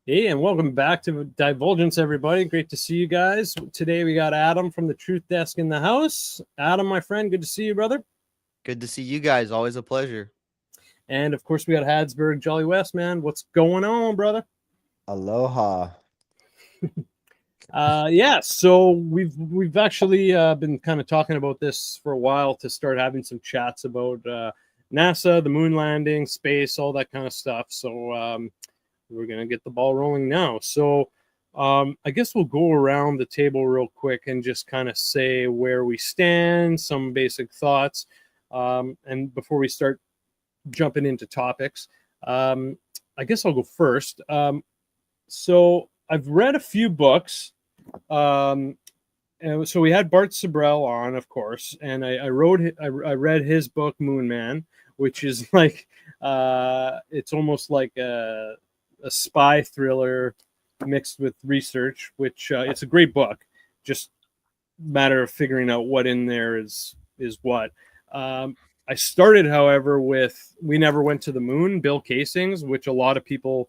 Hey, and welcome back to Divulgence, everybody. Great to see you guys. Today we got Adam from the Truth Desk in the house. Adam, my friend, good to see you, brother. Good to see you guys. Always a pleasure. And of course, we got Habsburg, Jolly West, man. What's going on, brother? Aloha. Yeah. So we've actually been kind of talking about this for a while to start having some chats about NASA, the moon landing, space, all that kind of stuff. So we're gonna get the ball rolling now. So I guess we'll go around the table real quick and just kind of say where we stand, some basic thoughts, and before we start jumping into topics, I guess I'll go first. So I've read a few books. And so we had Bart Sibrel on, of course, and I read his book Moon Man, which is like it's almost like a spy thriller mixed with research, which it's a great book. Just matter of figuring out what in there is what. I started, however, with "We Never Went to the Moon," Bill Casing's, which a lot of people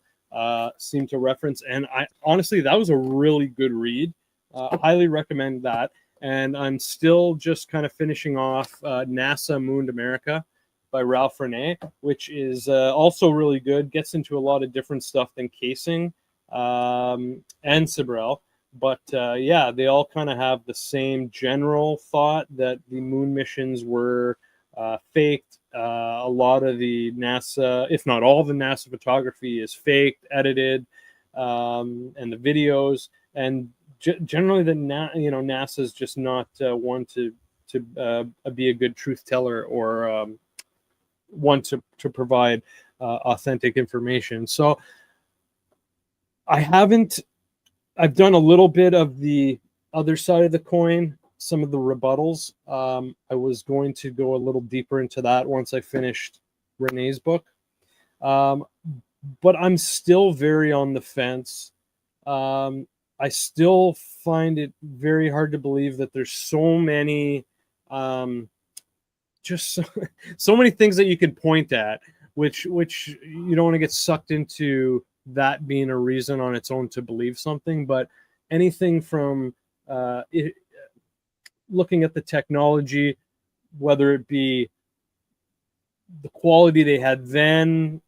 seem to reference, and I honestly that was a really good read. Highly recommend that. And I'm still just kind of finishing off NASA Mooned America by Ralph Renee, which is also really good. Gets into a lot of different stuff than Casing and Sibrel. But yeah, they all kind of have the same general thought that the moon missions were faked. A lot of the NASA, if not all the NASA photography, is faked, edited, and the videos. And generally, NASA is just not one to be a good truth teller or one to provide authentic information. So I've done a little bit of the other side of the coin, some of the rebuttals. I was going to go a little deeper into that once I finished Renee's book. But I'm still very on the fence. I still find it very hard to believe that there's so many so many things that you can point at, which you don't want to get sucked into that being a reason on its own to believe something. But anything from looking at the technology, whether it be the quality they had then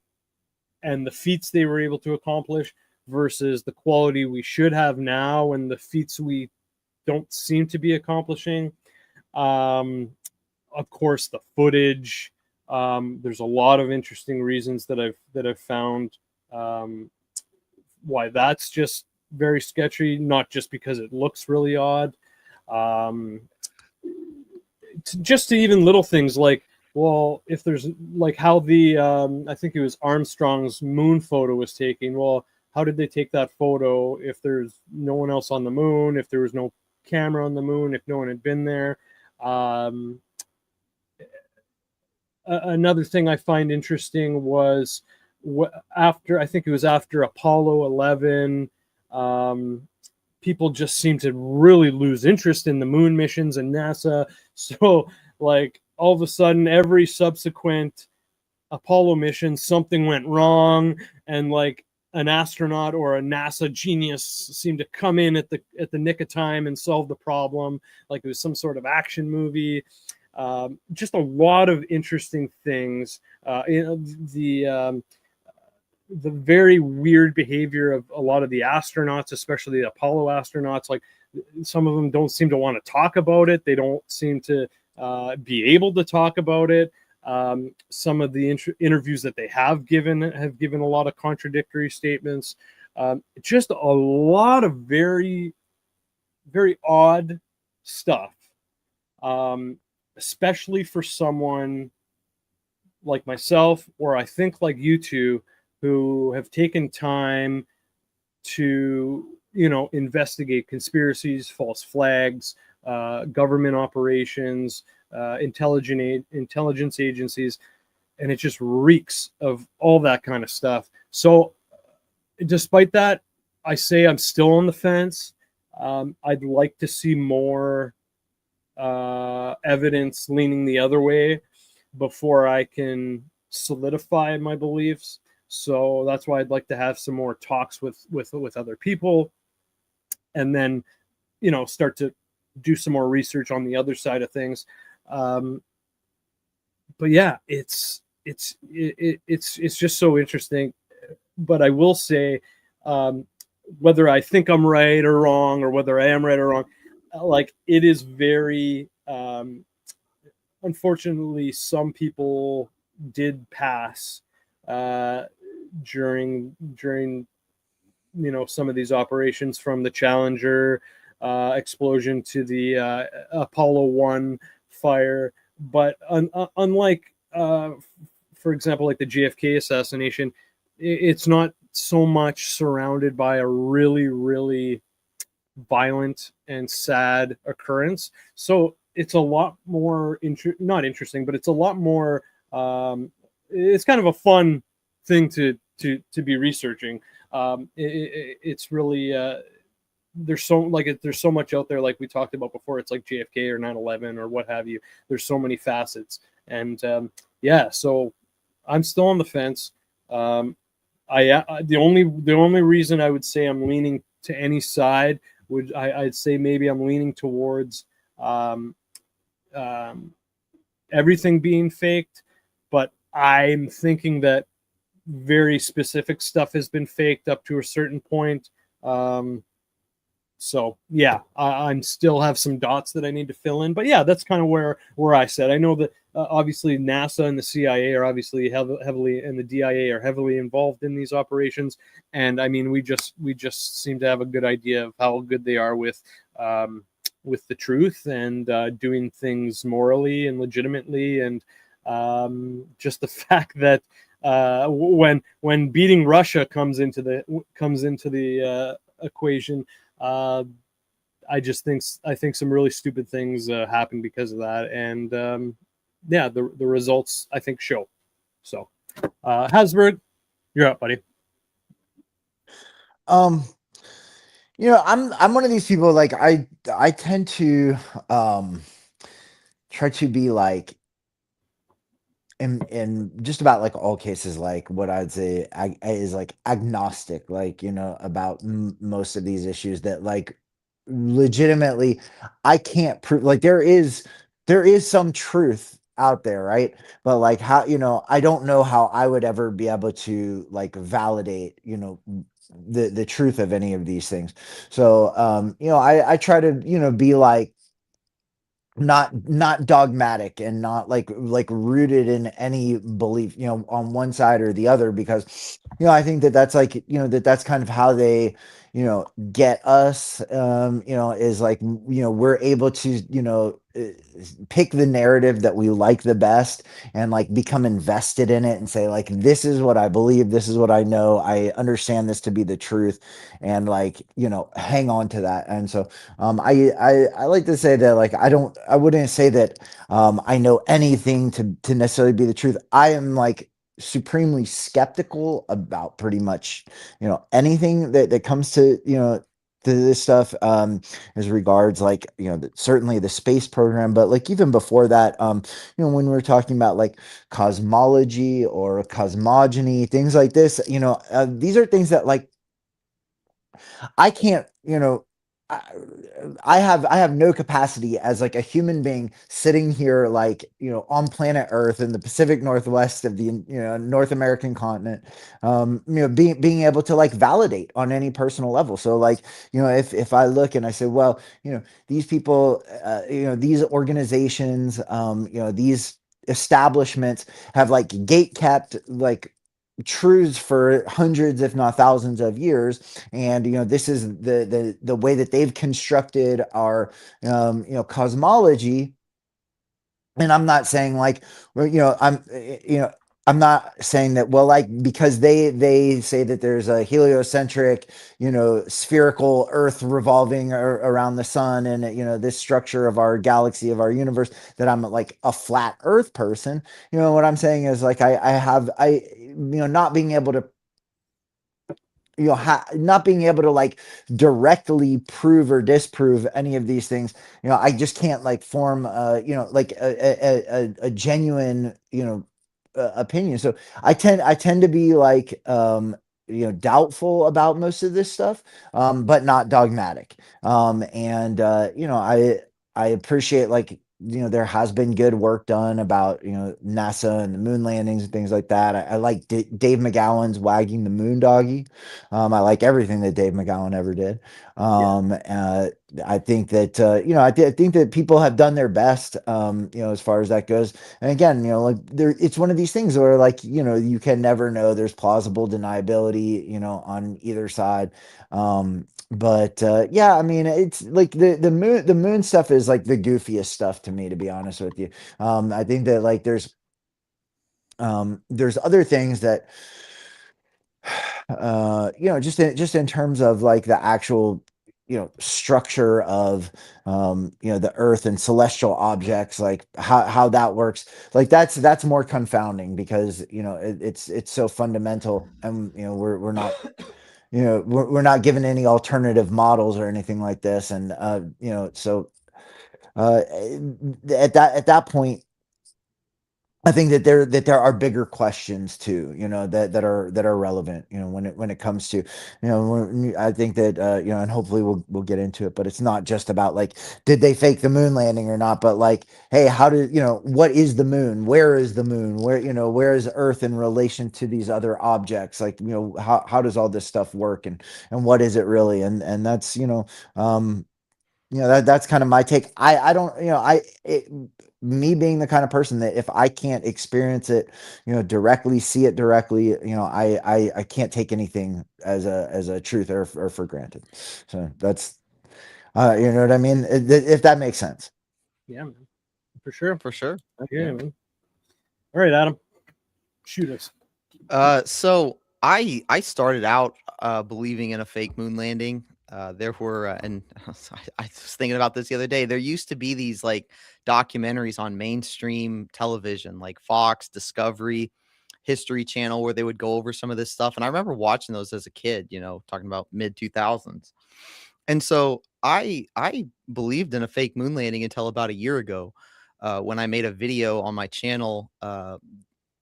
and the feats they were able to accomplish versus the quality we should have now and the feats we don't seem to be accomplishing. Of course, the footage. There's a lot of interesting reasons that I've found why that's just very sketchy. Not just because it looks really odd. Just to even little things like, well, if there's like how the I think it was Armstrong's moon photo was taken. Well, how did they take that photo if there's no one else on the moon, if there was no camera on the moon, if no one had been there? Another thing I find interesting was after, I think it was after Apollo 11, people just seem to really lose interest in the moon missions and NASA. So like all of a sudden, every subsequent Apollo mission, something went wrong, and like an astronaut or a NASA genius seemed to come in at the nick of time and solve the problem, like it was some sort of action movie. Just a lot of interesting things. The very weird behavior of a lot of the astronauts, especially the Apollo astronauts. Like some of them don't seem to want to talk about it. They don't seem to be able to talk about it. Some of the interviews that they have given a lot of contradictory statements. Just a lot of very, very odd stuff, especially for someone like myself, or I think like you two, who have taken time to, investigate conspiracies, false flags, government operations, intelligence agencies, and it just reeks of all that kind of stuff. So despite that, I say I'm still on the fence. I'd like to see more evidence leaning the other way before I can solidify my beliefs. So that's why I'd like to have some more talks with other people, and then start to do some more research on the other side of things. But yeah, it's just so interesting. But I will say, whether I think I'm right or wrong, or whether I am right or wrong, like, it is very unfortunately, some people did pass during some of these operations, from the Challenger explosion to the Apollo 1 fire. But unlike, for example, like the JFK assassination, it's not so much surrounded by a really, really violent and sad occurrence. So it's a lot more not interesting, but it's a lot more. It's kind of a fun thing to be researching. It's really there's so much out there, like we talked about before. It's like JFK or 9/11 or what have you. There's so many facets, and yeah. So I'm still on the fence. The only reason I would say I'm leaning to any side I'd say maybe I'm leaning towards um, everything being faked, but I'm thinking that very specific stuff has been faked up to a certain point. So yeah, I'm still have some dots that I need to fill in, but yeah, that's kind of where I said. I know that obviously NASA and the CIA are obviously heavily, and the DIA are heavily involved in these operations, and I mean we just seem to have a good idea of how good they are with the truth, and doing things morally and legitimately, and just the fact that when beating Russia comes into the equation. I think some really stupid things happen because of that, and yeah, the results I think show. So, Habsburg, you're up, buddy. I'm one of these people, like I tend to try to be like in just about like all cases, like what I'd say is like agnostic, like about most of these issues that like legitimately I can't prove. Like there is some truth out there, right? But like how I don't know how I would ever be able to like validate the truth of any of these things. So I try to be like not dogmatic and not like rooted in any belief on one side or the other, because I think that that's like that's kind of how they get us, is like we're able to pick the narrative that we like the best and like become invested in it and say like, this is what I believe, this is what I know, I understand this to be the truth, and like hang on to that. And so I like to say that like I wouldn't say that I know anything to necessarily be the truth. I am like supremely skeptical about pretty much anything that comes to to this stuff, as regards like certainly the space program, but like even before that, when we're talking about like cosmology or cosmogony, things like this, these are things that like I can't, I, I have no capacity as like a human being sitting here like on planet Earth in the Pacific Northwest of the North American continent, being able to like validate on any personal level. So like if I look and I say, well, these people, these organizations, these establishments have like gate kept like truths for hundreds if not thousands of years, and this is the way that they've constructed our cosmology. And I'm not saying like, well, I'm not saying that, well, like, because they say that there's a heliocentric, spherical Earth revolving around the sun, and this structure of our galaxy, of our universe, that I'm like a flat Earth person. What I'm saying is like I not being able to not being able to like directly prove or disprove any of these things. I just can't like form like a genuine opinion. So I tend to be like, doubtful about most of this stuff, but not dogmatic. And I appreciate, like, there has been good work done about, NASA and the moon landings and things like that. I like Dave McGowan's wagging the moon doggy. I like everything that Dave McGowan ever did. I think that, I think that people have done their best, as far as that goes. And again, like, it's one of these things where, like, you can never know. There's plausible deniability, on either side. But yeah, I mean, it's like the moon stuff is like the goofiest stuff to me, to be honest with you. I think that, like, there's other things that, just in terms of, like, the actual, structure of, the earth and celestial objects, like how that works. Like, that's more confounding, because, it's so fundamental, and, we're not, we're not given any alternative models or anything like this. And, so, uh, at that point, I think that there are bigger questions too, that are relevant, when it comes to, I think that, and hopefully we'll get into it, but it's not just about, like, did they fake the moon landing or not, but, like, hey, how did, what is the moon? Where is the moon? Where is Earth in relation to these other objects? Like, how does all this stuff work, and what is it really? And that's, that's kind of my take. I don't, me being the kind of person that, if I can't experience it, directly, see it directly, I can't take anything as a truth, or for granted. So that's, you know what I mean? If that makes sense. Yeah, man. For sure. For sure. I hear you, man. All right, Adam, shoot us. So I started out believing in a fake moon landing. There were, and I was thinking about this the other day. There used to be these, like, documentaries on mainstream television, like Fox, Discovery, History Channel, where they would go over some of this stuff. And I remember watching those as a kid, talking about mid 2000s. And so I believed in a fake moon landing until about a year ago, when I made a video on my channel,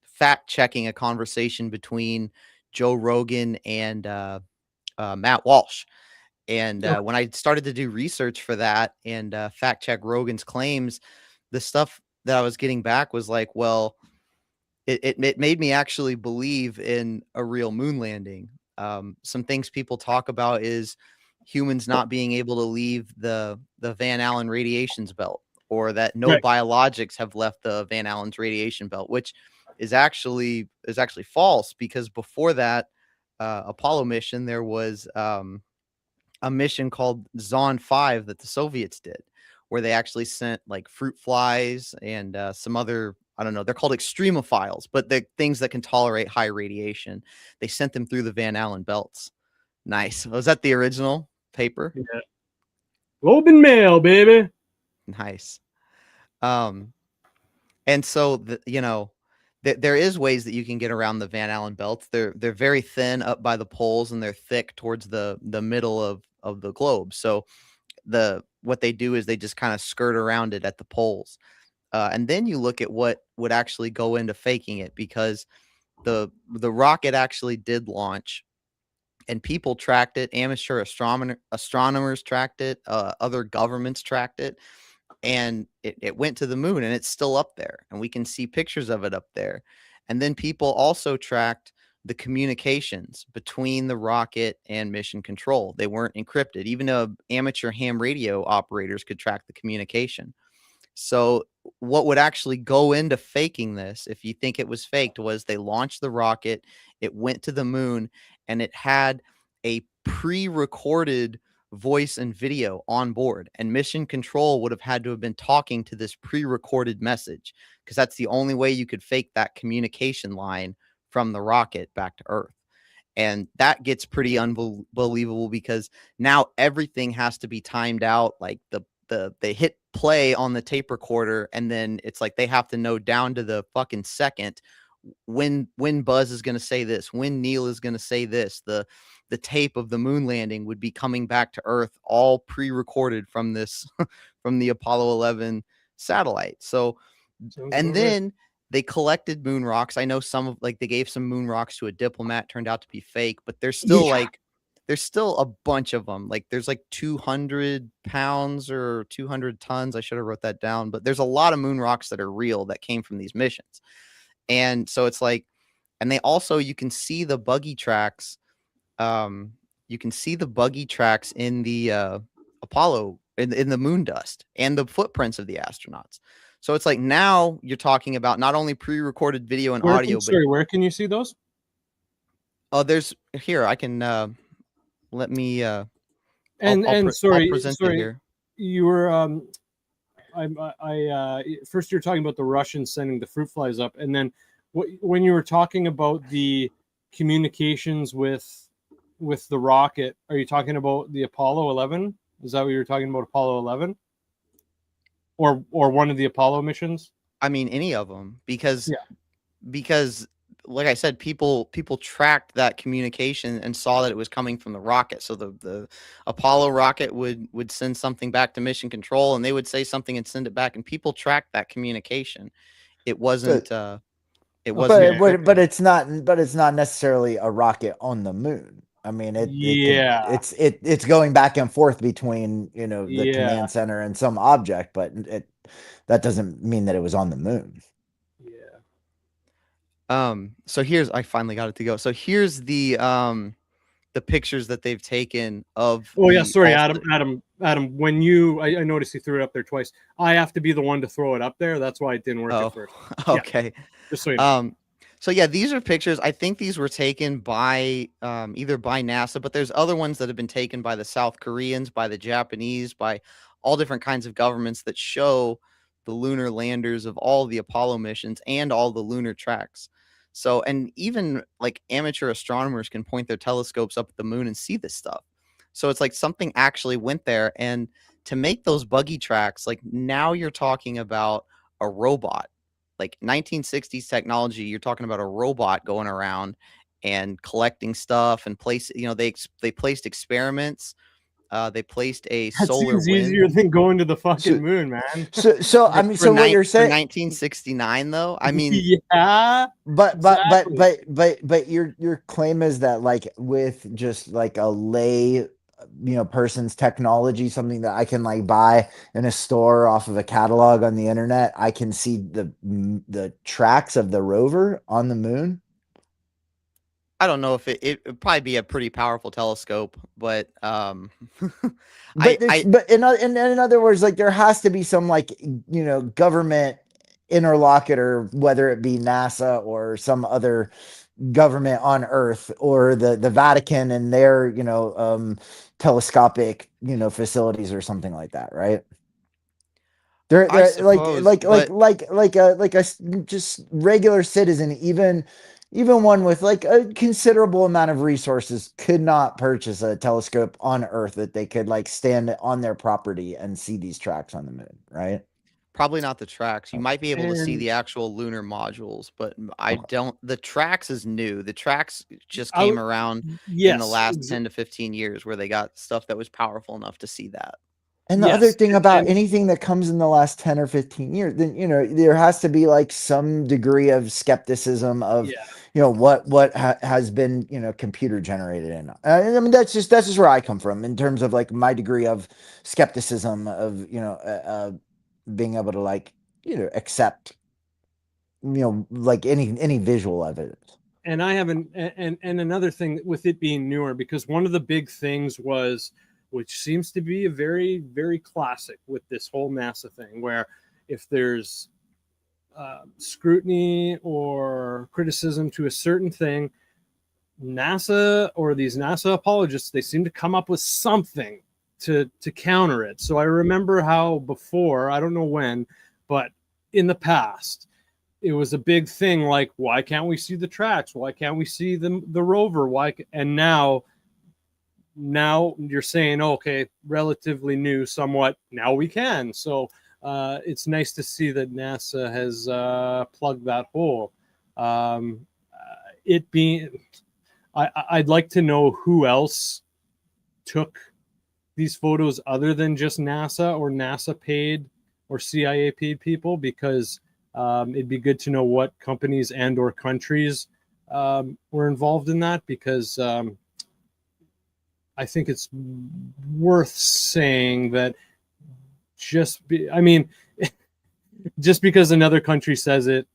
fact checking a conversation between Joe Rogan and Matt Walsh. And when I started to do research for that and fact check Rogan's claims, the stuff that I was getting back was like, well, it made me actually believe in a real moon landing. Some things people talk about is humans not being able to leave the Van Allen radiations belt, or that no Right. biologics have left the Van Allen's radiation belt, which is actually false, because before that Apollo mission, there was a mission called Zon 5 that the Soviets did, where they actually sent, like, fruit flies and some other, I don't know, they're called extremophiles, but they're things that can tolerate high radiation. They sent them through the Van Allen belts. Nice. Was that the original paper? Yeah. Globe and Mail, baby. Nice. And so, there is ways that you can get around the Van Allen belts. They're very thin up by the poles, and they're thick towards the middle of the globe. So what they do is they just kind of skirt around it at the poles. And then you look at what would actually go into faking it, because the rocket actually did launch, and people tracked it. Amateur astronomers tracked it. Other governments tracked it. And it went to the moon, and it's still up there, and we can see pictures of it up there. And then people also tracked the communications between the rocket and mission control. They weren't encrypted. Even amateur ham radio operators could track the communication. So what would actually go into faking this, if you think it was faked, was they launched the rocket, it went to the moon, and it had a pre-recorded voice and video on board, and mission control would have had to have been talking to this pre-recorded message, because that's the only way you could fake that communication line from the rocket back to Earth. And that gets pretty unbelievable, because now everything has to be timed out. Like they hit play on the tape recorder, and then it's like they have to know down to the fucking second when Buzz is going to say this, when Neil is going to say this. The tape of the moon landing would be coming back to Earth, all pre-recorded from this from the Apollo 11 satellite. So, Sounds and about right. then they collected moon rocks. I know some of like they gave some moon rocks to a diplomat, turned out to be fake, but there's still like there's still a bunch of them. Like there's like 200 pounds or 200 tons. I should have wrote that down, but there's a lot of moon rocks that are real that came from these missions. And so it's like, and they also, you can see the buggy tracks. You can see the buggy tracks in the Apollo in the moon dust and the footprints of the astronauts. So it's like now you're talking about not only pre-recorded video and audio, but where can you see those? oh, there's here. I can let me. I'll Sorry, present it here. You were first you're talking about the Russians sending the fruit flies up, and then when you were talking about the communications with the rocket, are you talking about the Apollo 11? Is that what you were talking about, Apollo 11, or one of the Apollo missions? I mean, any of them, because like I said, people tracked that communication and saw that it was coming from the rocket. So the Apollo rocket would send something back to mission control, and they would say something and send it back, and people tracked that communication. It wasn't. But it's not necessarily a rocket on the moon. I mean, it's going back and forth between the command center and some object, but that doesn't mean that it was on the moon. So I finally got it to go. So here's the pictures that they've taken of. Oh yeah, sorry, Adam. When I noticed you threw it up there twice. I have to be the one to throw it up there. That's why it didn't work at first. Okay. Yeah, just so you know. So yeah, these are pictures. I think these were taken by either by NASA, but there's other ones that have been taken by the South Koreans, by the Japanese, by all different kinds of governments that show the lunar landers of all the Apollo missions and all the lunar tracks. So, and even like amateur astronomers can point their telescopes up at the moon and see this stuff. So it's like something actually went there. And to make those buggy tracks, like now you're talking about a robot, like 1960s technology. You're talking about a robot going around and collecting stuff and they placed experiments. They placed a solar wind. Easier than going to the fucking moon, man. So I mean, what you're saying? 1969, though. I mean, yeah. But your claim is that like with just like a lay, person's technology, something that I can like buy in a store off of a catalog on the internet, I can see the tracks of the rover on the moon. I don't know if it would probably be a pretty powerful telescope, but but in other words, like there has to be some like government interlocutor, whether it be NASA or some other government on Earth or the Vatican and their telescopic facilities or something like that, right? They're like a just regular citizen, even one with like a considerable amount of resources could not purchase a telescope on Earth that they could like stand on their property and see these tracks on the moon, right? Probably not the tracks. You might be able to see the actual lunar modules, but I don't. The tracks is new. The tracks just came around in the last 10 to 15 years where they got stuff that was powerful enough to see that. And the other thing about anything that comes in the last 10 or 15 years, then, there has to be like some degree of skepticism of, what has been, computer generated. And I mean, that's just where I come from in terms of like my degree of skepticism of, being able to like, accept, like any visual evidence. And I haven't, and another thing with it being newer, because one of the big things was, which seems to be a very, very classic with this whole NASA thing, where if there's scrutiny or criticism to a certain thing, NASA or these NASA apologists, they seem to come up with something to counter it. So I remember how before, I don't know when, but in the past, it was a big thing like, why can't we see the tracks? Why can't we see the rover? And now you're saying, okay, relatively new somewhat, now we can. So it's nice to see that NASA has plugged that hole. It being, I'd like to know who else took these photos other than just NASA, or NASA paid or CIA paid people, because It'd be good to know what companies and or countries were involved in that, because I think it's worth saying that I mean, just because another country says it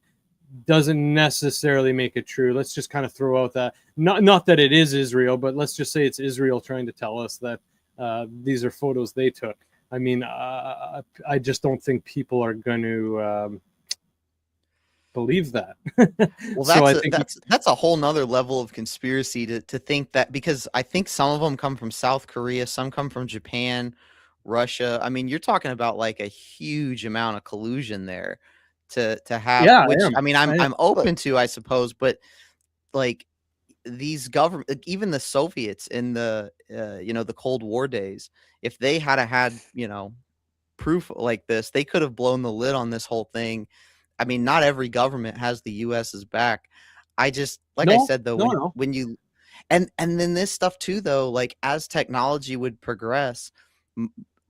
doesn't necessarily make it true. Let's just kind of throw out that, not that it is Israel, but let's just say it's Israel trying to tell us that these are photos they took. I mean, I just don't think people are going to believe that. Well, So I that's think that's a whole nother level of conspiracy to think that, because I think some of them come from South Korea, some come from Japan, Russia. I mean, you're talking about like a huge amount of collusion there to have, yeah, which I mean, I am. I'm open to, I suppose, but like these government, like, even the Soviets in the the Cold War days, if they had proof like this, they could have blown the lid on this whole thing. I mean, not every government has the US's back. I just, like I No, said though, no, when no. when you and then this stuff too though, like as technology would progress,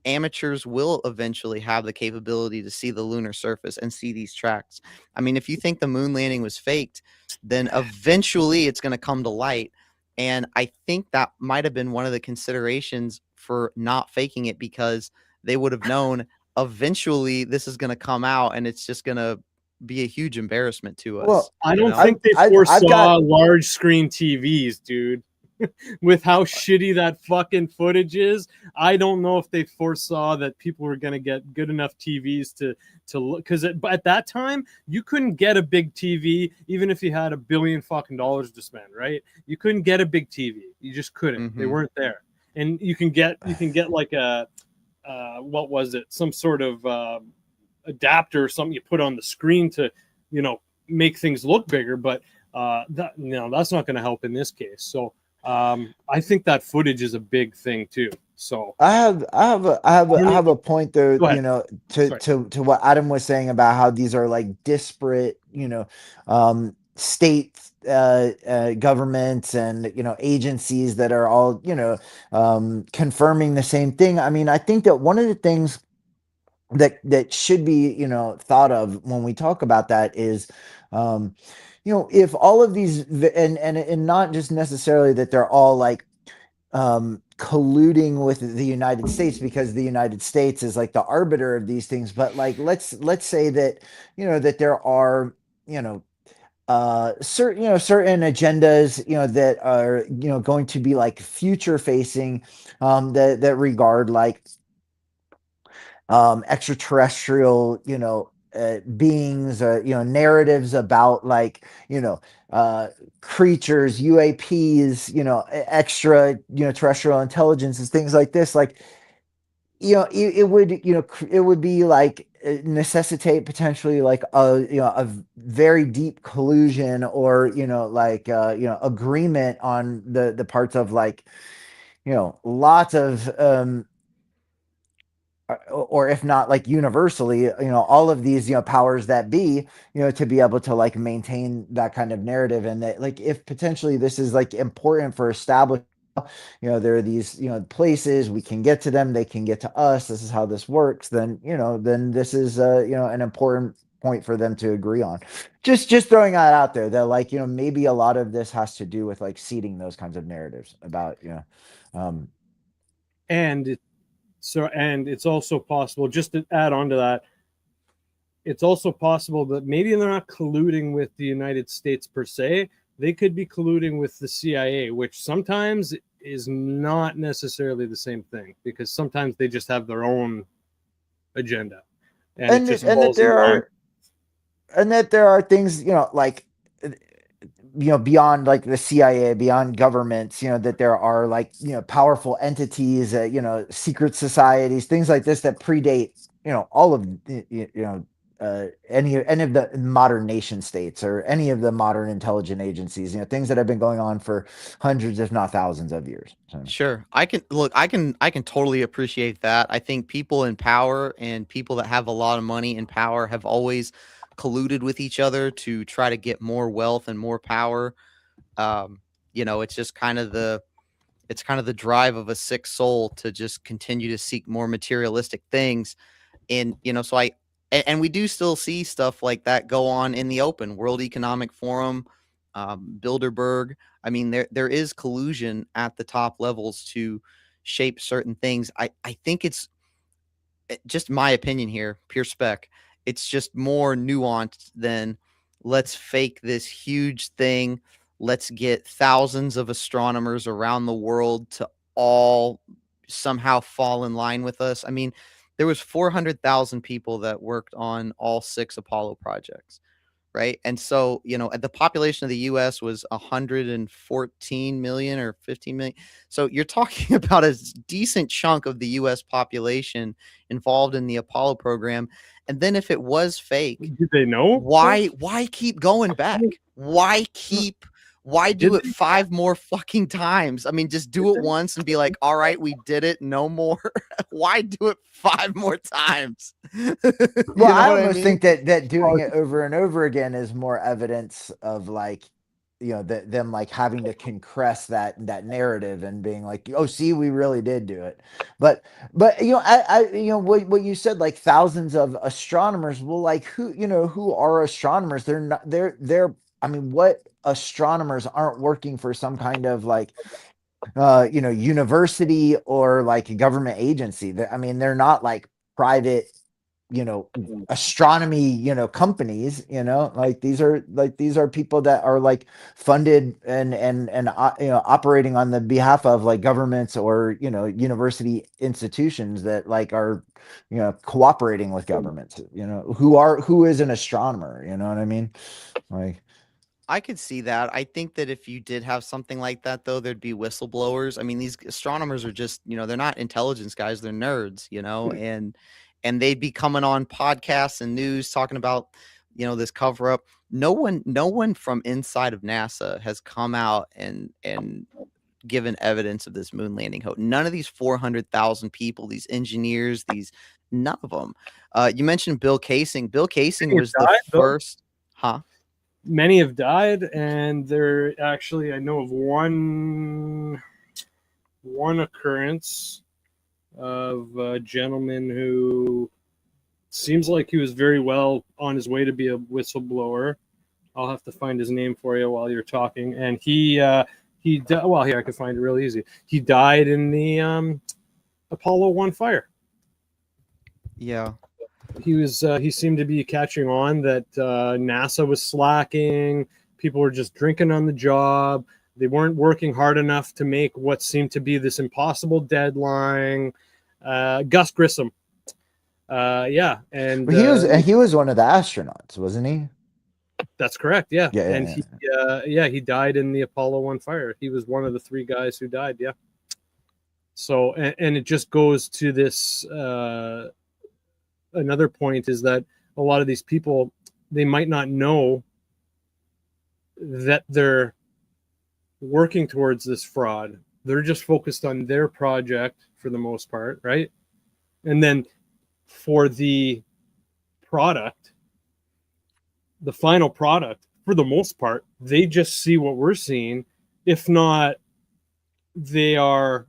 amateurs will eventually have the capability to see the lunar surface and see these tracks. I mean, if you think the moon landing was faked, then eventually it's going to come to light. And I think that might have been one of the considerations for not faking it, because they would have known eventually this is going to come out and it's just going to be a huge embarrassment to us. Well, I You don't know? think they I've got foresaw large screen TVs, dude. With how shitty that fucking footage is, I don't know if they foresaw that people were going to get good enough TVs to look. Because at that time, you couldn't get a big TV even if you had $1 billion fucking dollars to spend. Right? You couldn't get a big TV. You just couldn't. They Mm-hmm. weren't there. And you can get like a what was it? Some sort of adapter or something you put on the screen to make things look bigger. But that's not going to help in this case. So I think that footage is a big thing too. So I have a point there, go ahead. to Sorry. what Adam was saying about how these are like disparate, state governments and agencies that are all confirming the same thing. I mean, I think that one of the things that should be thought of when we talk about that is if all of these and not just necessarily that they're all like colluding with the United States, because the United States is like the arbiter of these things, but like let's say that that there are certain agendas that are going to be like future facing, that regard like extraterrestrial beings, narratives about like creatures, UAPs, extra terrestrial intelligences, things like this. Like it would it would be like necessitate potentially like a very deep collusion, or like agreement on the parts of like lots of or if not like universally, all of these powers that be, to be able to like maintain that kind of narrative. And that like if potentially this is like important for establishing, there are these places we can get to them, they can get to us, this is how this works, then then this is an important point for them to agree on. Just throwing that out there, that like maybe a lot of this has to do with like seeding those kinds of narratives about um And and it's also possible, just to add on to that, it's also possible that maybe they're not colluding with the United States per se. They could be colluding with the CIA, which sometimes is not necessarily the same thing, because sometimes they just have their own agenda and it just and that falls in there line. are things like beyond like the CIA, beyond governments, that there are like powerful entities, secret societies, things like this that predate all of any of the modern nation states or any of the modern intelligent agencies, things that have been going on for hundreds if not thousands of years. So. Sure. I can totally appreciate that. I think people in power and people that have a lot of money and power have always colluded with each other to try to get more wealth and more power. It's just kind of the drive of a sick soul to just continue to seek more materialistic things. And so and we do still see stuff like that go on in the open. World Economic Forum, Bilderberg. I mean, there is collusion at the top levels to shape certain things. I think it's just my opinion here, pure spec. It's just more nuanced than let's fake this huge thing. Let's get thousands of astronomers around the world to all somehow fall in line with us. I mean, there was 400,000 people that worked on all 6 Apollo projects, right? And so, the population of the US was 114 million or 15 million. So you're talking about a decent chunk of the US population involved in the Apollo program. And then if it was fake, Did they know? why keep going back? Why do Did it 5 more fucking times? I mean, just do it once and be like, all right, we did it, no more. Why do it 5 more times? Well, I almost think that doing it over and over again is more evidence of like, them like having to compress that narrative and being like, oh, see, we really did do it. But what you said, like thousands of astronomers. Well, like who are astronomers? They're not. They're. I mean, what astronomers aren't working for some kind of like university or like government agency? I mean, they're not like private astronomy companies. Like these are people that are like funded and operating on the behalf of like governments or university institutions that like are cooperating with governments. Who is an astronomer? You know what I mean? Like, I could see that. I think that if you did have something like that, though, there'd be whistleblowers. I mean, these astronomers are just, they're not intelligence guys; they're nerds, and they'd be coming on podcasts and news talking about, this cover up. No one from inside of NASA has come out and given evidence of this moon landing hoax. None of these 400,000 people, these engineers, none of them. You mentioned Bill Casing. Bill Casing was the first, huh? Many have died, and there actually, I know of one occurrence of a gentleman who seems like he was very well on his way to be a whistleblower. I'll have to find his name for you while you're talking. And he well, here I can find it really easy. He died in the Apollo 1 fire. Yeah. He seemed to be catching on that NASA was slacking. People were just drinking on the job. They weren't working hard enough to make what seemed to be this impossible deadline. Gus Grissom. Yeah. And he was one of the astronauts, wasn't he? That's correct. Yeah. Yeah. And he died in the Apollo 1 fire. He was one of the 3 guys who died. Yeah. So, and it just goes to this, another point is that a lot of these people, they might not know that they're working towards this fraud. They're just focused on their project for the most part, right? And then for the product, the final product, for the most part, they just see what we're seeing. If not, they are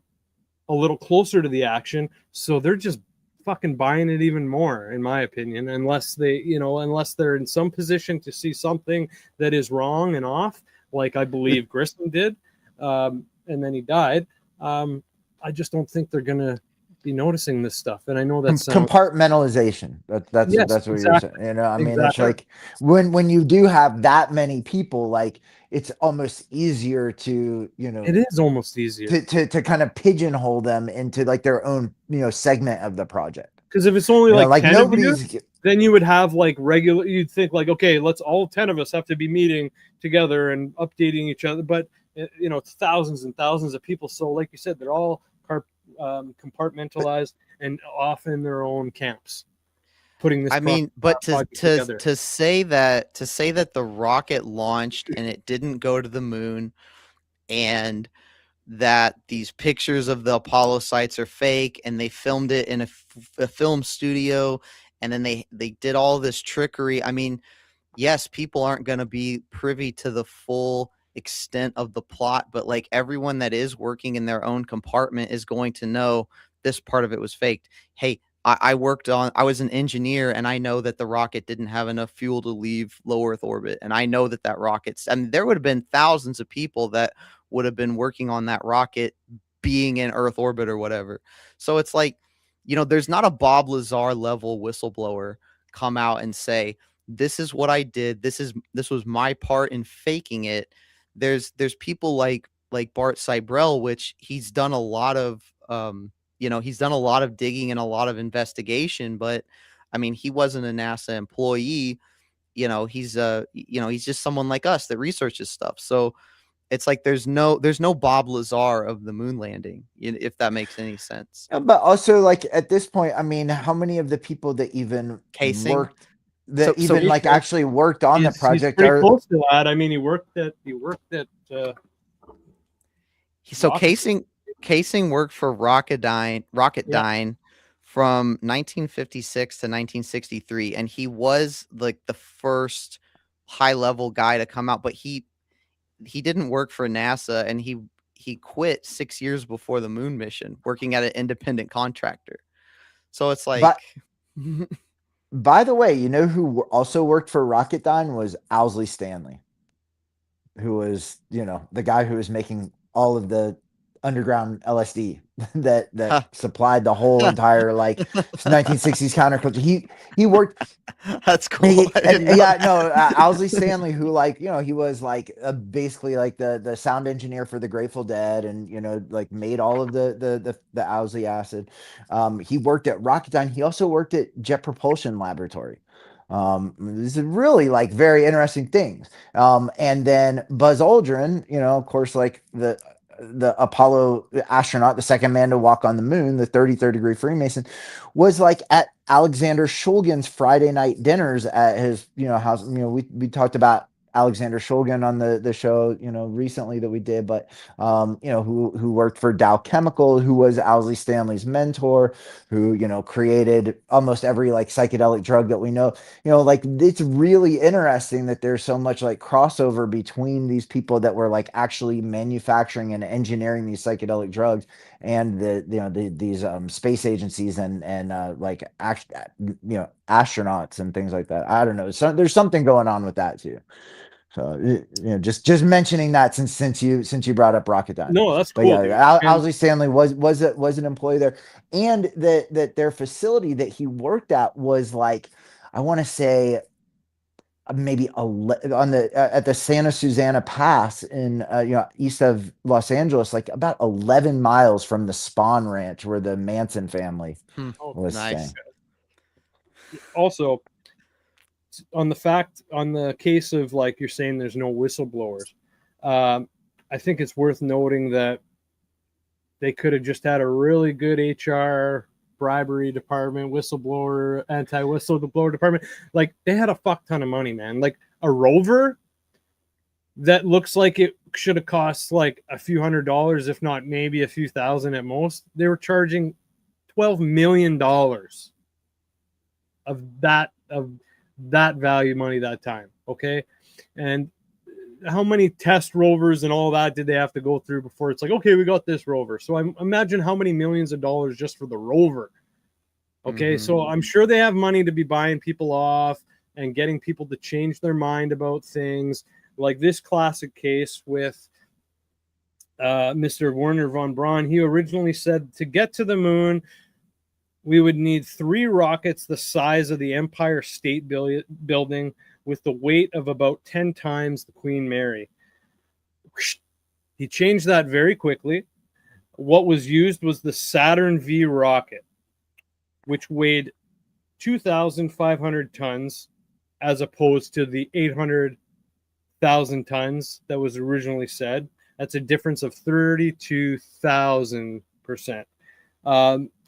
a little closer to the action, so they're just fucking buying it even more, in my opinion, unless they're in some position to see something that is wrong and off, like I believe Grissom did, and then he died. I just don't think they're gonna be noticing this stuff, and I know that's compartmentalization. That's yes, what exactly. you're saying. I mean, it's like when you do have that many people, like it's almost easier to it is almost easier to kind of pigeonhole them into like their own segment of the project. Because if it's only like 10 nobody's of you, then you would have like regular. You'd think like, okay, let's all 10 of us have to be meeting together and updating each other. But it's thousands and thousands of people. So like you said, they're all compartmentalized and off in their own camps. Putting this. I mean, but to say that the rocket launched and it didn't go to the moon, and that these pictures of the Apollo sites are fake, and they filmed it in a film studio, and then they did all this trickery. I mean, yes, people aren't going to be privy to the full extent of the plot, but like everyone that is working in their own compartment is going to know this part of it was faked. Hey, I was an engineer, and I know that the rocket didn't have enough fuel to leave low Earth orbit. And I know that rocket's, I mean, there would have been thousands of people that would have been working on that rocket being in Earth orbit or whatever. So it's like, there's not a Bob Lazar level whistleblower come out and say, this is what I did. This was my part in faking it. There's people like Bart Sibrel, which he's done a lot of, he's done a lot of digging and a lot of investigation, but I mean, he wasn't a NASA employee. He's just someone like us that researches stuff. So it's like there's no Bob Lazar of the moon landing, if that makes any sense. But also, like, at this point, I mean, how many of the people that even Casing? worked that So like actually worked on the project he's pretty are close to that. I mean, he worked at so Rocket. Casing worked for Rocketdyne from 1956 to 1963, and he was like the first high level guy to come out, but he didn't work for NASA, and he quit 6 years before the moon mission, working at an independent contractor. So it's like, by the way, who also worked for Rocketdyne was Owsley Stanley, who was, the guy who was making all of the underground LSD that supplied the whole entire like 1960s counterculture. He worked. That's cool. Owsley Stanley, who he was like basically like the sound engineer for the Grateful Dead, and like made all of the Owsley acid. He worked at Rocketdyne. He also worked at Jet Propulsion Laboratory. These are really like very interesting things. And then Buzz Aldrin, of course, like the Apollo astronaut, the second man to walk on the moon, the 33rd degree Freemason, was like at Alexander Shulgin's Friday night dinners at his, house. We talked about Alexander Shulgin on the show, recently that we did, but who worked for Dow Chemical, who was Owsley Stanley's mentor, who created almost every like psychedelic drug that we know. Like it's really interesting that there's so much like crossover between these people that were like actually manufacturing and engineering these psychedelic drugs and these space agencies and like astronauts and things like that. I don't know. So there's something going on with that too. So just mentioning that since you brought up Rocketdyne. No, that's cool. But yeah, Owsley Stanley was an employee there, and that their facility that he worked at was like, I want to say maybe at the Santa Susana Pass in east of Los Angeles, like about 11 miles from the Spawn Ranch where the Manson family was staying. Also, on the case of like you're saying there's no whistleblowers, I think it's worth noting that they could have just had a really good HR bribery department, whistleblower, anti-whistleblower department. Like they had a fuck ton of money, man. Like a rover that looks like it should have cost like a few $100s, if not maybe a few thousand at most. They were charging $12 million of that value money that time. Okay. And how many test rovers and all that did they have to go through before it's like, okay, we got this rover? So I imagine how many millions of dollars just for the rover. Okay. So I'm sure they have money to be buying people off and getting people to change their mind about things, like this classic case with Mr. Werner von Braun. He originally said to get to the moon, we would need 3 rockets the size of the Empire State Building with the weight of about 10 times the Queen Mary. He changed that very quickly. What was used was the Saturn V rocket, which weighed 2,500 tons as opposed to the 800,000 tons that was originally said. That's a difference of 32,000%.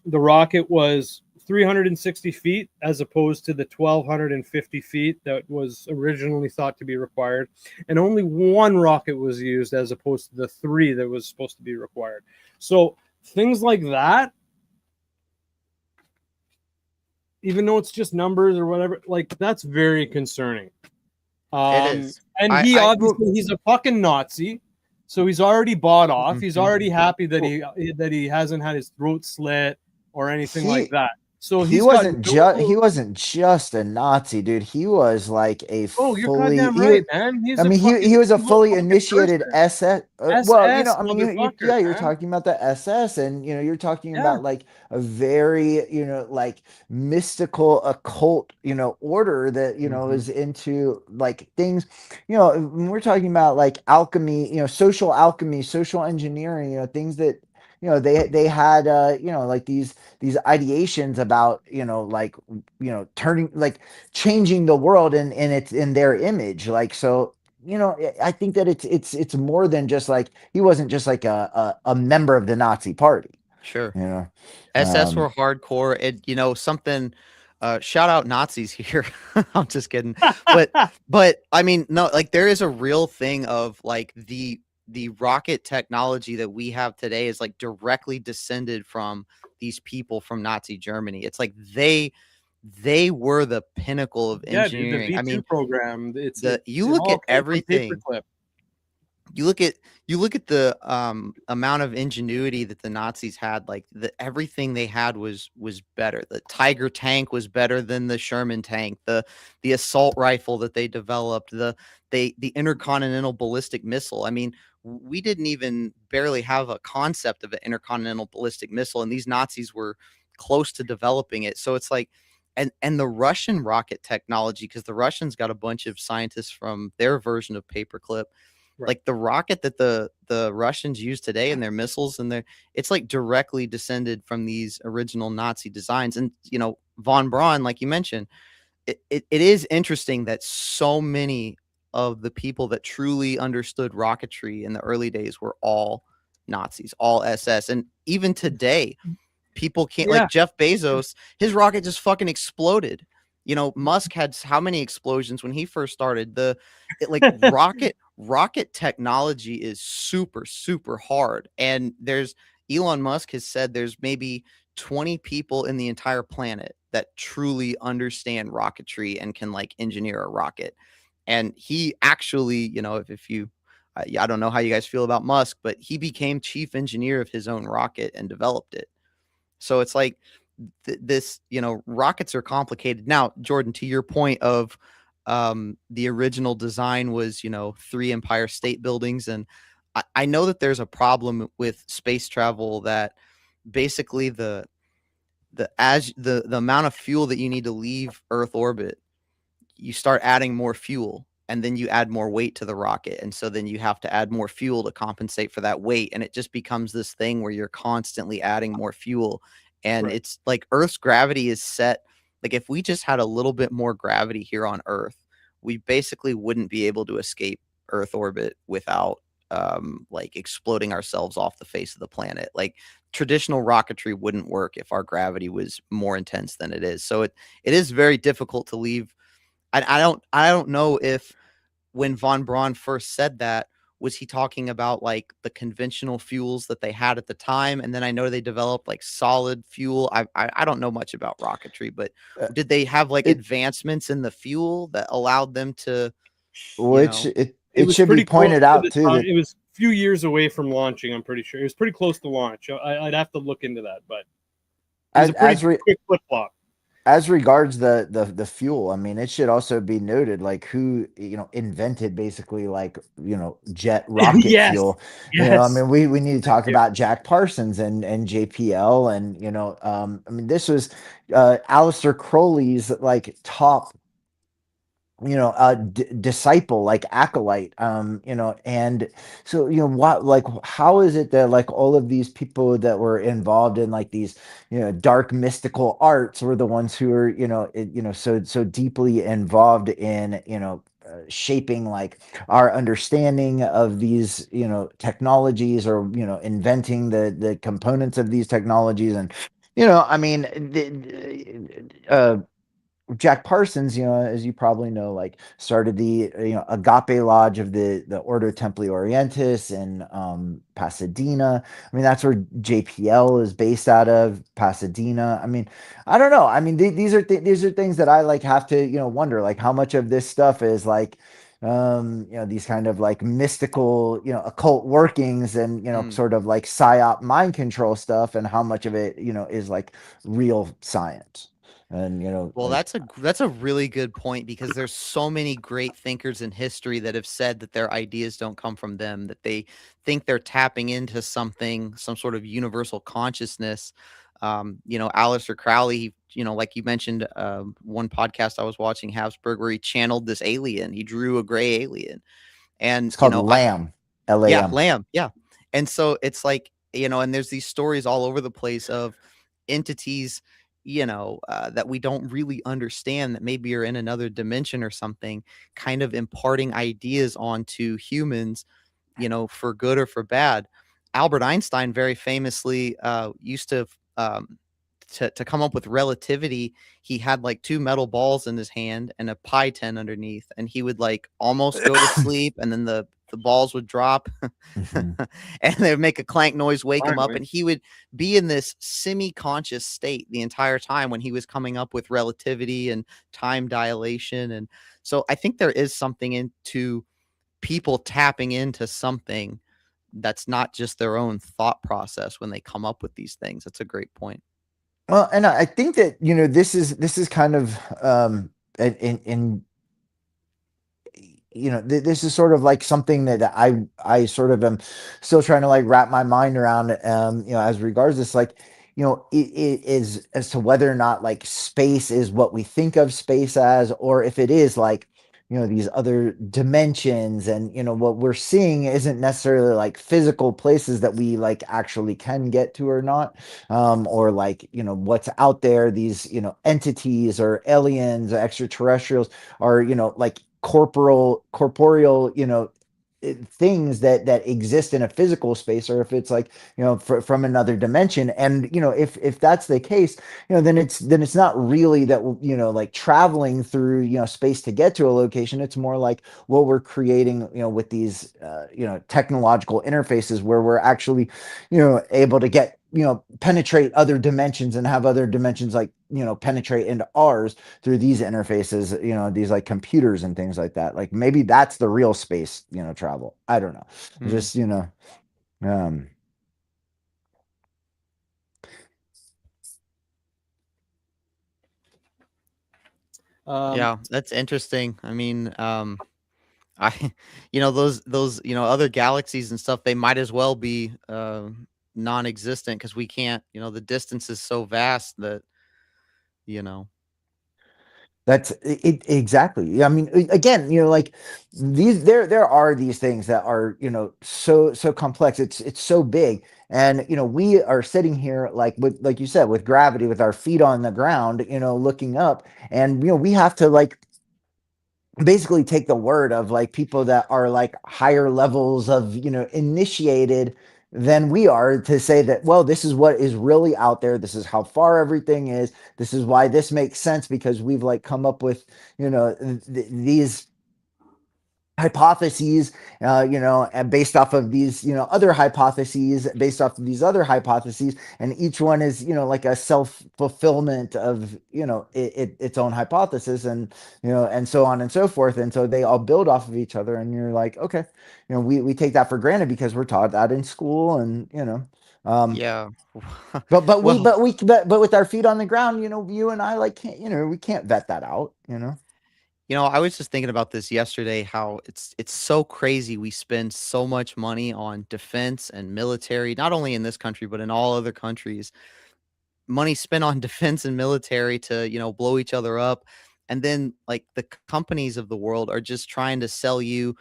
The rocket was 360 feet as opposed to the 1,250 feet that was originally thought to be required. And only 1 rocket was used as opposed to the 3 that was supposed to be required. So things like that, even though it's just numbers or whatever, like that's very concerning. It is. And obviously he's a fucking Nazi. So he's already bought off. He's already happy that he hasn't had his throat slit or anything like that. So he he's got wasn't just no. a Nazi, dude. He was like a Oh, you're fully goddamn right, man. I He's a mean, he fucking was a evil fully fucking initiated person. SS. Well, you know, SS I mean, motherfucker, yeah, you're man. talking about the SS, and you know, you're talking Yeah. about like a very, you know, like mystical occult, you know, order that you know Mm-hmm. is into like things. You know, when we're talking about like alchemy, you know, social alchemy, social engineering, you know, things that you know they had you know like these ideations about you know like you know turning like changing the world and it's in their image like so you know I think that it's more than just like he wasn't just like a member of the Nazi party, Sure. you know. SS um were hardcore. It, you know, something, shout out Nazis here. I'm just kidding. But I mean, no, like there is a real thing of like the rocket technology that we have today is like directly descended from these people from Nazi Germany. It's like they were the pinnacle of Yeah, dude, the engineering. I V2 mean, program. the you It look all at came from everything paperclip. you look at the amount of ingenuity that the Nazis had, like everything they had was better. The Tiger tank was better than the Sherman tank. The assault rifle that they developed, the intercontinental ballistic missile. I mean, we didn't even barely have a concept of an intercontinental ballistic missile, and these Nazis were close to developing it. So it's like and the Russian rocket technology, because the Russians got a bunch of scientists from their version of paperclip, Right. like the rocket that the Russians use today in their missiles and their it's like directly descended from these original Nazi designs. And you know, von Braun, like you mentioned, it is interesting that so many of the people that truly understood rocketry in the early days were all Nazis, all SS. And even today, people can't, Yeah. like Jeff Bezos, his rocket just fucking exploded. You know, Musk had how many explosions when he first started? Like rocket technology is super super hard, and there's Elon Musk has said there's maybe 20 people in the entire planet that truly understand rocketry and can like engineer a rocket. And he actually, you know, if you I don't know how you guys feel about Musk, but he became chief engineer of his own rocket and developed it. So it's like this, you know, rockets are complicated. Now, Jordan, to your point of the original design was, you know, 3 Empire State Buildings. And I know that there's a problem with space travel that basically the amount of fuel that you need to leave Earth orbit, you start adding more fuel and then you add more weight to the rocket. And so then you have to add more fuel to compensate for that weight. And it just becomes this thing where you're constantly adding more fuel. And Right. it's like Earth's gravity is set. Like if we just had a little bit more gravity here on Earth, we basically wouldn't be able to escape Earth orbit without like exploding ourselves off the face of the planet. Like traditional rocketry wouldn't work if our gravity was more intense than it is. So it is very difficult to leave. I don't know if when von Braun first said that, was he talking about like the conventional fuels that they had at the time? And then I know they developed like solid fuel. I don't know much about rocketry, but uh, did they have like it advancements in the fuel that allowed them to, you which know, It it was should be pretty close pointed to out the too time. that It was a few years away from launching. I'm pretty sure it was pretty close to launch. I'd have to look into that, but it was as a pretty as re, quick flip flop. as regards the fuel, I mean, it should also be noted like who you know invented basically like you know jet rocket Yes, fuel. You know, I yes. mean, we need to Thank talk you. about Jack Parsons and JPL, and you know, I mean, this was Aleister Crowley's like top you know disciple like acolyte you know and so you know what like how is it that like all of these people that were involved in like these you know dark mystical arts were the ones who are you know you know so deeply involved in you know shaping like our understanding of these you know technologies or you know inventing the components of these technologies and you know I mean Jack Parsons, you know, as you probably know, like started the you know Agape Lodge of the Ordo Templi Orientis in Pasadena. I mean, that's where JPL is based out of, Pasadena. I mean, I don't know. I mean, these are these are things that I like have to you know wonder like how much of this stuff is like these kind of like mystical, occult workings, and Mm. sort of like psyop mind control stuff, and how much of it is like real science. And Well, like, that's a really good point, because there's so many great thinkers in history that have said that their ideas don't come from them, that they think they're tapping into something, some sort of universal consciousness. Aleister Crowley, like you mentioned, one podcast I was watching, Habsburg, where he channeled this alien. He drew a gray alien, and it's called Lamb, yeah, LAM. lamb, yeah. And so it's like, and there's these stories all over the place of entities, that we don't really understand, that maybe are in another dimension or something, kind of imparting ideas onto humans, for good or for bad. Albert Einstein very famously used to to come up with relativity. He had like two metal balls in his hand and a pie tin underneath, and he would like almost go to sleep, and then the balls would drop Mhm. and they would make a clank noise, wake him up, Finally. and he would be in this semi-conscious state the entire time when he was coming up with relativity and time dilation. And so I think there is something into people tapping into something that's not just their own thought process when they come up with these things. That's a great point. Well, and I think that this is kind of in this is sort of like something that I sort of am still trying to like wrap my mind around, as regards this, like, it is as to whether or not like space is what we think of space as, or if it is like, these other dimensions, and what we're seeing isn't necessarily like physical places that we like actually can get to or not, or like, what's out there, these entities or aliens or extraterrestrials, are like corporeal, things that exist in a physical space, or if it's like, from another dimension. And if that's the case, then it's not really that, like traveling through space to get to a location. It's more like what we're creating, with these technological interfaces, where we're actually able to get, penetrate other dimensions, and have other dimensions like, penetrate into ours through these interfaces, these like computers and things like that. Like, maybe that's the real space, travel. I don't know. Mm. Just, um, Um, Yeah, that's interesting. I mean, I, those, other galaxies and stuff, they might as well be non-existent, because we can't, the distance is so vast that, you know, That's it, exactly. Yeah, I mean, again, like, there are these things that are, so complex. It's so big, and we are sitting here, like, with, like you said, with gravity, with our feet on the ground, looking up, and we have to like basically take the word of like people that are like higher levels of initiated than we are, to say that, well, this is what is really out there, this is how far everything is, this is why this makes sense, because we've like come up with these hypotheses, and based off of these, other hypotheses, based off of these other hypotheses, and each one is, like a self fulfillment of, its own hypothesis, and and so on and so forth, and so they all build off of each other, and you're like, okay, we take that for granted because we're taught that in school, and um, yeah. Well, but with our feet on the ground, you and I like can't, we can't vet that out, I was just thinking about this yesterday, how it's so crazy we spend so much money on defense and military, not only in this country but in all other countries. Money spent on defense and military to, blow each other up. And then like the companies of the world are just trying to sell you,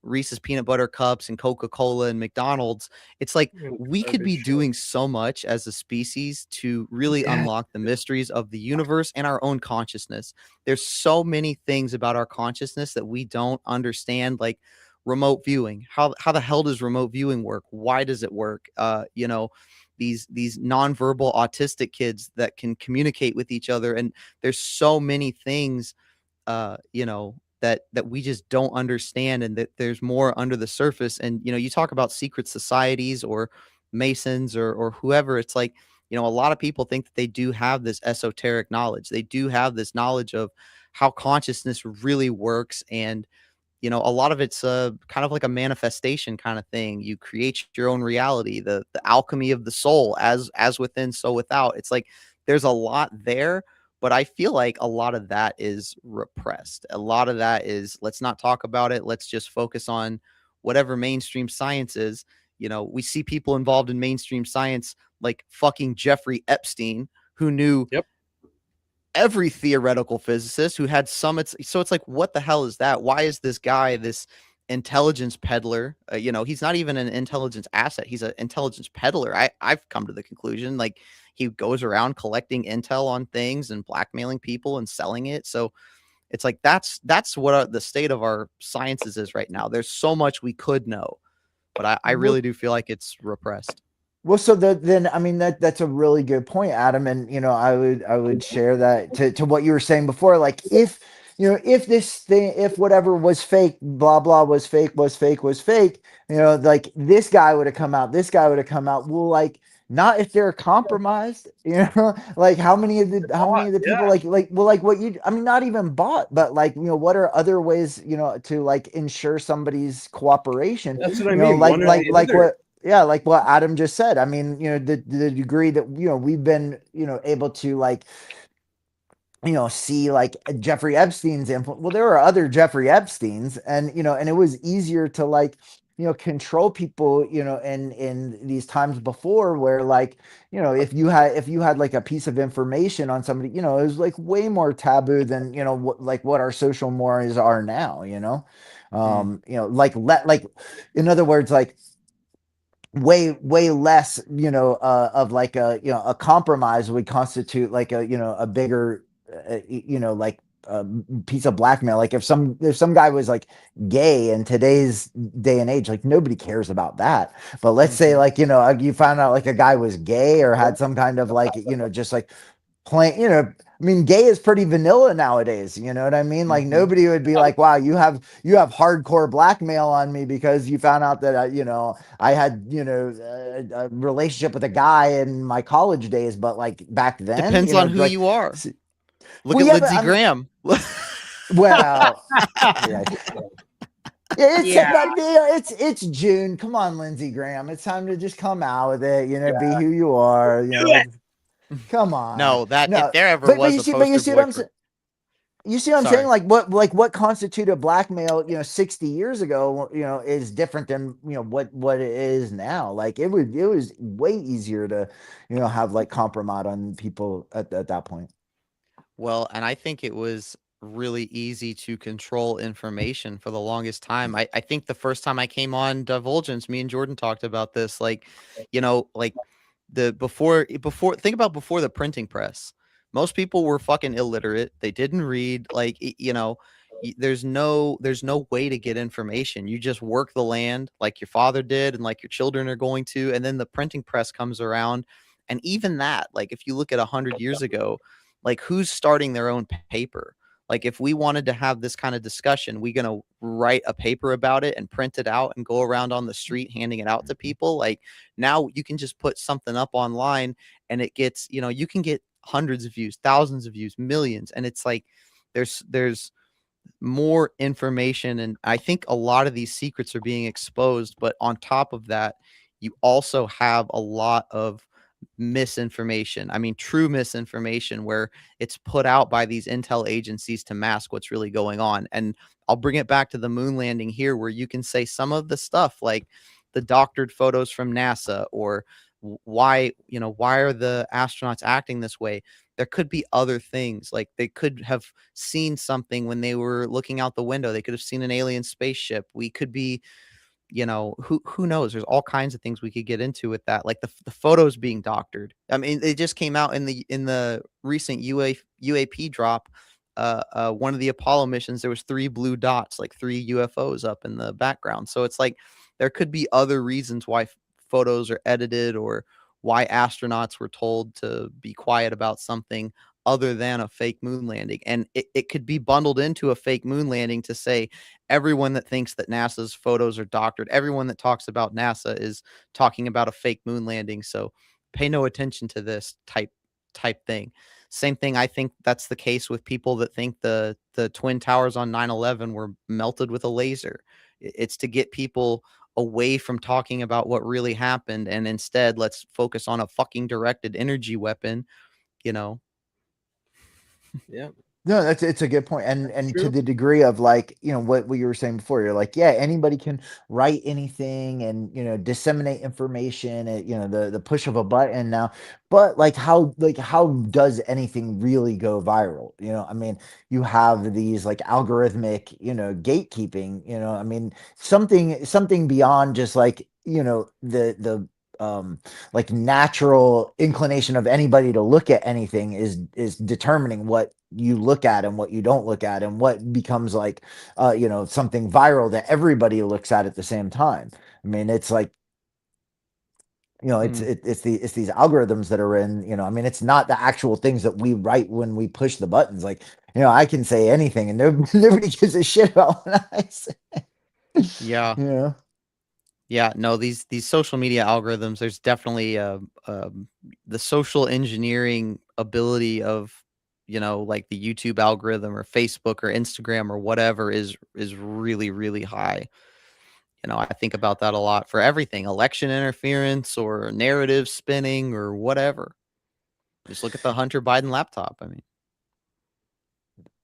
Reese's peanut butter cups and Coca-Cola and McDonald's. It's like and we could garbage be shit. doing so much as a species to really Yeah. unlock the mysteries of the universe and our own consciousness. There's so many things about our consciousness that we don't understand, like remote viewing. How the hell does remote viewing work? Why does it work? These nonverbal autistic kids that can communicate with each other, and there's so many things that we just don't understand, and that there's more under the surface. And you talk about secret societies or masons or whoever. It's like, a lot of people think that they do have this esoteric knowledge, they do have this knowledge of how consciousness really works. And you know, a lot of it's kind of like a manifestation kind of thing. You create your own reality, the alchemy of the soul, as within, so without. It's like there's a lot there, but I feel like a lot of that is repressed. A lot of that is, let's not talk about it. Let's just focus on whatever mainstream science is. You know, we see people involved in mainstream science like fucking Jeffrey Epstein, who knew Yep. every theoretical physicist, who had summits. So it's like, what the hell is that? Why is this guy this intelligence peddler? You know, he's not even an intelligence asset. He's an intelligence peddler. I've come to the conclusion, like, he goes around collecting intel on things and blackmailing people and selling it. So it's like, that's what the state of our sciences is right now. There's so much we could know, but I really do feel like it's repressed. Well, so then I mean that's a really good point, Adam, and I would share that to what you were saying before. Like, if if this thing, if whatever was fake, blah blah was fake, was fake, like this guy would have come out, this guy would have come out. Well, like, not if they're compromised, like how many of the people, like what you, I mean, not even bought, but like, what are other ways, to like ensure somebody's cooperation, That's what I mean. like what. Yeah, like what Adam just said. I mean, the degree that we've been able to like see like Jeffrey Epstein's influence. Well, there are other Jeffrey Epsteins, and and it was easier to like control people in these times before, where like if you had like a piece of information on somebody, it was like way more taboo than what our social mores are now. Like in other words, like way less of like a a compromise would constitute like a a bigger like a piece of blackmail. Like if some guy was like gay in today's day and age, like nobody cares about that. But let's say like you found out like a guy was gay or had some kind of like just like plain, I mean, gay is pretty vanilla nowadays. You know what I mean? Like nobody would be like, "Wow, you have hardcore blackmail on me because you found out that I had a relationship with a guy in my college days." But like back then, Depends on who like, you are. Look well, at yeah, Lindsey Graham. well, yeah. Yeah. But it's June. Come on, Lindsey Graham. It's time to just come out with it. Be who you are. Come on. No, that No, if there ever but was you a see, poster what boy I'm for, saying. You see what I'm sorry. saying? Like what constituted blackmail, 60 years ago, is different than what it is now. Like it was way easier to, have like compromise on people at that point. Well, and I think it was really easy to control information for the longest time. I think the first time I came on Divulgence, me and Jordan talked about this. Like, like the before think about before the printing press. Most people were fucking illiterate. They didn't read. Like, there's no way to get information. You just work the land like your father did and like your children are going to, and then the printing press comes around. And even that, like if you look at 100 years ago, like who's starting their own paper? Like if we wanted to have this kind of discussion, we gonna write a paper about it and print it out and go around on the street handing it out to people. Like now you can just put something up online and it gets, you can get hundreds of views, thousands of views, millions. And it's like there's more information. And I think a lot of these secrets are being exposed. But on top of that, you also have a lot of misinformation. I mean, true misinformation where it's put out by these intel agencies to mask what's really going on. And I'll bring it back to the moon landing here, where you can say some of the stuff like the doctored photos from NASA, or why are the astronauts acting this way? There could be other things. Like they could have seen something when they were looking out the window. They could have seen an alien spaceship. We could be, who knows? There's all kinds of things we could get into with that, like the photos being doctored. I mean, it just came out in the recent UAP drop. One of the Apollo missions, there was 3 blue dots, like 3 UFOs up in the background. So it's like there could be other reasons why photos are edited, or why astronauts were told to be quiet about something other than a fake moon landing. And it could be bundled into a fake moon landing to say everyone that thinks that NASA's photos are doctored, everyone that talks about NASA is talking about a fake moon landing. So pay no attention to this type thing. Same thing. I think that's the case with people that think the twin towers on 9/11 were melted with a laser. It's to get people away from talking about what really happened, and instead let's focus on a fucking directed energy weapon, you know. Yeah, No, it's a good point. And to true. the degree of like, what you were saying before, you're like, yeah, anybody can write anything and, disseminate information at, the push of a button now. But like how does anything really go viral? I mean, you have these like algorithmic, gatekeeping, I mean, something beyond just like, the like natural inclination of anybody to look at anything is determining what you look at and what you don't look at and what becomes like something viral that everybody looks at the same time. I mean, it's like Mm. it's these algorithms that are in, I mean, it's not the actual things that we write when we push the buttons. Like, I can say anything and nobody gives a shit about what I say. Yeah. Yeah. Yeah, no, these social media algorithms, there's definitely the social engineering ability of, like the YouTube algorithm or Facebook or Instagram or whatever is really, really high. I think about that a lot for everything, election interference or narrative spinning or whatever. Just look at the Hunter Biden laptop. I mean,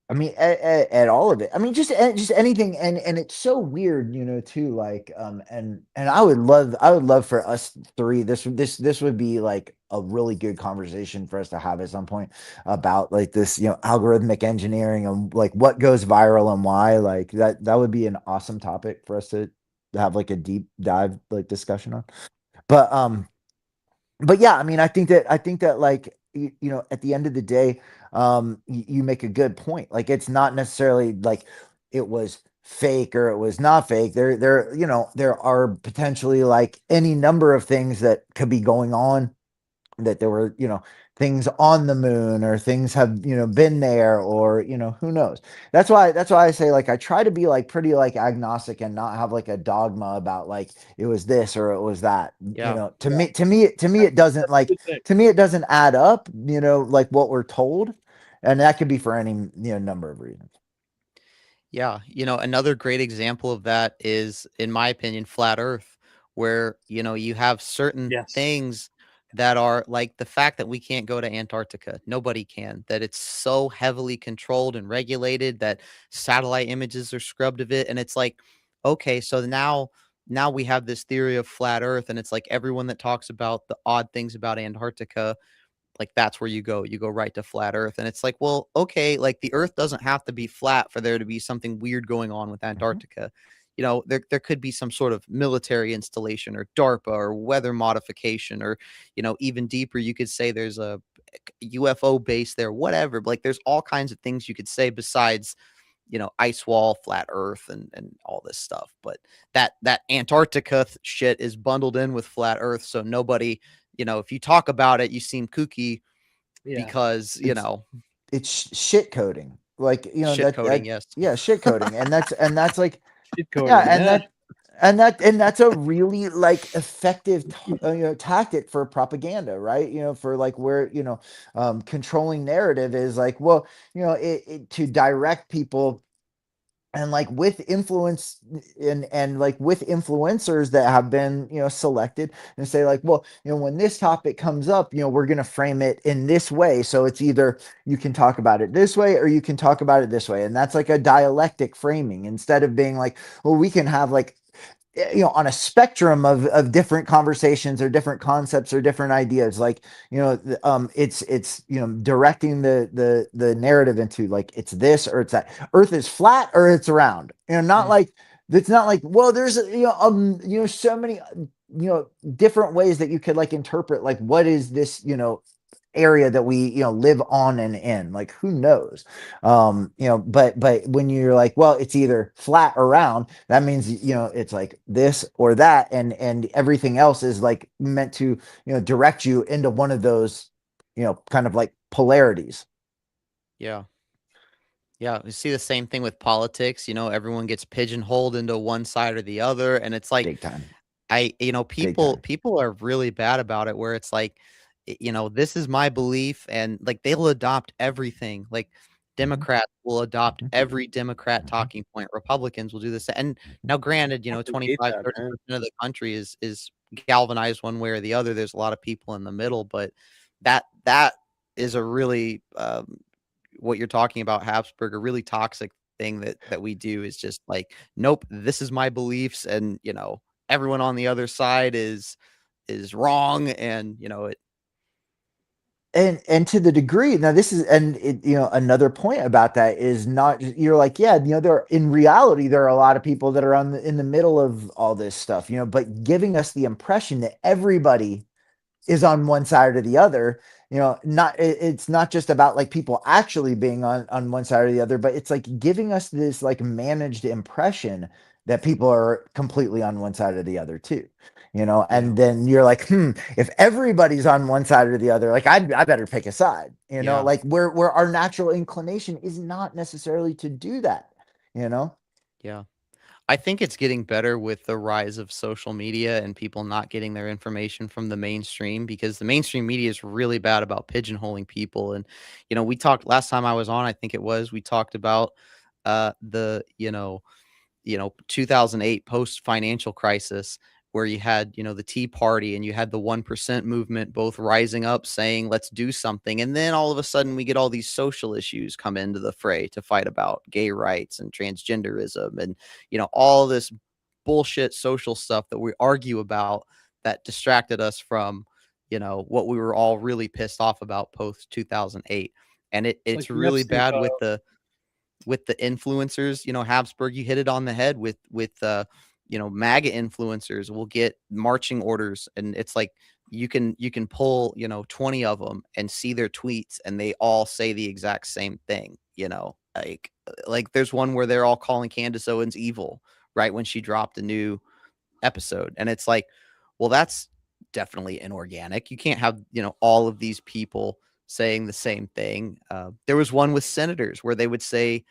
I mean, at all of it. I mean, just anything, and it's so weird, too. Like, and I would love for us three. This would be like a really good conversation for us to have at some point about like this, algorithmic engineering and like what goes viral and why. Like that would be an awesome topic for us to have like a deep dive like discussion on. But yeah, I mean, I think that like at the end of the day, you make a good point. Like it's not necessarily like it was fake or it was not fake. There are potentially like any number of things that could be going on, that there were, things on the moon or things have, been there, or, who knows. That's why I say like I try to be like pretty like agnostic and not have like a dogma about like it was this or it was that. yeah. To me it doesn't That's a like good thing. to me it doesn't add up, like what we're told. And that could be for any, number of reasons. Yeah, another great example of that is, in my opinion, flat Earth, where, you have certain Yes. things that are like the fact that we can't go to Antarctica. Nobody can. That it's so heavily controlled and regulated that satellite images are scrubbed of it. And it's like, okay, so now we have this theory of flat Earth, and it's like everyone that talks about the odd things about Antarctica, like that's where you go right to flat Earth. And it's like, well, okay, like the Earth doesn't have to be flat for there to be something weird going on with Mhm. Antarctica. There could be some sort of military installation or DARPA or weather modification, or even deeper, you could say there's a UFO base there, whatever. Like there's all kinds of things you could say besides ice wall, flat Earth, and all this stuff. But that Antarctica shit is bundled in with flat Earth, so nobody, if you talk about it, you seem kooky Yeah. because It's shit coding. Like, shit coding. Yes. yeah, shit coding. And that's like, Cheat yeah, coding. and Yeah. that's a really like effective tactic for propaganda, right? For like where, controlling narrative is like, well, to direct people, and like with influence, and like with influencers that have been, selected, and say like, well, when this topic comes up, we're going to frame it in this way, so it's either you can talk about it this way or you can talk about it this way. And that's like a dialectic framing, instead of being like, well, we can have like, on a spectrum of different conversations or different concepts or different ideas. Like, it's directing the narrative into like it's this or it's that. Earth is flat or it's round. Not Mm. like it's not like, well, there's so many different ways that you could like interpret like what is this area that we live on and in. Like, who knows? But when you're like, well, it's either flat or round, that means it's like this or that, and everything else is like meant to direct you into one of those kind of like polarities. Yeah. Yeah. You see the same thing with politics. Everyone gets pigeonholed into one side or the other, and it's like Big time. Big people time. people are really bad about it, where it's like, this is my belief, and like they'll adopt everything. Like Democrats will adopt every Democrat talking point. Republicans will do this. And now granted, I fucking hate 25, that, man. 30% of the country is galvanized one way or the other. There's a lot of people in the middle, but that is a really what you're talking about, Habsburg, a really toxic thing that we do is just like, nope, this is my beliefs, and everyone on the other side is wrong, and it. And to the degree now this is and it, another point about that is not you're like yeah there in reality there are a lot of people that are in the middle of all this stuff but giving us the impression that everybody is on one side or the other. It's not just about like people actually being on one side or the other, but it's like giving us this like managed impression that people are completely on one side or the other too. Yeah. And then you're like, if everybody's on one side or the other, like I better pick a side. Yeah. Like where our natural inclination is not necessarily to do that. You know, Yeah. I think it's getting better with the rise of social media and people not getting their information from the mainstream, because the mainstream media is really bad about pigeonholing people. And, we talked last time I was on, I think it was, we talked about the, 2008 post financial crisis, where you had, the Tea Party and you had the 1% movement both rising up saying, let's do something. And then all of a sudden we get all these social issues come into the fray to fight about gay rights and transgenderism and, all this bullshit social stuff that we argue about that distracted us from, what we were all really pissed off about post 2008. And It's like it's the really Epstein bad file. with the influencers. Habsburg, you hit it on the head with MAGA influencers will get marching orders, and it's like you can pull 20 of them and see their tweets, and they all say the exact same thing. Like there's one where they're all calling Candace Owens evil right when she dropped a new episode, and it's like, well, that's definitely inorganic. You can't have all of these people saying the same thing. There was one with senators where they would say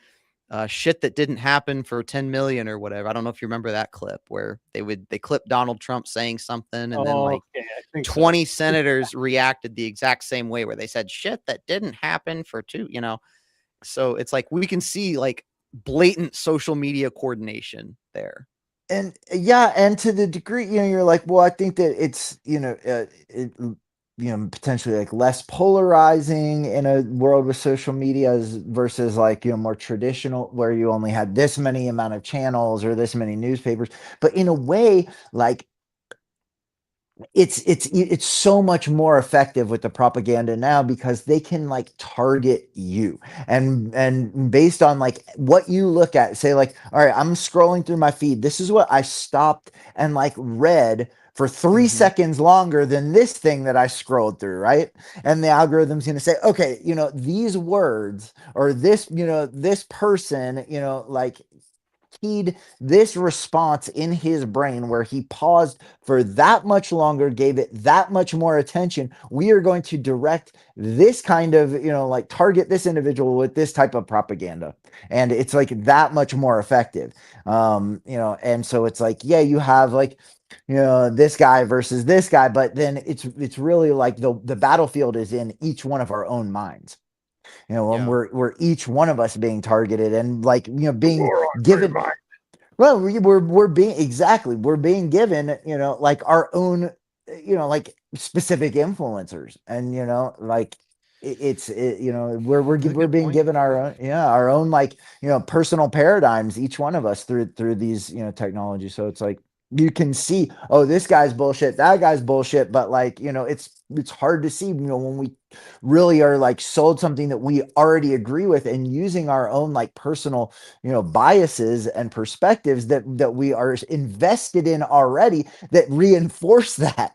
shit that didn't happen for 10 million or whatever. I don't know if you remember that clip where they clipped Donald Trump saying something, and then Oh, like okay, I think so. 20 senators reacted the exact same way, where they said shit that didn't happen for two. So it's like we can see like blatant social media coordination there. and yeah, and to the degree you're like, well, I think that it's potentially like less polarizing in a world with social media versus like more traditional where you only had this many amount of channels or this many newspapers. But in a way, like it's so much more effective with the propaganda now because they can like target you and based on like what you look at, say like, all right, I'm scrolling through my feed, this is what I stopped and like read for 3 seconds longer than this thing that I scrolled through, right? And the algorithm's going to say, okay, these words or this person, like keyed this response in his brain where he paused for that much longer, gave it that much more attention. We are going to direct this kind of, like target this individual with this type of propaganda. And it's like that much more effective. And so it's like, yeah, you have like, this guy versus this guy, but then it's really like the battlefield is in each one of our own minds. When Yeah. we're each one of us being targeted and like being given, well, we're being given like our own like specific influencers, and like That's a we're good being point. given our own, our own like personal paradigms, each one of us through these technology. So it's like you can see, oh, this guy's bullshit, that guy's bullshit, but like it's hard to see when we really are like sold something that we already agree with and using our own like personal biases and perspectives that we are invested in already that reinforce that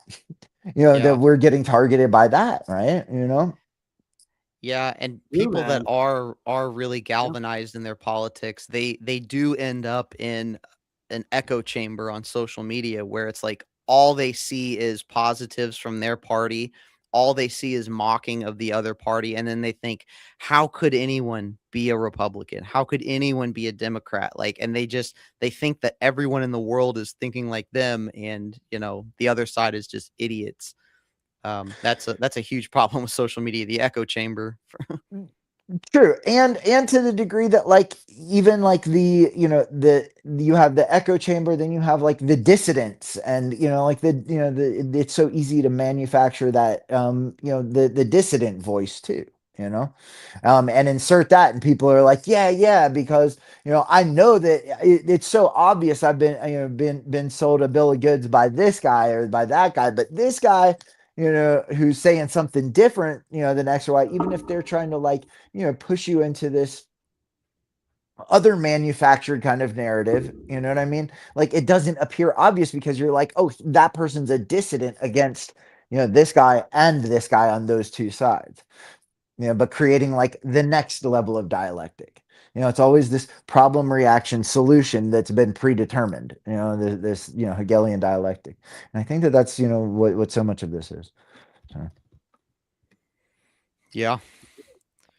that Yeah. we're getting targeted by that, right? Yeah, and True, people that man. are really Yeah. galvanized in their politics, they do end up in an echo chamber on social media, where it's like all they see is positives from their party, all they see is mocking of the other party, and then they think, how could anyone be a Republican? How could anyone be a Democrat? Like, and they think that everyone in the world is thinking like them, and the other side is just idiots. That's a huge problem with social media, the echo chamber. True, and to the degree that like even like the you have the echo chamber, then you have like the dissidents, and like it's so easy to manufacture that the dissident voice too, and insert that, and people are like, yeah, because I know that it's so obvious. I've been sold a bill of goods by this guy or by that guy, but this guy who's saying something different than X or Y, even if they're trying to like push you into this other manufactured kind of narrative, you know what I mean? Like it doesn't appear obvious because you're like, oh, that person's a dissident against this guy and this guy on those two sides, but creating like the next level of dialectic. It's always this problem reaction solution that's been predetermined, this Hegelian dialectic. And I think that that's what so much of this is. So. Yeah.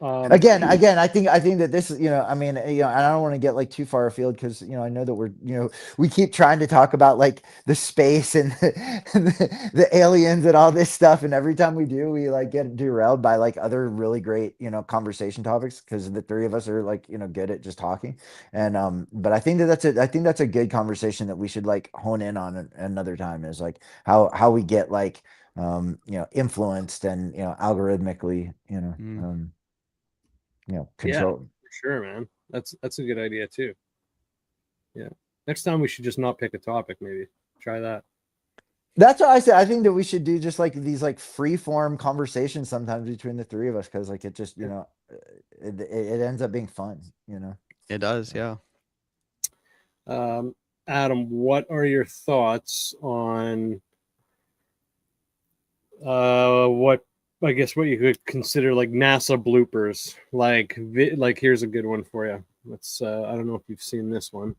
Again, I think that this is, I mean, and I don't want to get like too far afield because, I know that we're, we keep trying to talk about like the space and the aliens and all this stuff. And every time we do, we like get derailed by like other really great, conversation topics because the three of us are like, good at just talking. And, but I think that's a good conversation that we should like hone in on another time, is like how we get like, influenced and, algorithmically, control. Yeah, for sure, man. That's a good idea too. Yeah. Next time we should just not pick a topic. Maybe try that. That's what I said. I think that we should do just like these like free form conversations sometimes between the three of us, because like it just it ends up being fun. It does, yeah. Adam, what are your thoughts on what I guess what you could consider like NASA bloopers? Like here's a good one for you. Let's I don't know if you've seen this one.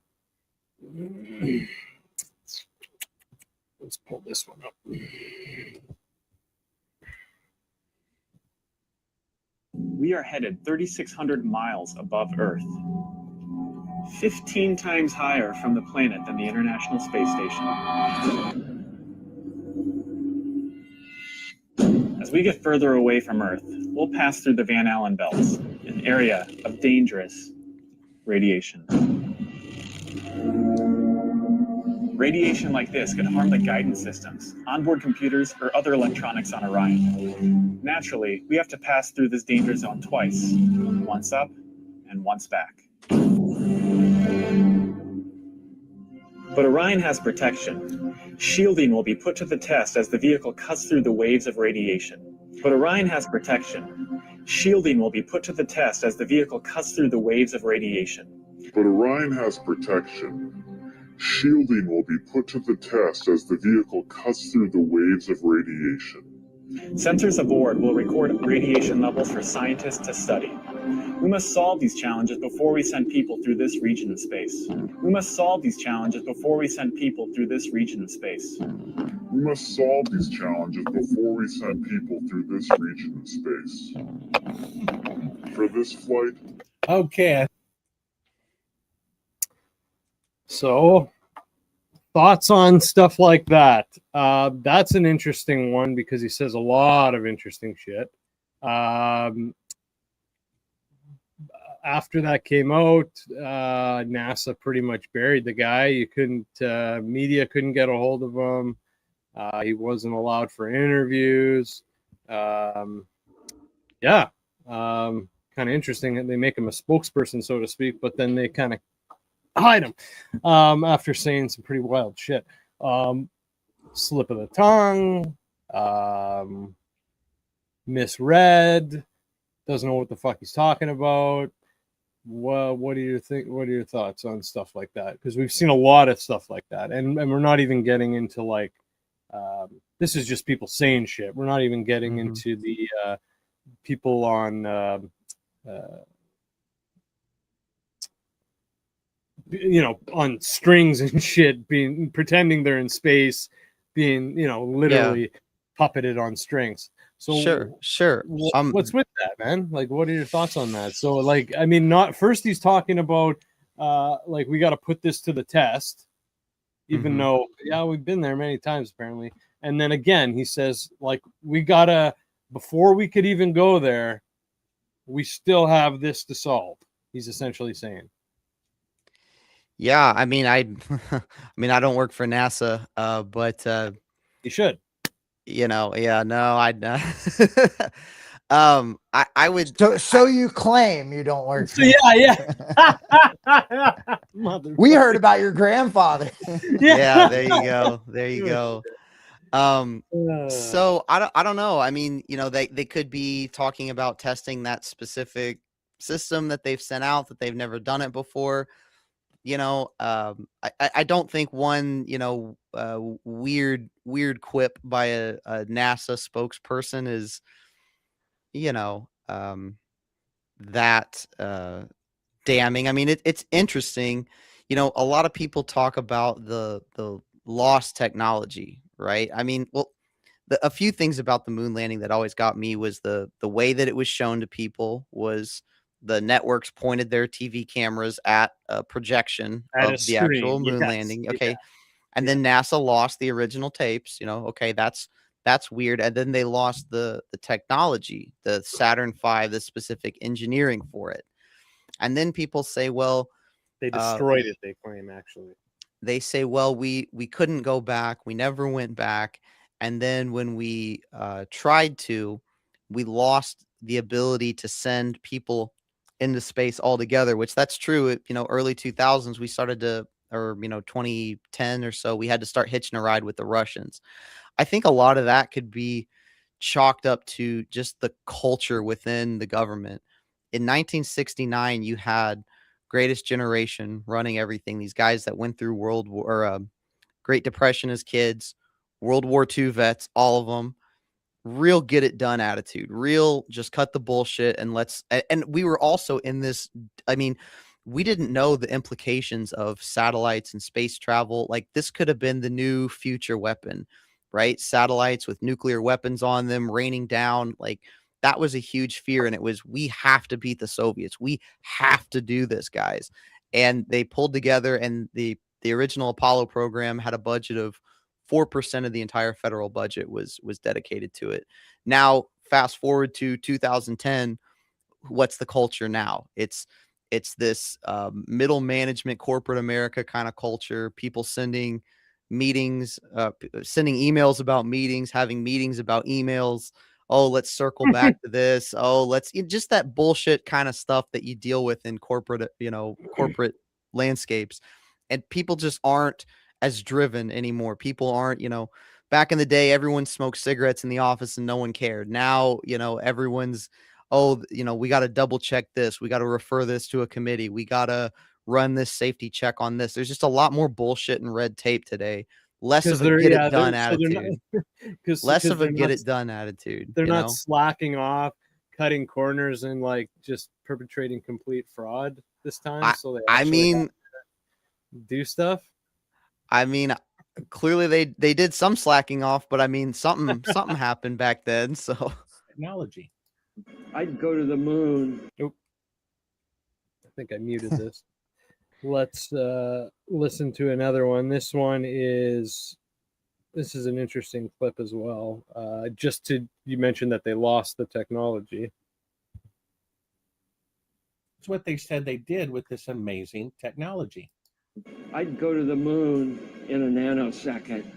Let's pull this one up. We are headed 3,600 miles above Earth, 15 times higher from the planet than the International Space Station. As we get further away from Earth, we'll pass through the Van Allen belts, an area of dangerous radiation. Radiation like this could harm the guidance systems, onboard computers, or other electronics on Orion. Naturally, we have to pass through this danger zone twice, once up and once back. But Orion has protection. Shielding will be put to the test as the vehicle cuts through the waves of radiation. But Orion has protection. Shielding will be put to the test as the vehicle cuts through the waves of radiation. But Orion has protection. Shielding will be put to the test as the vehicle cuts through the waves of radiation. Sensors aboard will record radiation levels for scientists to study. We must solve these challenges before we send people through this region of space. We must solve these challenges before we send people through this region of space. We must solve these challenges before we send people through this region of space. For this flight. Okay. So, thoughts on stuff like that? That's an interesting one because he says a lot of interesting shit. After that came out, NASA pretty much buried the guy. Media couldn't get a hold of him. He wasn't allowed for interviews. Kind of interesting that they make him a spokesperson, so to speak, but then they kind of hide him after saying some pretty wild shit. Slip of the tongue, misread, doesn't know what the fuck he's talking about. What do you think? What are your thoughts on stuff like that? Because we've seen a lot of stuff like that, and we're not even getting into like this is just people saying shit. We're not even getting into the people on on strings and shit, pretending they're in space, being literally puppeted on strings. So sure. What's with that, man? Like, what are your thoughts on that? So, like, I mean, not first he's talking about like we got to put this to the test, even though we've been there many times apparently, And then again, he says, like, we gotta, before we could even go there, we still have this to solve. He's essentially saying. Yeah, I mean, I mean, I don't work for NASA, but You should. you know, yeah, no, I would. So you claim you don't work. So yeah. We heard about your grandfather. Yeah, there you go. There you go. So I don't know. I mean, you know, they could be talking about testing that specific system that they've sent out, that they've never done it before. You know, I don't think one, you know, weird quip by a NASA spokesperson is, you know, that damning. I mean, it's interesting. You know, a lot of people talk about the lost technology, right? I mean, well, a few things about the moon landing that always got me was the way that it was shown to people was the networks pointed their TV cameras at a projection At a of the actual screen, moon yes, landing. Okay. yeah, And then NASA lost the original tapes, you know, okay, that's weird. And then they lost the technology, the Saturn V, the specific engineering for it. And then people say, well, they destroyed it, they claim, actually. they say, well, we couldn't go back. We never went back. And then when we tried to, we lost the ability to send people into space altogether, which that's true. You know, early 2000s, we started to, or, you know, 2010 or so, we had to start hitching a ride with the Russians. I think a lot of that could be chalked up to just the culture within the government. In 1969, you had Greatest Generation running everything. These guys that went through Great Depression as kids, World War II vets, all of them, real get it done attitude, real just cut the bullshit and and we were also in this, I mean, we didn't know the implications of satellites and space travel. Like, this could have been the new future weapon, right? Satellites with nuclear weapons on them raining down, like, that was a huge fear. And it was, we have to beat the Soviets. We have to do this, guys. And they pulled together, and the original Apollo program had a budget of 4% of the entire federal budget was dedicated to it. Now, fast forward to 2010, what's the culture now? It's this middle management, corporate America kind of culture. People sending meetings, sending emails about meetings, having meetings about emails. Oh, let's circle back to this. Oh, just that bullshit kind of stuff that you deal with in corporate, you know, corporate landscapes. And people just aren't as driven anymore. People aren't, you know, back in the day, everyone smoked cigarettes in the office and no one cared. Now, you know, everyone's, oh, you know, we got to double check this. We got to refer this to a committee. We got to run this safety check on this. There's just a lot more bullshit and red tape today. Less of a get it done attitude. Less of a get it done attitude. They're not slacking off, cutting corners, and like just perpetrating complete fraud this time. So they do stuff. I mean, clearly they did some slacking off, but I mean, something happened back then. So technology. I'd go to the moon. Nope. I think I muted this. Let's listen to another one. This is an interesting clip as well. You mentioned that they lost the technology. It's what they said they did with this amazing technology. I'd go to the moon in a nanosecond.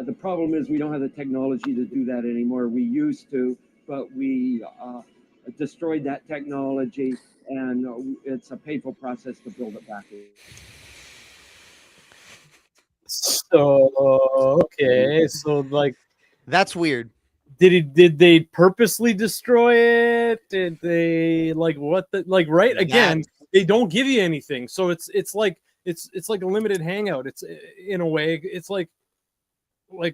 The problem is we don't have the technology to do that anymore. We used to, but we destroyed that technology, and it's a painful process to build it back in. So okay, so like that's weird. Did they purposely destroy it? Did they right again? They don't give you anything, so it's like it's like a limited hangout. It's in a way, it's like you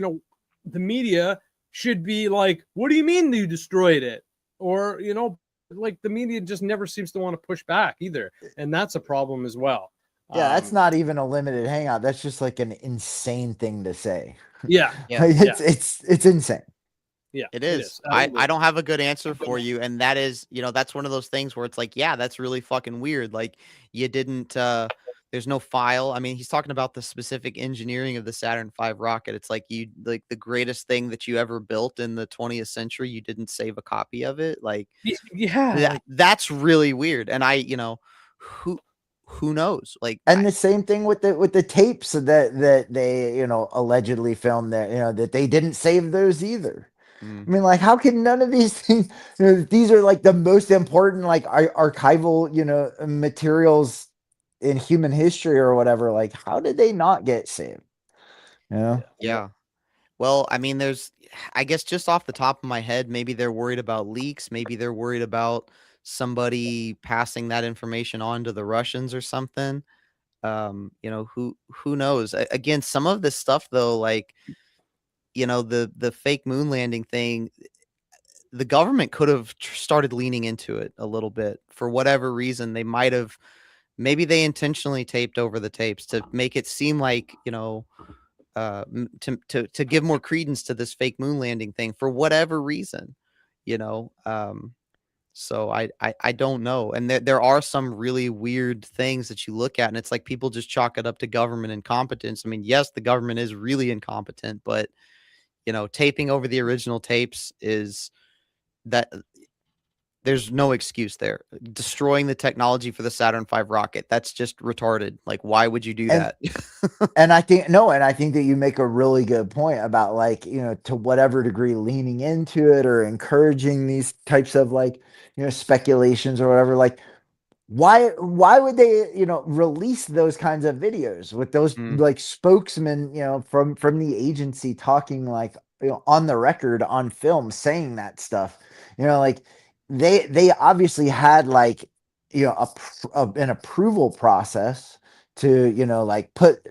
know, the media should be like, what do you mean you destroyed it? Or, you know, like the media just never seems to want to push back either, and that's a problem as well. Yeah, that's not even a limited hangout. That's just like an insane thing to say. Yeah, it's insane. Yeah, it is. I don't have a good answer for you, and that is, you know, that's one of those things where it's like, yeah, that's really fucking weird. Like, you didn't There's no file. I mean, he's talking about the specific engineering of the Saturn V rocket. It's like the greatest thing that you ever built in the 20th century. You didn't save a copy of it. Like, Yeah, that's really weird. And who knows? Like, And the same thing with the tapes that they allegedly filmed, that that they didn't save those either. I mean, like, how can none of these things? These are like the most important, like, archival, materials in human history or whatever. Like, how did they not get saved? yeah. Well, I mean, I guess just off the top of my head, maybe they're worried about leaks. Maybe they're worried about somebody passing that information on to the Russians or something. Who knows? Again, some of this stuff though, like, the fake moon landing thing, the government could have started leaning into it a little bit for whatever reason. Maybe they intentionally taped over the tapes to make it seem like, to give more credence to this fake moon landing thing for whatever reason, so I don't know. And there are some really weird things that you look at, and it's like people just chalk it up to government incompetence. I mean, yes, the government is really incompetent, but taping over the original tapes is that there's no excuse there. Destroying the technology for the Saturn V rocket, that's just retarded. Like, why would you do that? And I think that you make a really good point about, like, to whatever degree leaning into it or encouraging these types of, like, speculations or whatever. Like, why would they release those kinds of videos with those like spokesmen from the agency talking, like, on the record, on film, saying that stuff? Like, they obviously had, like, an approval process to like put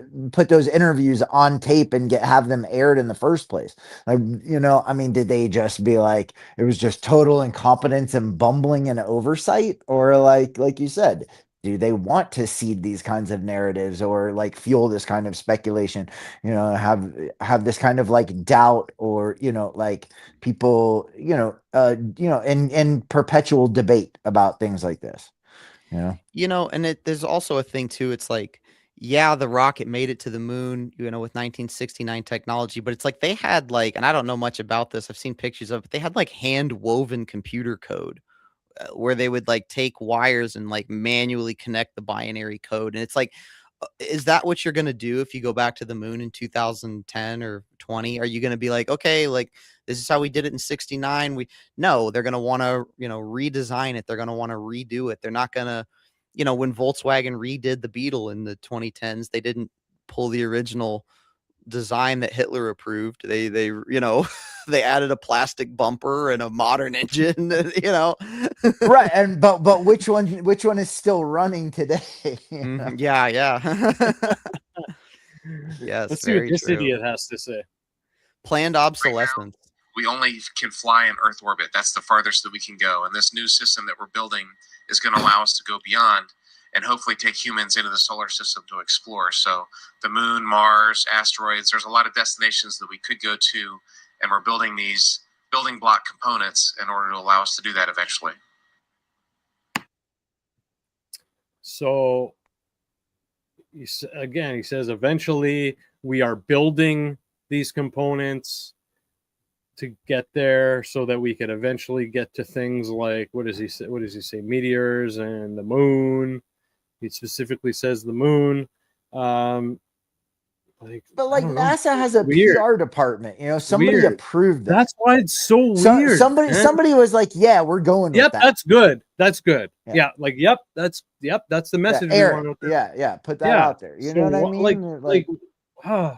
those interviews on tape and have them aired in the first place. Like, I mean, did they just be like, it was just total incompetence and bumbling and oversight? Or, like you said, do they want to seed these kinds of narratives or, like, fuel this kind of speculation, have this kind of, like, doubt, or like, people in perpetual debate about things like this? And there's also a thing too. It's like, yeah, the rocket made it to the moon, with 1969 technology, but it's like they had, like, and I don't know much about this. I've seen pictures of it. They had, like, hand woven computer code where they would, like, take wires and, like, manually connect the binary code. And it's like, is that what you're going to do if you go back to the moon in 2010 or 20? Are you going to be like, okay, like, this is how we did it in 69? No, they're going to want to, redesign it. They're going to want to redo it. They're not going to, when Volkswagen redid the Beetle in the 2010s, they didn't pull the original design that Hitler approved. They they added a plastic bumper and a modern engine, Right. And but which one is still running today? Yeah. Yes. Let's see what this idiot has to say. Planned obsolescence. We only can fly in Earth orbit. That's the farthest that we can go. And this new system that we're building is going to allow us to go beyond and hopefully take humans into the solar system to explore. So the moon, Mars, asteroids, there's a lot of destinations that we could go to, and we're building these building block components in order to allow us to do that eventually. So he says, eventually we are building these components to get there so that we could eventually get to things like, what does he say? Meteors and the moon. He specifically says the moon. But NASA has a PR department, somebody approved that. That's why it's so weird. Somebody was like, yeah, we're going with that. That's good. That's good. Yeah. Like, that's the message we want out there. Yeah. Put that out there. You know what I mean?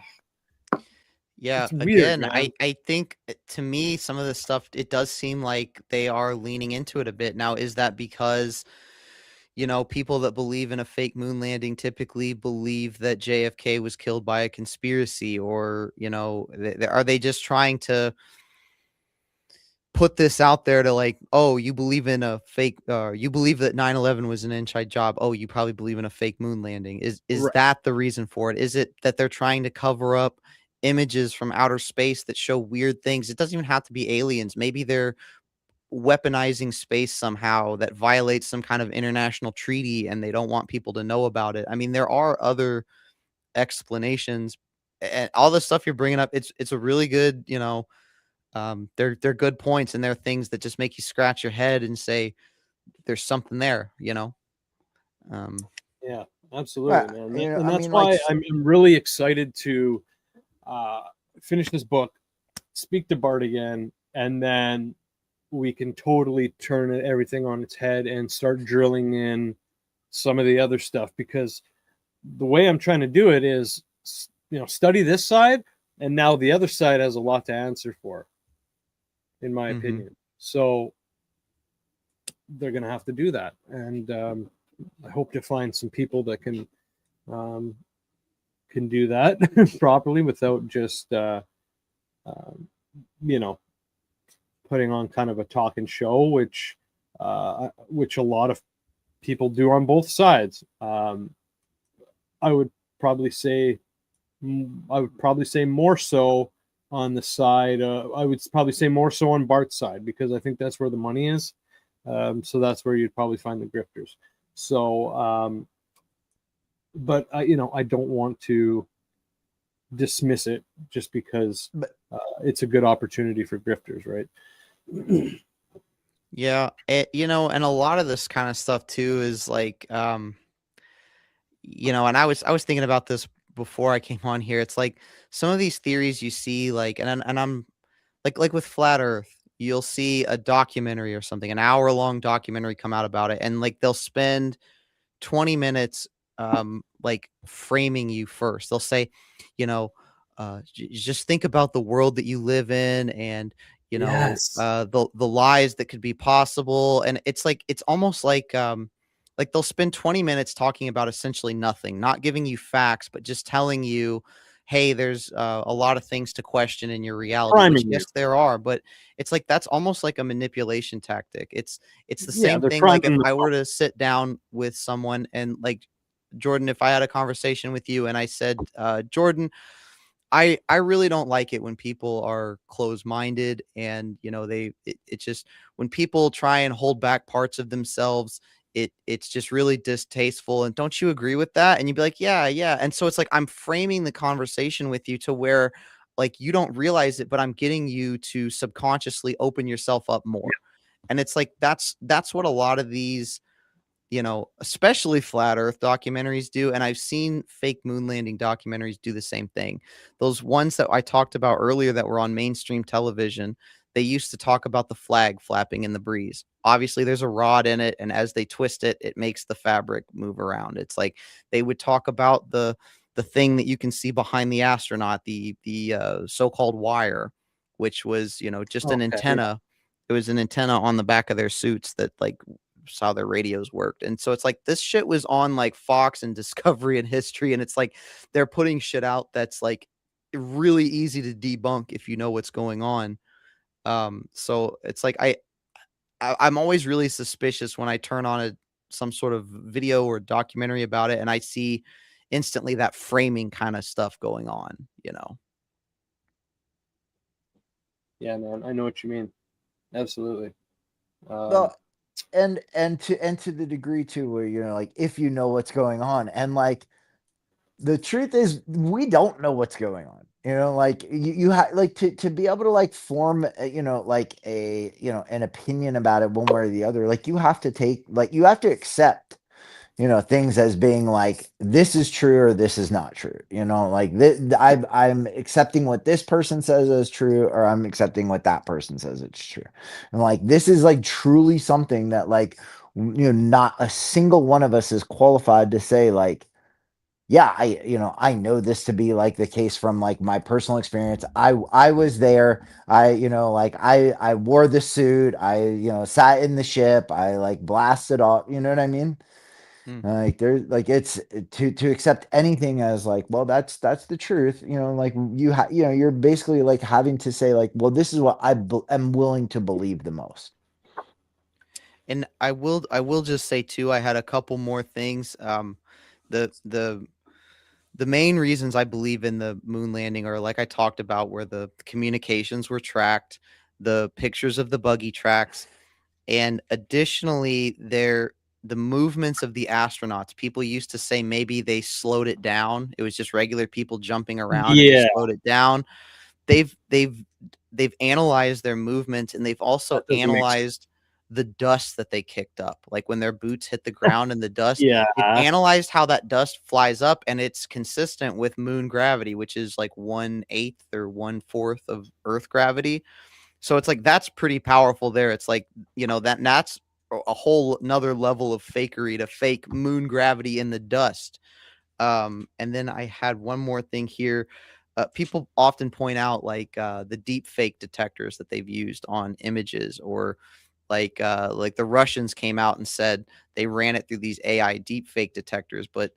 Yeah, weird, again, man. I think, to me, some of this stuff, it does seem like they are leaning into it a bit. Now, is that because, people that believe in a fake moon landing typically believe that JFK was killed by a conspiracy, or, are they just trying to put this out there to, like, oh, you believe in a fake, you believe that 9/11 was an inside job. Oh, you probably believe in a fake moon landing. Is Right. that the reason for it? Is it that they're trying to cover up images from outer space that show weird things? It doesn't even have to be aliens. Maybe they're weaponizing space somehow that violates some kind of international treaty and they don't want people to know about it. I mean, there are other explanations, and all the stuff you're bringing up, it's a really good, they're good points, and they're things that just make you scratch your head and say there's something there. Yeah, absolutely, Well, man. And I that's mean, why I'm really excited to finish this book, speak to Bart again, and then we can totally turn everything on its head and start drilling in some of the other stuff, because the way I'm trying to do it is, study this side, and now the other side has a lot to answer for, in my opinion. So they're going to have to do that. And I hope to find some people that can do that properly without just, putting on kind of a talking show, which a lot of people do on both sides. I would probably say more so on the side. I would probably say more so on Bart's side, because I think that's where the money is. So that's where you'd probably find the grifters. So, but I don't want to dismiss it just because it's a good opportunity for grifters, right? Yeah, and a lot of this kind of stuff too is like, and I was thinking about this before I came on here. It's like some of these theories you see, like, and I'm like with flat Earth, you'll see a documentary or something, an hour-long documentary come out about it, and like they'll spend 20 minutes like framing you first. They'll say, just think about the world that you live in, and Yes. the lies that could be possible. And it's almost like they'll spend 20 minutes talking about essentially nothing, not giving you facts, but just telling you, hey, there's a lot of things to question in your reality, which Priming you. yes, there are, but it's like that's almost like a manipulation tactic. It's the Yeah, same they're thing. Like if priming the I were to sit down with someone and like Jordan, if I had a conversation with you and I said, Jordan, I really don't like it when people are closed-minded, and it's just when people try and hold back parts of themselves, it's just really distasteful. And don't you agree with that? And you'd be like, yeah, yeah. And so it's like I'm framing the conversation with you to where like you don't realize it, but I'm getting you to subconsciously open yourself up more. And it's like that's what a lot of these, especially flat Earth documentaries do. And I've seen fake moon landing documentaries do the same thing. Those ones that I talked about earlier that were on mainstream television, they used to talk about the flag flapping in the breeze. Obviously, there's a rod in it, and as they twist it, it makes the fabric move around. It's like they would talk about the thing that you can see behind the astronaut, the so-called wire, which was just an antenna. It was an antenna on the back of their suits that like how their radios worked. And so it's like this shit was on like Fox and Discovery and History, and it's like they're putting shit out that's like really easy to debunk if you know what's going on. So it's like I'm always really suspicious when I turn on some sort of video or documentary about it and I see instantly that framing kind of stuff going on. Yeah, man, I know what you mean. Absolutely. Well, and to the degree too, where like if you know what's going on, and like the truth is we don't know what's going on. Like you have like to be able to like form like a an opinion about it one way or the other. Like you have to accept things as being like this is true or this is not true. Like I'm accepting what this person says is true, or I'm accepting what that person says it's true. And like this is like truly something that like not a single one of us is qualified to say like, yeah, I know this to be like the case from like my personal experience. I was there. Like I wore the suit. I sat in the ship. I like blasted off. You know what I mean? Like there's like it's to accept anything as like, well, that's the truth. Like you're basically like having to say like, well, this is what am willing to believe the most. And I will just say too, I had a couple more things. The main reasons I believe in the moon landing are like I talked about, where the communications were tracked. the pictures of the buggy tracks, and additionally, the movements of the astronauts. People used to say maybe they slowed it down. It was just regular people jumping around and they Yeah, slowed it down. They've analyzed their movements, and they've also that doesn't make sense. analyzed the dust that they kicked up. Like when their boots hit the ground and the dust, Yeah, they've analyzed how that dust flies up, and it's consistent with moon gravity, which is like 1/8 or 1/4 of Earth gravity. So it's like that's pretty powerful there. It's like, that's a whole another level of fakery to fake moon gravity in the dust. And then I had one more thing here. People often point out the deep fake detectors that they've used on images, or like the Russians came out and said they ran it through these AI deep fake detectors, but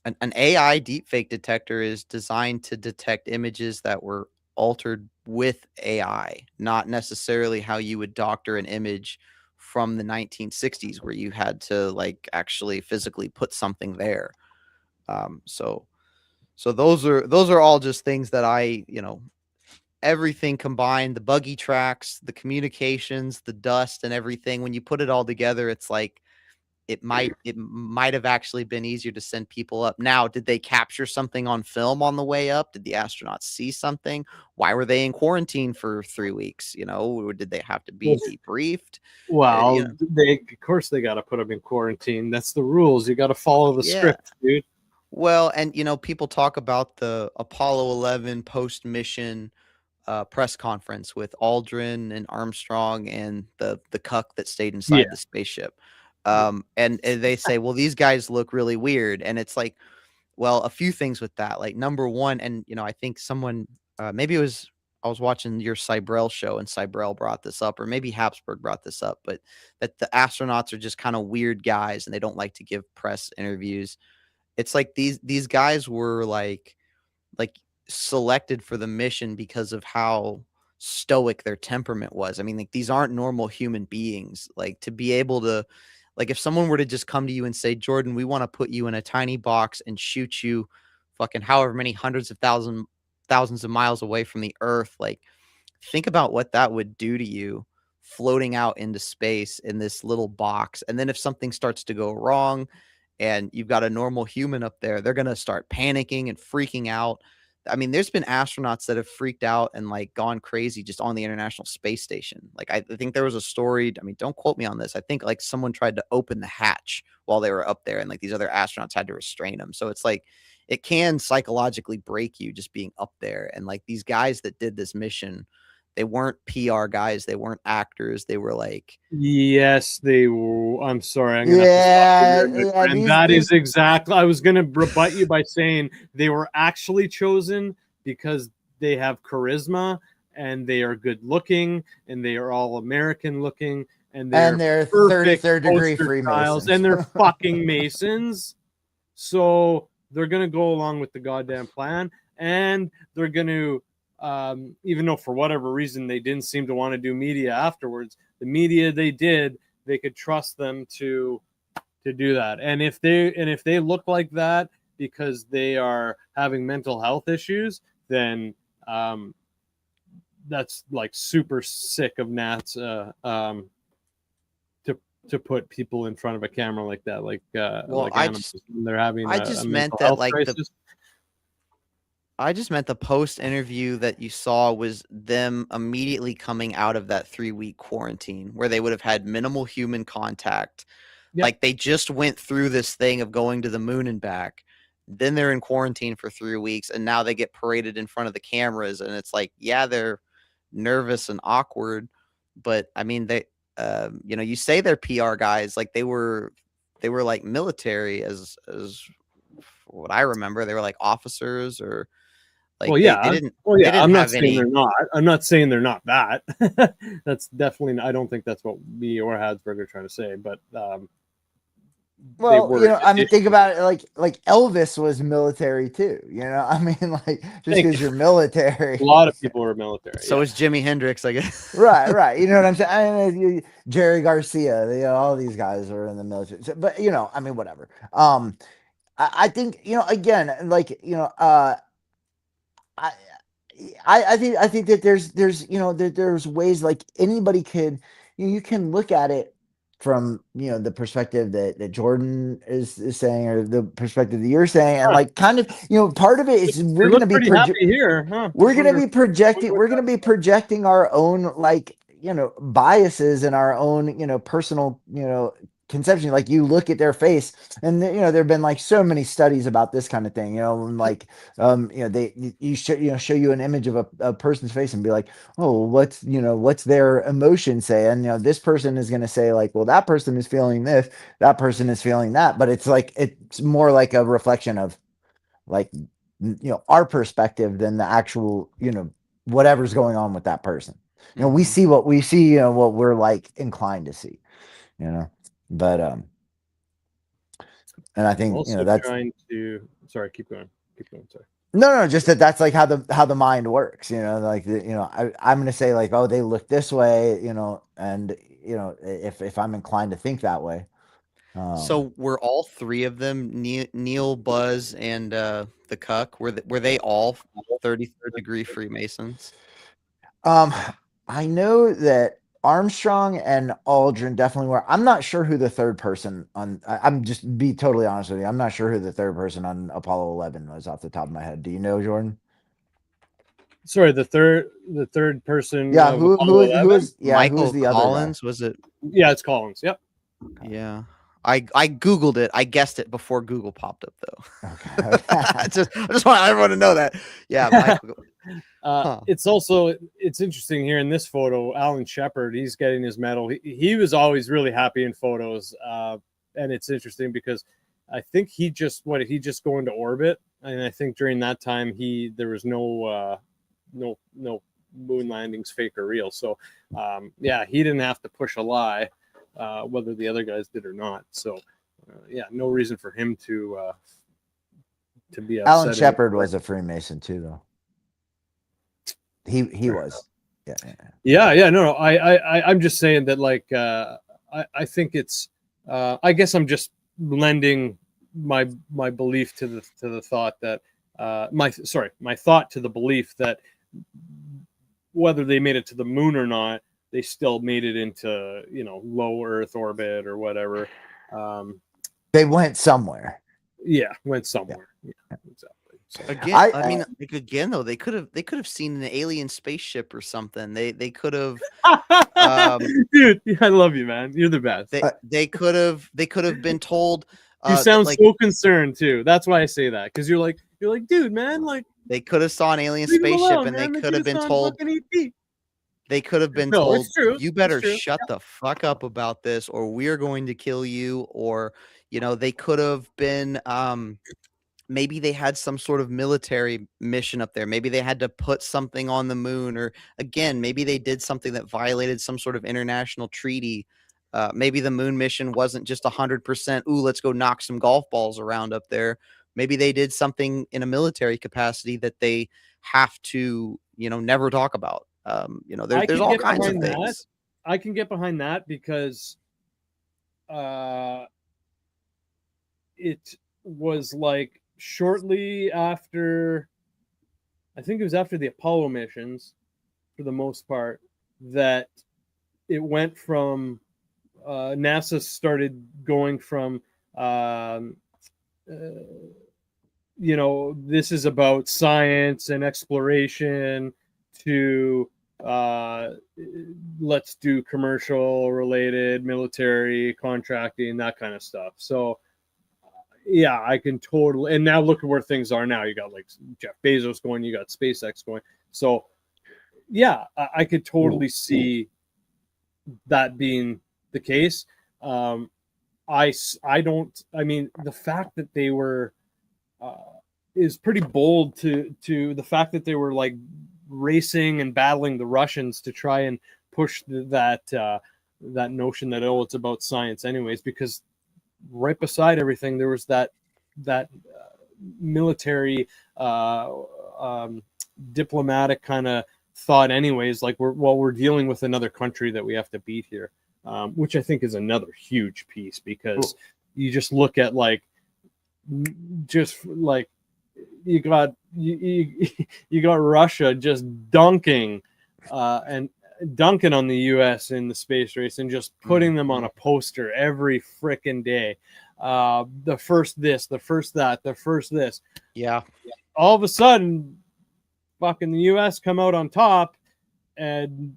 an AI deepfake detector is designed to detect images that were altered with AI, not necessarily how you would doctor an image from the 1960s where you had to like actually physically put something there. So those are all just things that everything combined, the buggy tracks, the communications, the dust and everything. When you put it all together, it's like it might have actually been easier to send people up. Now, did they capture something on film on the way up? Did the astronauts see something? Why were they in quarantine for 3 weeks? Or did they have to be debriefed? well, of course they got to put them in quarantine. That's the rules. You got to follow the script, dude. Well, and people talk about the Apollo 11 post-mission press conference with Aldrin and Armstrong and the cuck that stayed inside the spaceship. And they say, well, these guys look really weird. And it's like, well, a few things with that. Like, number one, and I think someone, maybe I was watching your Cybrel show and Cybrel brought this up, or maybe Habsburg brought this up, but that the astronauts are just kind of weird guys and they don't like to give press interviews. It's like these guys were like selected for the mission because of how stoic their temperament was. I mean, like, these aren't normal human beings. Like, to be able to, like, if someone were to just come to you and say, Jordan, we want to put you in a tiny box and shoot you fucking however many hundreds of thousands of miles away from the Earth, like, think about what that would do to you floating out into space in this little box. And then if something starts to go wrong and you've got a normal human up there, they're going to start panicking and freaking out. I mean, there's been astronauts that have freaked out and like gone crazy just on the International Space Station. Like, I think there was a story. I mean, don't quote me on this. I think like someone tried to open the hatch while they were up there, and like these other astronauts had to restrain them. So it's like it can psychologically break you just being up there. And like these guys that did this mission, they weren't PR guys. They weren't actors. They were like, yes, they were. I'm sorry. I'm gonna have to stop you there, my friend. That is exactly. I was gonna rebut you by saying they were actually chosen because they have charisma and they are good looking and they are all American looking and they're 33rd degree Freemasons and they're fucking Masons. So they're gonna go along with the goddamn plan, and they're gonna. Even though for whatever reason they didn't seem to want to do media afterwards, the media they did, they could trust them to do that. And if they look like that because they are having mental health issues, then that's like super sick of Nats to put people in front of a camera like that, like animals when they're having a mental health crisis. I just meant the post interview that you saw was them immediately coming out of that 3-week quarantine where they would have had minimal human contact. Yep. Like they just went through this thing of going to the moon and back. Then they're in quarantine for 3 weeks, and now they get paraded in front of the cameras. And it's like, yeah, they're nervous and awkward, but I mean, they, you say they're PR guys, like they were like military as what I remember. They were like officers or. Like they didn't I'm not saying they're not. I'm not saying they're not that. That's definitely. I don't think that's what me or Habsburg are trying to say. But well, I mean, think about it. Like Elvis was military too. I mean, like just because you're military. A lot of people were military. So is Jimi Hendrix, I guess. Right. You know what I'm saying? I mean, Jerry Garcia. All these guys are in the military. So, but I mean, whatever. I think again, like I think that there's you know there's ways like anybody could you can look at it from the perspective that Jordan is saying, or the perspective that you're saying, and Huh. like kind of part of it is They we're going to look be pretty happy here, huh? we're I going to wonder- be projecting wonder we're what going to be projecting our own like biases and our own personal conception. Like you look at their face, and there have been like so many studies about this kind of thing, and like they show you an image of a person's face and be like, oh, what's their emotion say, and this person is going to say like, well, that person is feeling this, that person is feeling that, but it's like it's more like a reflection of like our perspective than the actual whatever's going on with that person. We see what we see, what we're like inclined to see, but and I I'm think also that's trying to. Sorry, keep going. Sorry. no, just that's like how the mind works, like I'm going to say like, oh, they look this way, and if I'm inclined to think that way. So were all three of them, Neil, Buzz, and the Cuck, were they all 33rd degree Freemasons? I know that Armstrong and Aldrin definitely were. I'm not sure who the third person on. I'm just be totally honest with you. I'm not sure who the third person on Apollo 11 was off the top of my head. Do you know, Jordan? Sorry, the third person. Yeah, of who Apollo is 11? Michael who's the Collins, other was it? Yeah, it's Collins. Yep. Yeah. I Googled it. I guessed it before Google popped up, though. Okay. I just want everyone to know that. Yeah, Michael. It's interesting here in this photo. Alan Shepard, he's getting his medal. He was always really happy in photos, and it's interesting because I think he just go into orbit, and I think during that time there was no moon landings, fake or real. So he didn't have to push a lie, whether the other guys did or not. So no reason for him to be upset. Alan Shepard was a Freemason too, though. He was. Yeah. No. I'm just saying that, like, I think it's. I guess I'm just lending my belief to the thought that my thought to the belief that whether they made it to the moon or not, they still made it into low Earth orbit or whatever. They went somewhere. Yeah, went somewhere. Yeah, exactly. So, Again, though, they could have seen an alien spaceship or something. They could have. Dude, I love you, man. You're the best. They could have been told. You sound so concerned too. That's why I say that, because you're like, dude, man, like they could have saw an alien spaceship, and they could have been told. They could have been told, it's true. You better shut the fuck up about this, or we're going to kill you. Or they could have been. Maybe they had some sort of military mission up there. Maybe they had to put something on the moon, or again, maybe they did something that violated some sort of international treaty. Maybe the moon mission wasn't just 100%. Ooh, let's go knock some golf balls around up there. Maybe they did something in a military capacity that they have to, never talk about. There's all kinds of things. I can get behind that because it was like shortly after, I think it was after the Apollo missions, for the most part, that it went from NASA started going from this is about science and exploration to let's do commercial related military contracting, that kind of stuff. So yeah, I can totally. And now look at where things are now. You got like Jeff Bezos going, you got SpaceX going. So yeah, I could totally see that being the case. I mean, the fact that they were is pretty bold to the fact that they were like racing and battling the Russians to try and push that notion that, oh, it's about science anyways, because right beside everything there was that military diplomatic kind of thought anyways, like we're dealing with another country that we have to beat here, which I think is another huge piece, because you just look at like you got you got Russia just dunking and dunking on the U.S. in the space race and just putting them on a poster every freaking day. The first this, the first that, the first this. Yeah. All of a sudden, fucking the U.S. come out on top, and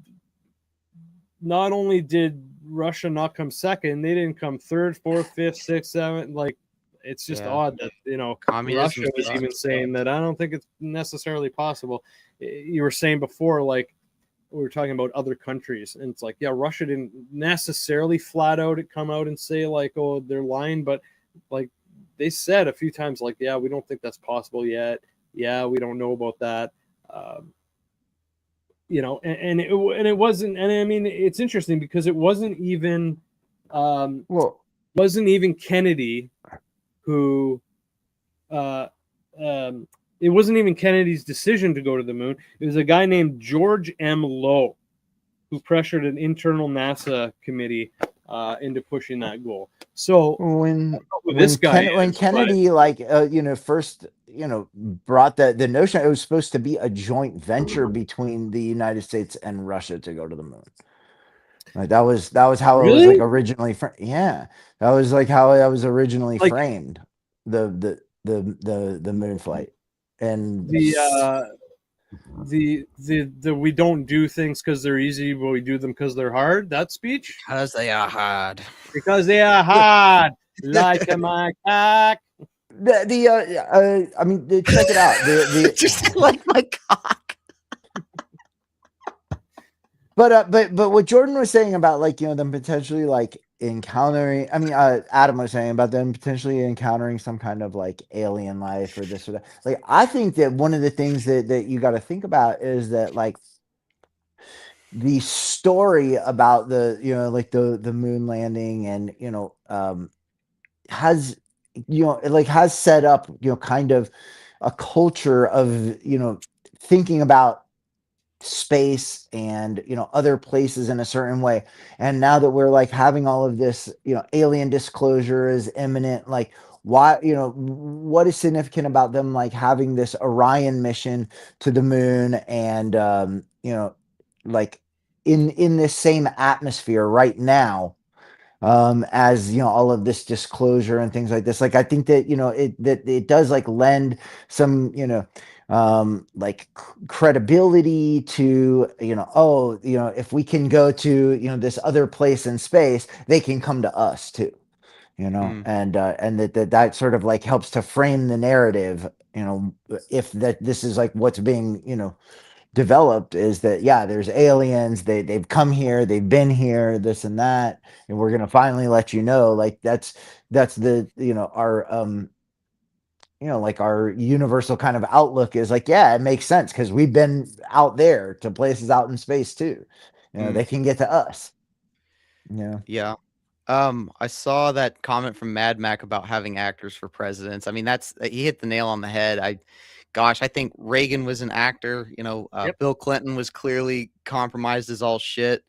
not only did Russia not come second, they didn't come third, fourth, fifth, sixth, seventh. Like, it's just odd that, you know, Communism Russia was sucks. even saying that. I don't think it's necessarily possible. You were saying before, like, we were talking about other countries, and it's like, yeah, Russia didn't necessarily flat out come out and say, like, oh, they're lying, but, like, they said a few times, like, yeah, we don't think that's possible yet. Yeah, we don't know about that. You know, and it wasn't, and I mean, it's interesting because it wasn't even Kennedy who it wasn't even Kennedy's decision to go to the moon. It was a guy named George M. Low who pressured an internal NASA committee into pushing that goal. So when Kennedy, first, brought the notion, it was supposed to be a joint venture between the United States and Russia to go to the moon. Like that was how it was like originally. That was like how it was originally framed. The moon flight, and the we don't do things because they're easy, but we do them because they're hard. That speech? Because they are hard. Because they are hard. Like my cock. I mean, check it out. Just like my cock. But what Jordan was saying about, like, them potentially, like, encountering, I mean, Adam was saying about them potentially encountering some kind of, like, alien life or this or that. Like, I think that one of the things that you got to think about is that, like, the story about the, like the moon landing and, has set up, kind of a culture of, thinking about space and, other places in a certain way. And now that we're, like, having all of this, alien disclosure is imminent, like, why, what is significant about them, like, having this Orion mission to the moon and, like, in this same atmosphere right now, as all of this disclosure and things like this. Like, I think that it does, like, lend some like credibility to if we can go to this other place in space, they can come to us too, and that sort of, like, helps to frame the narrative, if that this is, like, what's being developed, is that, yeah, there's aliens, they've come here, they've been here, this and that, and we're gonna finally let like, that's the our like, our universal kind of outlook is, like, yeah, it makes sense because we've been out there to places out in space too, they can get to us. Yeah. I saw that comment from Mad Mac about having actors for presidents. I mean, he hit the nail on the head. I think Reagan was an actor. Bill Clinton was clearly compromised as all shit.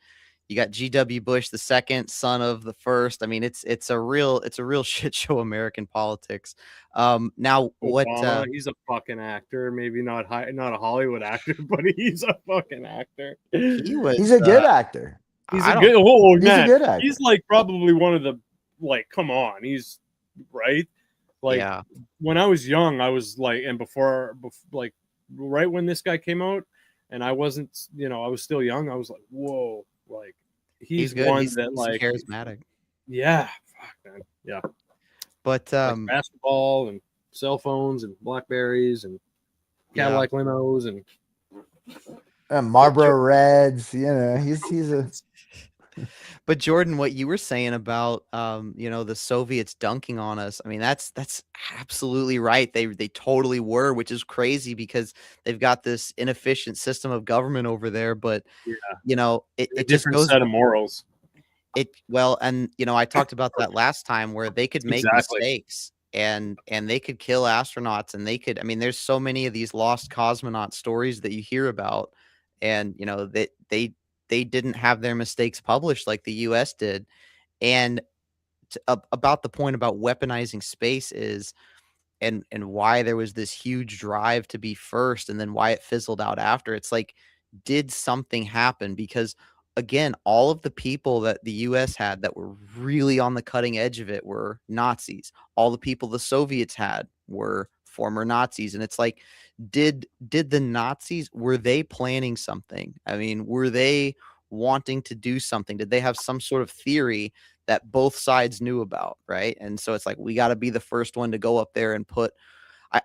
You got G.W. Bush the second, son of the first. I mean, it's a real shit show, American politics. Now Obama, he's a fucking actor. Maybe not a Hollywood actor, but he's a fucking actor. He's a good actor. He's a good actor. He's, like, probably one of the, like, come on, he's right. Like, when I was young, I was like, and before, like, right when this guy came out, and I wasn't, I was still young. I was like, whoa, like, he's good. one he's like charismatic. Yeah, fuck, man, yeah. But like basketball and cell phones and Blackberries and Cadillac limos and Marlboro Reds. He's a. But Jordan, what you were saying about the Soviets dunking on us, I mean, that's absolutely right. They totally were, which is crazy because they've got this inefficient system of government over there. But it just goes set of morals. And I talked about that last time where they could make mistakes and they could kill astronauts, and there's so many of these lost cosmonaut stories that you hear about, and they didn't have their mistakes published like the US did. And about the point about weaponizing space is and why there was this huge drive to be first, and then why it fizzled out after. It's like, did something happen? Because again, all of the people that the US had that were really on the cutting edge of it were Nazis. All the people the Soviets had were former Nazis. And it's like, did the Nazis, were they planning something? I mean, were they wanting to do something? Did they have some sort of theory that both sides knew about, right? And so it's like, we got to be the first one to go up there and put,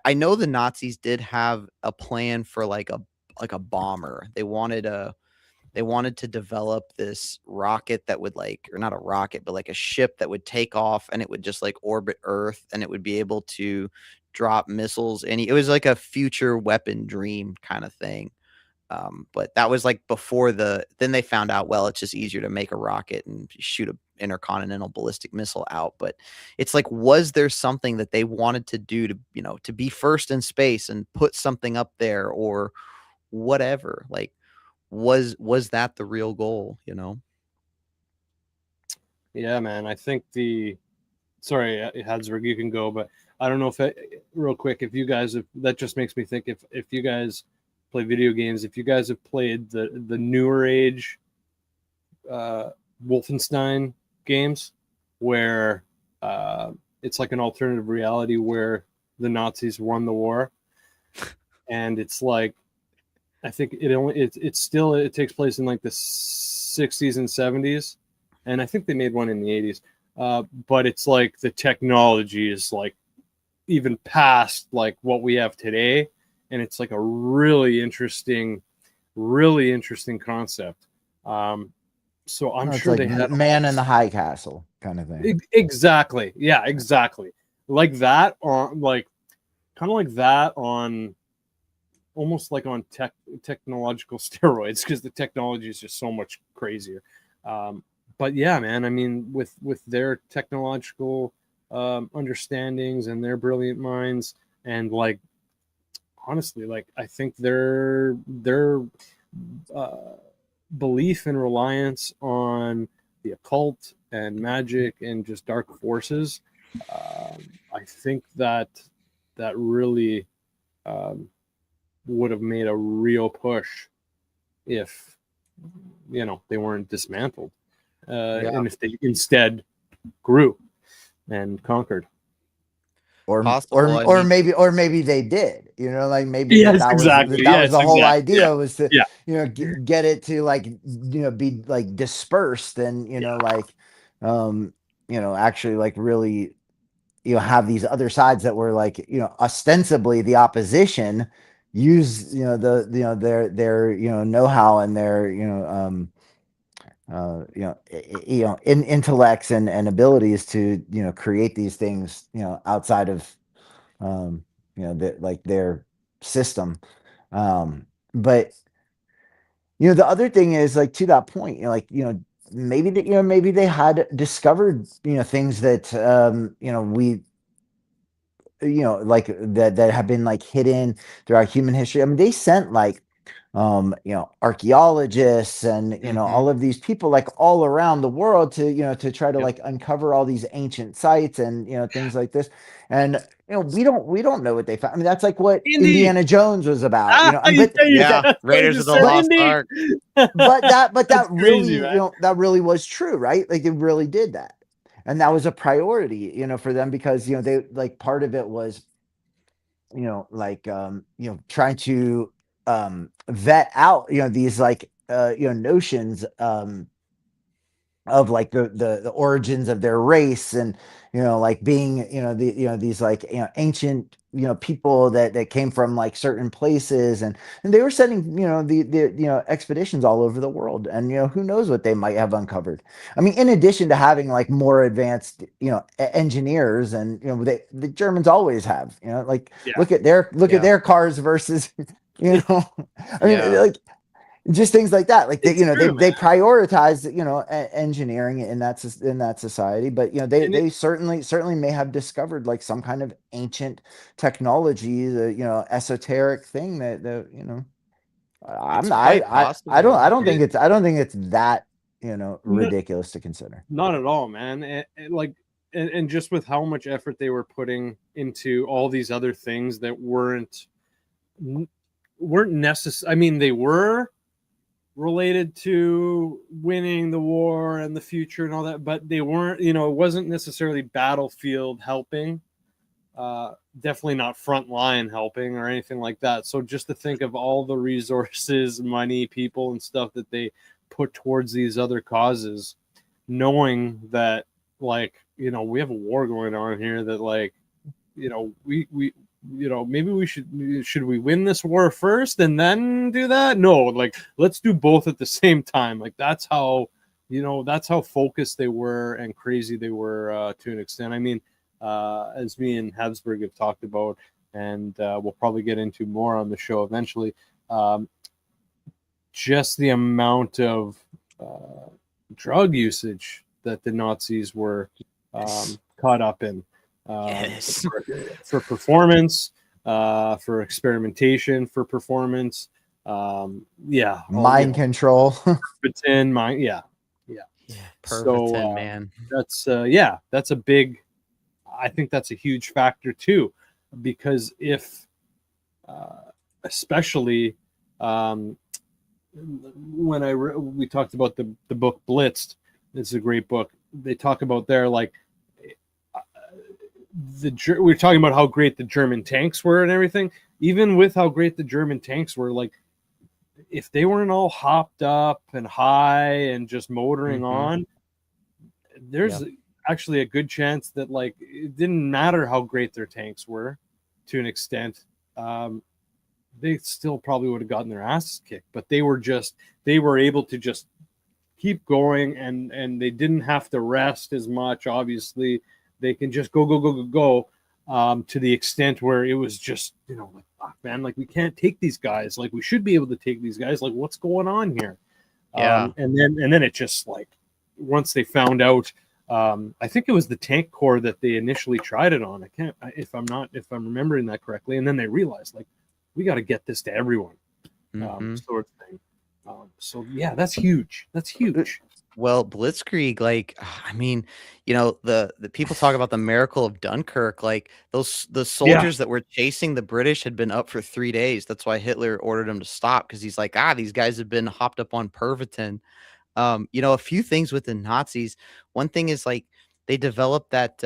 I know the Nazis did have a plan for like a bomber. They wanted to develop this rocket that would like, or not a rocket, but like a ship that would take off and it would just like orbit Earth, and it would be able to drop missiles. And it was like a future weapon dream kind of thing. But that was like before then they found out, well, it's just easier to make a rocket and shoot a intercontinental ballistic missile out. But it's like, was there something that they wanted to do to, to be first in space and put something up there or whatever? Like, was that the real goal, Yeah, man. I think sorry, Habsburg, you can go, but I don't know real quick, if you guys that just makes me think, if you guys play video games, if you guys have played the newer age Wolfenstein games, where it's like an alternative reality where the Nazis won the war, and it's like, I think it takes place in like the 60s and 70s, and I think they made one in the 80s, but it's like the technology is like even past like what we have today, and it's like a really interesting concept. So I'm sure like they had Man in the High Castle kind of thing. Exactly. Yeah, exactly. Like that on like kind of like that on almost like on technological steroids, because the technology is just so much crazier. But yeah, man, I mean, with their technological understandings and their brilliant minds, and like honestly, like I think their belief and reliance on the occult and magic and just dark forces, I think that really would have made a real push if they weren't dismantled, and if they instead grew and conquered. Or Possible, or maybe they did, like maybe Yes, that exactly. was the whole Exactly. idea, was to Yeah. get it to like be like dispersed, and like actually like really have these other sides that were like ostensibly the opposition use their know-how and their intellects and abilities to create these things outside of their system. But the other thing is, like, to that point, maybe maybe they had discovered things that we like that have been like hidden throughout human history. I mean, they sent like archaeologists and all of these people like all around the world to to try to like uncover all these ancient sites and things like this. And we don't know what they found. I mean, that's like what Indy. Indiana Jones was about, Raiders of the Lost Ark. but that really crazy, that really was true, right? Like, they really did that, and that was a priority for them, because they like, part of it was like trying to vet out these like notions of like the origins of their race, and like being these like ancient people that came from like certain places, and they were sending the expeditions all over the world, and who knows what they might have uncovered. I mean, in addition to having like more advanced engineers, and the Germans always have, like, look at their cars versus I mean, like, just things like that, like they they prioritize engineering in that society, but they certainly may have discovered like some kind of ancient technology, the esoteric thing that I don't think it's that ridiculous to consider. Not at all, man. Like, and just with how much effort they were putting into all these other things that weren't necessary. I mean, they were related to winning the war and the future and all that, but they weren't, it wasn't necessarily battlefield helping, definitely not front line helping or anything like that. So just to think of all the resources, money, people and stuff that they put towards these other causes, knowing that, like, we have a war going on here, that, like, we maybe we should we win this war first and then do that? No, like, let's do both at the same time. Like, that's how focused they were and crazy they were, to an extent. I mean, as me and Habsburg have talked about, and we'll probably get into more on the show eventually, just the amount of drug usage that the Nazis were caught up in. Yes. For performance, for experimentation, for performance, mind control, Pervitin, Pervitin, man. That's a big. I think that's a huge factor too, because if, especially, when we talked about the book Blitzed, it's a great book. They talk about there, like, we're talking about how great the German tanks were and everything. Even with how great the German tanks were, like, if they weren't all hopped up and high and just motoring on, there's actually a good chance that, like, it didn't matter how great their tanks were, to an extent. They still probably would have gotten their asses kicked, but they were able to just keep going, and they didn't have to rest as much. Obviously, they can just go, to the extent where it was just, like, fuck, man, like, we can't take these guys. Like, we should be able to take these guys. Like, what's going on here? Yeah. And then it just, like, once they found out, I think it was the tank corps that they initially tried it on. If I'm remembering that correctly. And then they realized, like, we got to get this to everyone, sort of thing. So yeah, that's huge. That's huge. Well, Blitzkrieg, like, I mean, the people talk about the miracle of Dunkirk. Like, the soldiers that were chasing the British had been up for 3 days. That's why Hitler ordered them to stop, because he's like, these guys have been hopped up on Pervitin. A few things with the Nazis. One thing is, like, they developed that,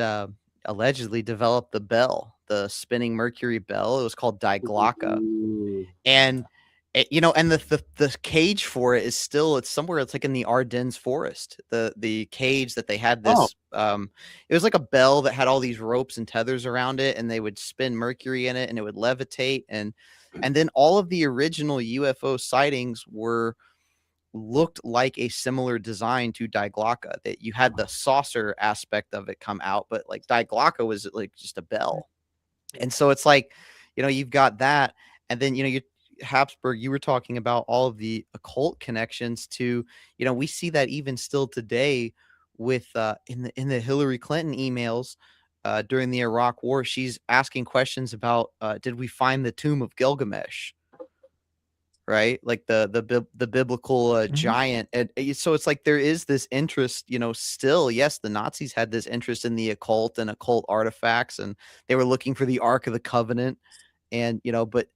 allegedly developed the bell, the spinning mercury bell. It was called Die Glocke. And and the cage for it is still, it's somewhere, it's like in the Ardennes forest. The cage that they had this, it was like a bell that had all these ropes and tethers around it, and they would spin mercury in it, and it would levitate. And then all of the original UFO sightings looked like a similar design to Die Glocke, that you had the saucer aspect of it come out, but, like, Die Glocke was, like, just a bell. And so it's like, you've got that. And then, Habsburg, you were talking about all of the occult connections to, we see that even still today with, in the Hillary Clinton emails, during the Iraq War. She's asking questions about, did we find the tomb of Gilgamesh? Right? Like the biblical giant. And so it's like, there is this interest, still. Yes, the Nazis had this interest in the occult and occult artifacts, and they were looking for the Ark of the Covenant. And, but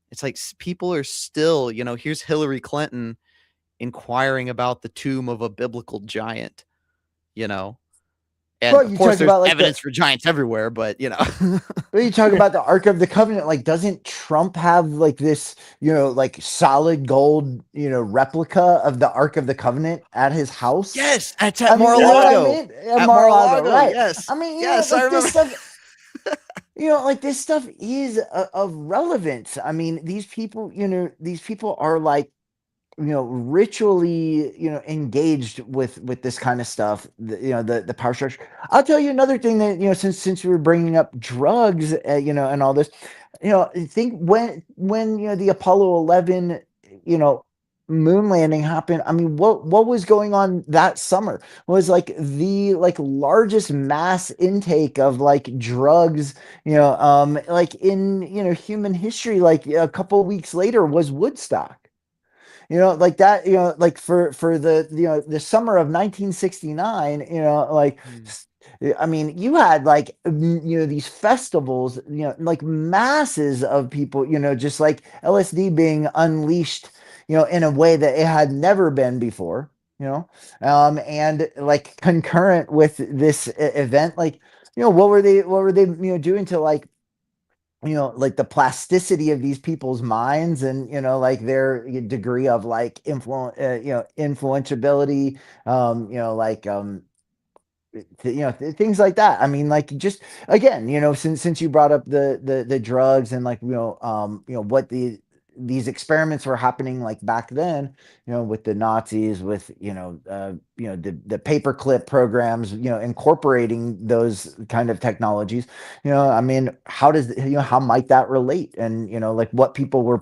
it's like, people are still, here's Hillary Clinton inquiring about the tomb of a biblical giant, And of course, there's evidence for giants everywhere, but, But you talk about the Ark of the Covenant, like, doesn't Trump have, like, this, like, solid gold, replica of the Ark of the Covenant at his house? Yes, at Mar-a-Lago. At Mar-a-Lago, right? Yes. I mean, yes, like, I remember. This stuff, like, this stuff is of relevance. I mean, these people are, like, ritually, engaged with this kind of stuff, the power structure. I'll tell you another thing that, since we were bringing up drugs, and all this, I think when the Apollo 11, moon landing happened, I mean, what was going on that summer was, like, the, like, largest mass intake of, like, drugs, like, in, human history. Like, a couple of weeks later was Woodstock. like that, like for the the summer of 1969, like I mean, you had like these festivals, like masses of people, just like LSD being unleashed, in a way that it had never been before, and like concurrent with this event, like what were they doing to like like the plasticity of these people's minds, and like their degree of like influenceability, like things like that. I mean, like, just again, since you brought up the drugs, and like what these experiments were happening like back then, with the Nazis, with the paperclip programs, incorporating those kind of technologies. I mean, how might that relate? And like what people were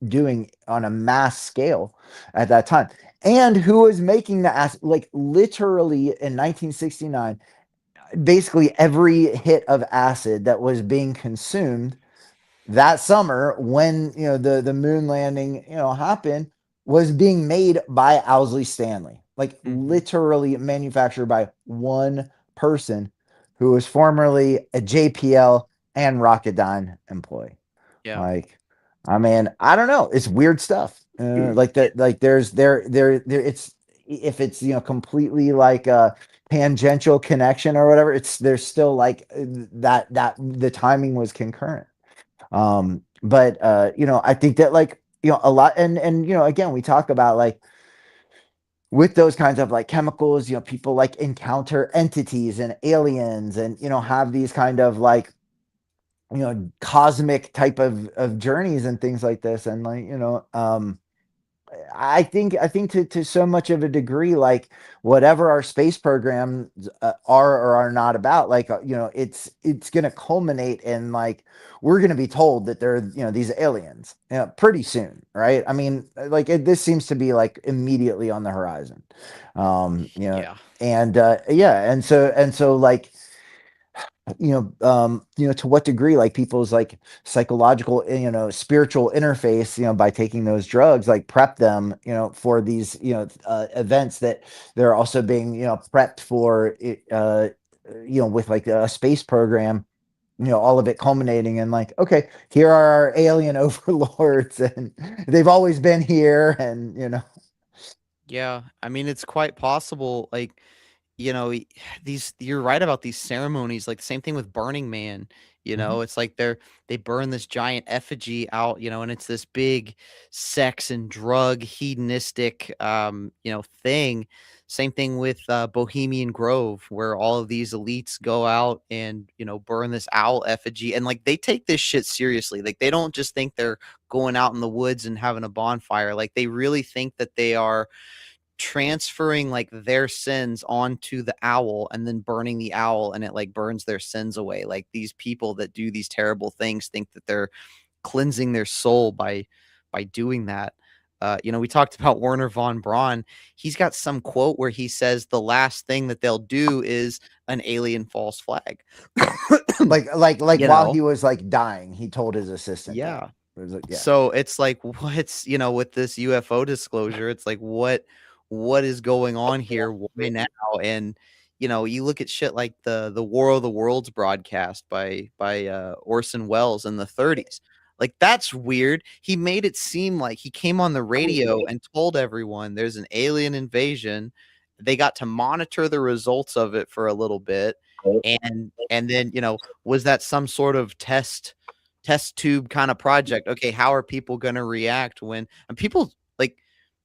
doing on a mass scale at that time, and who was making the like literally in 1969, basically every hit of acid that was being consumed that summer when the moon landing happened was being made by Owsley Stanley, like literally manufactured by one person who was formerly a JPL and Rocketdyne employee. Yeah. Like, I mean, I don't know. It's weird stuff. Like that. Like there. It's if it's completely like a tangential connection or whatever. There's still like that the timing was concurrent. But I think that like a lot, and again, we talk about like with those kinds of like chemicals, people like encounter entities and aliens, and have these kind of like cosmic type of journeys and things like this, and like I think to so much of a degree, like whatever our space programs are or are not about, like it's going to culminate in like we're going to be told that they're these aliens pretty soon, right? I mean, like this seems to be like immediately on the horizon. Yeah. And yeah, and so like to what degree like people's like psychological, spiritual interface, by taking those drugs, like prep them, for these, events that they're also being, prepped for, with like a space program, all of it culminating in like, okay, here are our alien overlords, and they've always been here, and Yeah, I mean, it's quite possible. Like, these you're right about these ceremonies. Like the same thing with Burning Man. It's like they burn this giant effigy out. And it's this big sex and drug hedonistic, thing. Same thing with Bohemian Grove, where all of these elites go out and burn this owl effigy, and like they take this shit seriously. Like they don't just think they're going out in the woods and having a bonfire. Like they really think that they are transferring like their sins onto the owl and then burning the owl, and it like burns their sins away. Like these people that do these terrible things think that they're cleansing their soul by doing that. We talked about Werner von Braun. He's got some quote where he says the last thing that they'll do is an alien false flag. like You while know? he was like dying, he told his assistant Yeah. that. It was like, yeah. So it's like, what's with this UFO disclosure, it's like what is going on here? Why now? And you look at shit like the War of the Worlds broadcast by Orson Welles in the 30s. Like that's weird. He made it seem like he came on the radio and told everyone there's an alien invasion. They got to monitor the results of it for a little bit, and then was that some sort of test tube kind of project? Okay, how are people going to react when and people like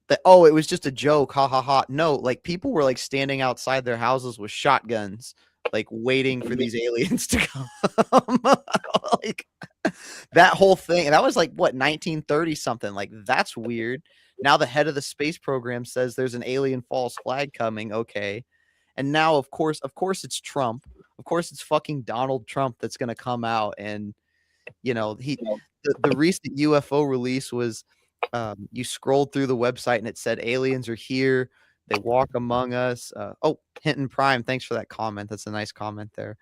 that? Oh, it was just a joke, ha ha ha. No, like people were like standing outside their houses with shotguns, like waiting for these aliens to come. Like that whole thing, and that was like what, 1930 something. Like that's weird. Now the head of the space program says there's an alien false flag coming. Okay, and now of course it's Trump. Of course it's fucking Donald Trump that's going to come out, and the recent UFO release was, you scrolled through the website and it said aliens are here, they walk among us. Hinton Prime, thanks for that comment. That's a nice comment there.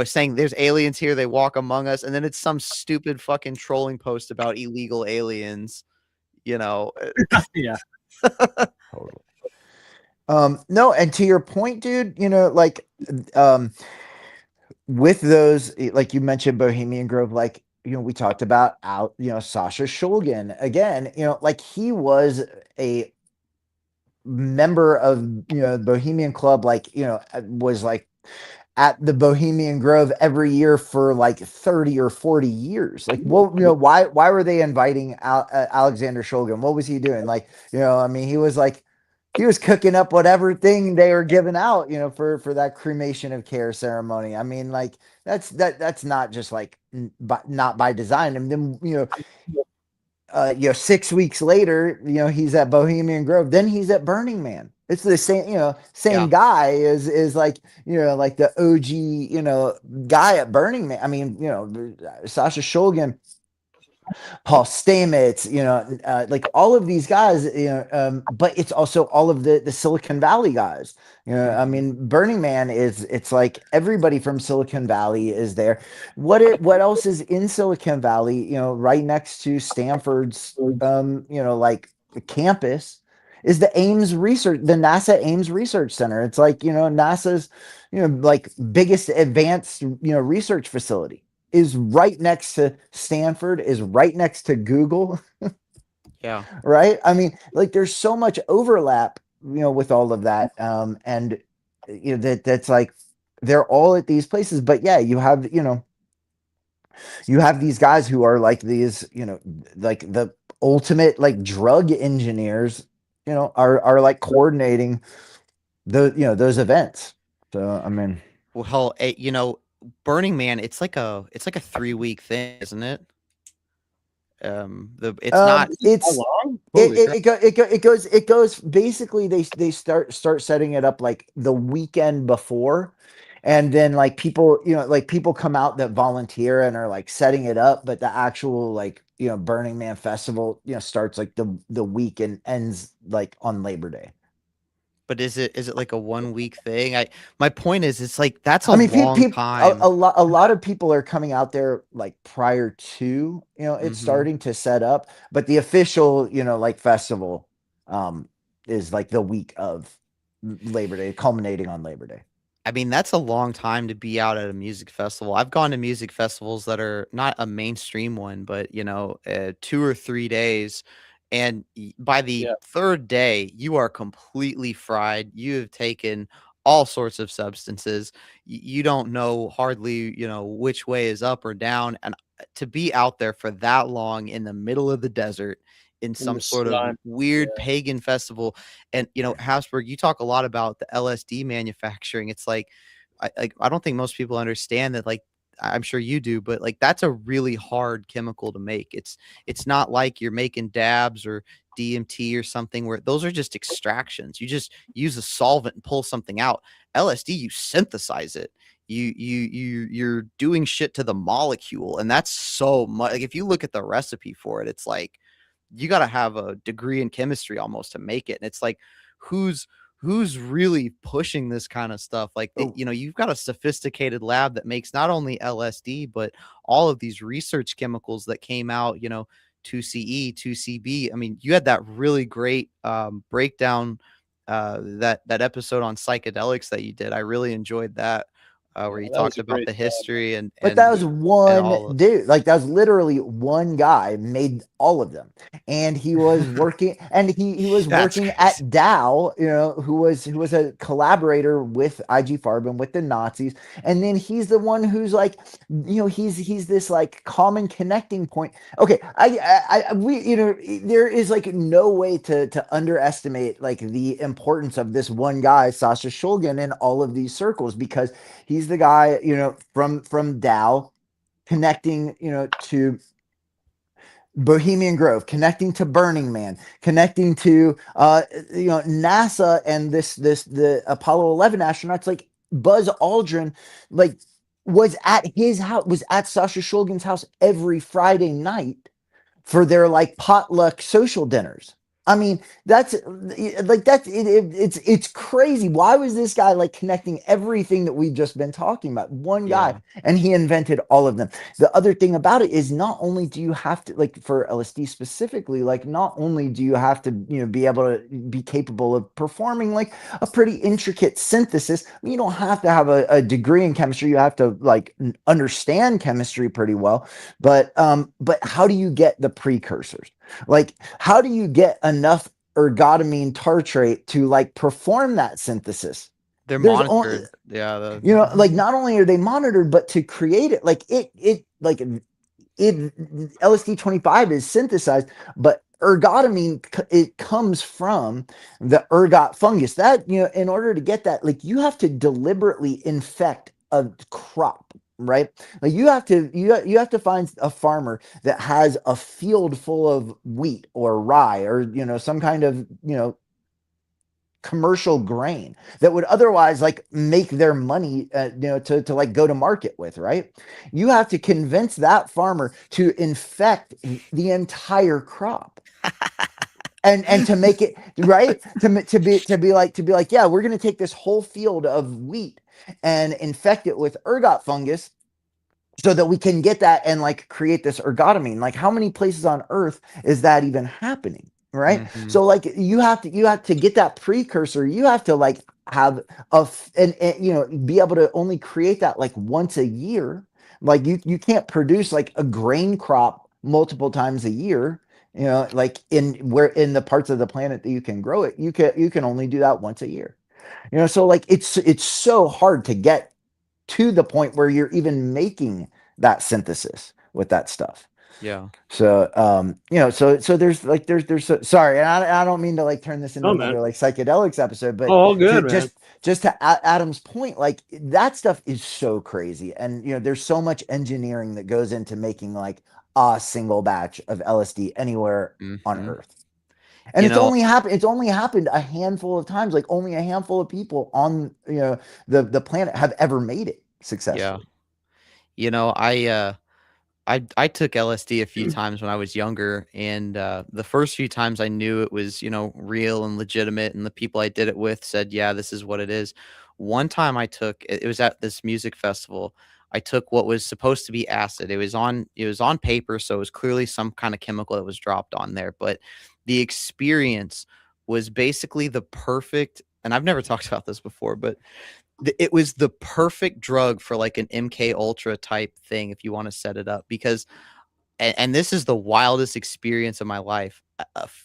Saying there's aliens here, they walk among us, and then it's some stupid fucking trolling post about illegal aliens, you know. Yeah. Totally. No, and to your point, dude, like, with those, like you mentioned, Bohemian Grove, like, we talked about Sasha Shulgin again, like he was a member of, Bohemian Club, like, was like at the Bohemian Grove every year for like 30 or 40 years. Like, well, why were they inviting Alexander Shulgin? What was he doing? Like, I mean, he was cooking up whatever thing they were giving out, for that cremation of care ceremony. I mean, like, that's not just like not by design. And then, 6 weeks later, he's at Bohemian Grove, then he's at Burning Man. It's the same, same Yeah. guy is like, like the OG, guy at Burning Man. I mean, Sasha Shulgin, Paul Stamets, like all of these guys, but it's also all of the Silicon Valley guys. I mean, Burning Man it's like everybody from Silicon Valley is there. What else is in Silicon Valley? Right next to Stanford's, like campus is the NASA Ames Research Center. It's like, NASA's, like biggest advanced, research facility is right next to Stanford, is right next to Google. Yeah. Right. I mean, like there's so much overlap, with all of that. And that's like they're all at these places. But yeah, you have these guys who are like these, like the ultimate like drug engineers, are like coordinating those events. So I mean, Well, Burning Man, it's like a 3-week thing, isn't it? It's not. How It's long? Holy crap. it goes basically they start setting it up like the weekend before, and then like people, like people come out that volunteer and are like setting it up, but the actual like, Burning Man festival, starts like the week and ends like on Labor Day. But is it like a 1-week thing? My point is, it's like that's a I mean, long people, time. a lot of people are coming out there like prior to, it's Mhm. starting to set up, but the official, like festival, is like the week of Labor Day, culminating on Labor Day. I mean, that's a long time to be out at a music festival. I've gone to music festivals that are not a mainstream one, but 2 or 3 days, and by the Yeah. third day, you are completely fried. You have taken all sorts of substances. You don't know hardly, which way is up or down, and to be out there for that long in the middle of the desert in In some the sort of slime. weird pagan festival. And Habsburg, you talk a lot about the LSD manufacturing. It's like I don't think most people understand that. Like, I'm sure you do, but like that's a really hard chemical to make. It's not like you're making dabs or DMT or something where those are just extractions. You just use a solvent and pull something out. LSD, you synthesize it. You're doing shit to the molecule, and that's so much. Like if you look at the recipe for it, it's like you got to have a degree in chemistry almost to make it. And it's like, who's really pushing this kind of stuff? Like, you've got a sophisticated lab that makes not only LSD, but all of these research chemicals that came out, 2CE, 2CB. I mean, you had that really great breakdown, that episode on psychedelics that you did. I really enjoyed that. Where you that was talked a about great the job, history and But that was and one all of dude. Like that was literally one guy made all of them, and he was working, and he was That's working crazy. at Dow, who was a collaborator with IG Farben, with the Nazis, and then he's the one who's like, he's this like common connecting point. Okay, we, there is like no way to underestimate like the importance of this one guy, Sasha Shulgin, in all of these circles, because he's the guy, from Dow, connecting, to Bohemian Grove, connecting to Burning Man, connecting to NASA and the Apollo 11 astronauts. Like Buzz Aldrin, like was at his house, was at Sasha Shulgin's house every Friday night for their like potluck social dinners. I mean, that's like it's crazy. Why was this guy like connecting everything that we've just been talking about? One guy, Yeah. and he invented all of them. The other thing about it is not only do you have to, like for LSD specifically, like not only do you have to, be able to be capable of performing like a pretty intricate synthesis. You don't have to have a degree in chemistry. You have to like understand chemistry pretty well. But how do you get the precursors? Like, how do you get enough ergotamine tartrate to like perform that synthesis? They're There's only, monitored. Yeah. like not only are they monitored, but to create it, like LSD-25 is synthesized, but ergotamine, it comes from the ergot fungus. That, in order to get that, like you have to deliberately infect a crop, right? Like you have to find a farmer that has a field full of wheat or rye or some kind of commercial grain that would otherwise like make their money to like go to market with, right? You have to convince that farmer to infect the entire crop and to make it right, to be like, yeah, we're going to take this whole field of wheat and infect it with ergot fungus so that we can get that and like create this ergotamine. Like how many places on earth is that even happening, right? Mhm. So like you have to get that precursor. You have to like have and be able to only create that like once a year. Like you can't produce like a grain crop multiple times a year. Like in the parts of the planet that you can grow it, you can only do that once a year. So like it's so hard to get to the point where you're even making that synthesis with that stuff. Yeah. So so sorry, and I don't mean to like turn this into Oh, another man. like psychedelics episode, but Oh, all good, man. just to Adam's point, like that stuff is so crazy, and there's so much engineering that goes into making like a single batch of LSD anywhere on Mhm. Earth. And You know, it's only happened a handful of times. Like only a handful of people on the planet have ever made it yeah. successfully. I took LSD a few times when I was younger, and the first few times I knew it was, real and legitimate, and the people I did it with said, "Yeah, this is what it is." One time it was at this music festival. I took what was supposed to be acid. It was on paper, so it was clearly some kind of chemical that was dropped on there, but the experience was basically the perfect, and I've never talked about this before, but it was the perfect drug for like an MK Ultra type thing if you want to set it up, because and this is the wildest experience of my life.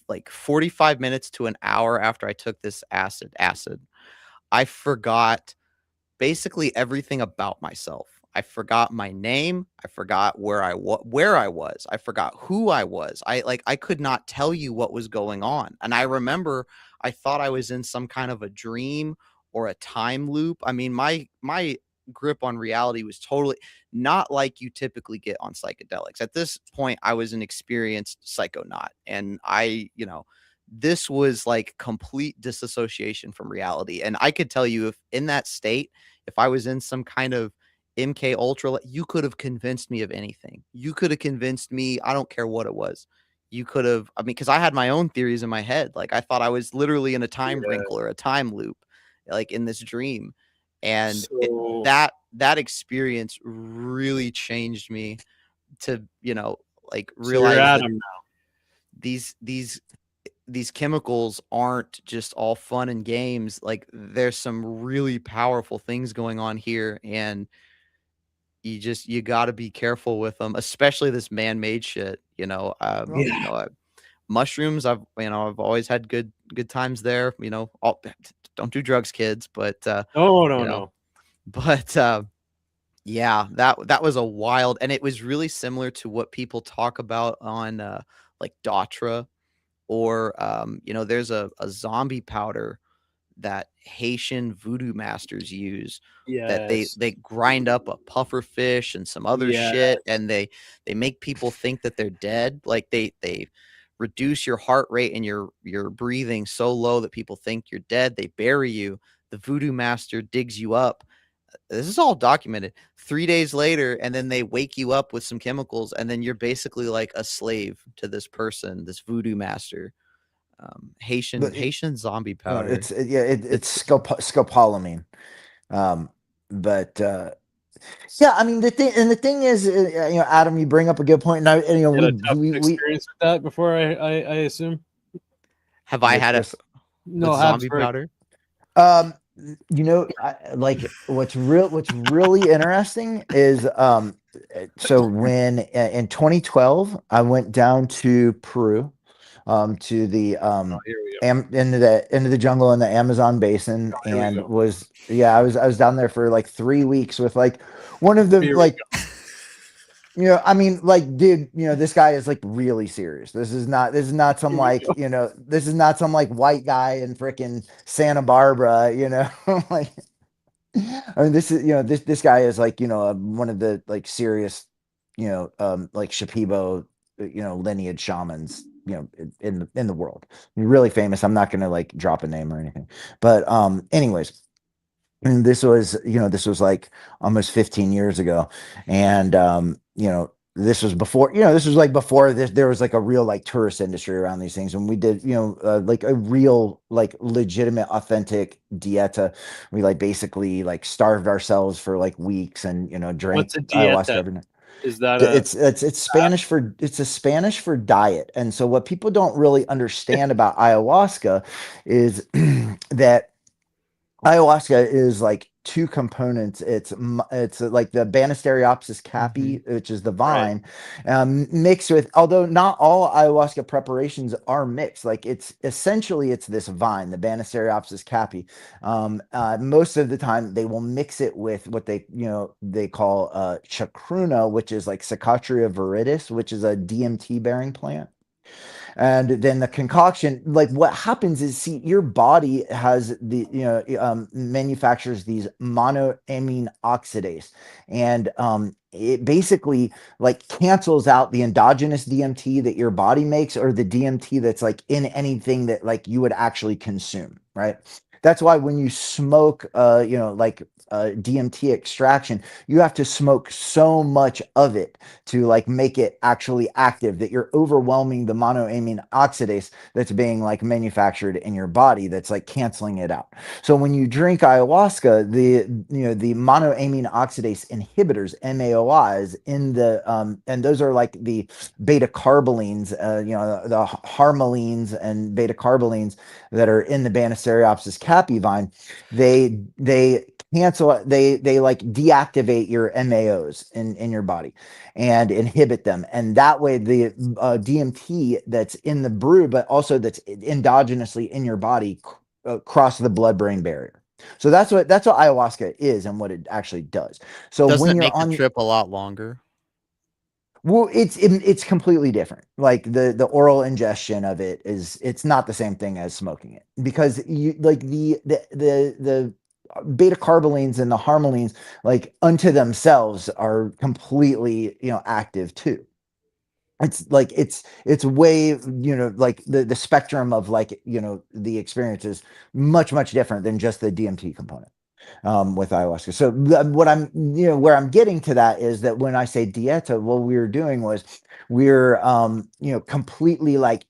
Like 45 minutes to an hour after I took this acid, I forgot basically everything about myself. I forgot my name. I forgot where I was. I forgot who I was. I could not tell you what was going on. And I remember I thought I was in some kind of a dream or a time loop. I mean, my grip on reality was totally not like you typically get on psychedelics. At this point, I was an experienced psychonaut, and this was like complete disassociation from reality. And I could tell you, if in that state, if I was in some kind of MK Ultra, you could have convinced me of anything. You could have convinced me, I don't care what it was. You could have, I mean, because I had my own theories in my head. Like I thought I was literally in a time Yeah. wrinkle or a time loop, like in this dream. And So that experience really changed me to, like so you're realize that Adam these these chemicals aren't just all fun and games. Like there's some really powerful things going on here, and you got to be careful with them, especially this man-made shit. Yeah. Mushrooms. I've always had good times there. Don't do drugs, kids. But Oh, you no, know, no. but yeah, that was a wild, and it was really similar to what people talk about on like Datra. Or, there's a zombie powder that Haitian voodoo masters use, that they Yes. they grind up a puffer fish and some other Yeah. shit, and they make people think that they're dead. Like they reduce your heart rate and your breathing so low that people think you're dead. They bury you. The voodoo master digs you up. This is all documented. 3 days later, and then they wake you up with some chemicals, and then you're basically like a slave to this person, this voodoo master. Haitian zombie powder. It's scopolamine. But yeah, I mean the thing is, Adam, you bring up a good point, and You had a tough experience with that before, I assume. Have I had this? No, zombie Habsburg. powder? Like what's really interesting is so when in 2012 I went down to Peru, to the Here we go. into the jungle in the Amazon basin, Here we and go. I was down there for like 3 weeks with like one of the Here we like go. I mean, like, dude, this guy is like really serious. This is not some Here we like, go. this is not some like white guy in freaking Santa Barbara, like, I mean, this is, this guy is like, one of the like serious, like Shipibo, lineage shamans, in the world. Really famous. I'm not going to like drop a name or anything, but, anyways, and this was like almost 15 years ago. And this was before, this was like before this, there was like a real like tourist industry around these things. And we did, like a real like legitimate authentic dieta. We like basically like starved ourselves for like weeks, and drank What's a ayahuasca dieta? every night. Is that It's Spanish for, it's a Spanish for diet. And so what people don't really understand about ayahuasca is that ayahuasca is like two components. It's like the Banisteriopsis caapi, which is the right? vine, mixed with. Although not all ayahuasca preparations are mixed. Like it's this vine, the Banisteriopsis caapi. Most of the time, they will mix it with what they call chacruna, which is like Psychotria viridis, which is a DMT bearing plant. And then the concoction, like what happens is, see, your body has the manufactures these monoamine oxidase, and it basically like cancels out the endogenous DMT that your body makes, or the DMT that's like in anything that like you would actually consume, right? That's why when you smoke DMT extraction, you have to smoke so much of it to like make it actually active, that you're overwhelming the monoamine oxidase that's being like manufactured in your body, that's like canceling it out. So when you drink ayahuasca, the monoamine oxidase inhibitors, MAOIs, in the and those are like the beta carbolines, the harmalines and beta carbolines that are in the Banisteriopsis caapi vine. They cancel, they like deactivate your MAOs in your body and inhibit them. And that way the DMT that's in the brew, but also that's endogenously in your body, cross the blood-brain barrier. So that's what ayahuasca is and what it actually does. So Doesn't when it you're make on the trip a lot longer? well, it's completely different. Like the oral ingestion of it it's not the same thing as smoking it, because you like the beta carbolines and the harmalines, like unto themselves, are completely active too. It's like it's way, like the spectrum of like the experience is much different than just the DMT component with ayahuasca. So what I'm, where I'm getting to that is that when I say dieta, what we were doing was we're, completely like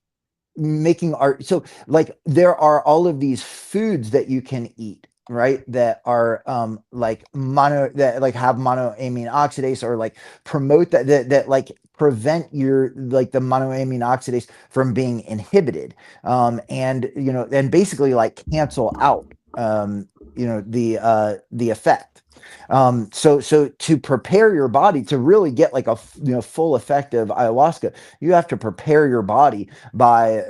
making art. So like there are all of these foods that you can eat, right, that are like that like have monoamine oxidase, or like promote that like prevent your like the monoamine oxidase from being inhibited, and and basically like cancel out the effect. So to prepare your body to really get like a full effect of ayahuasca, you have to prepare your body by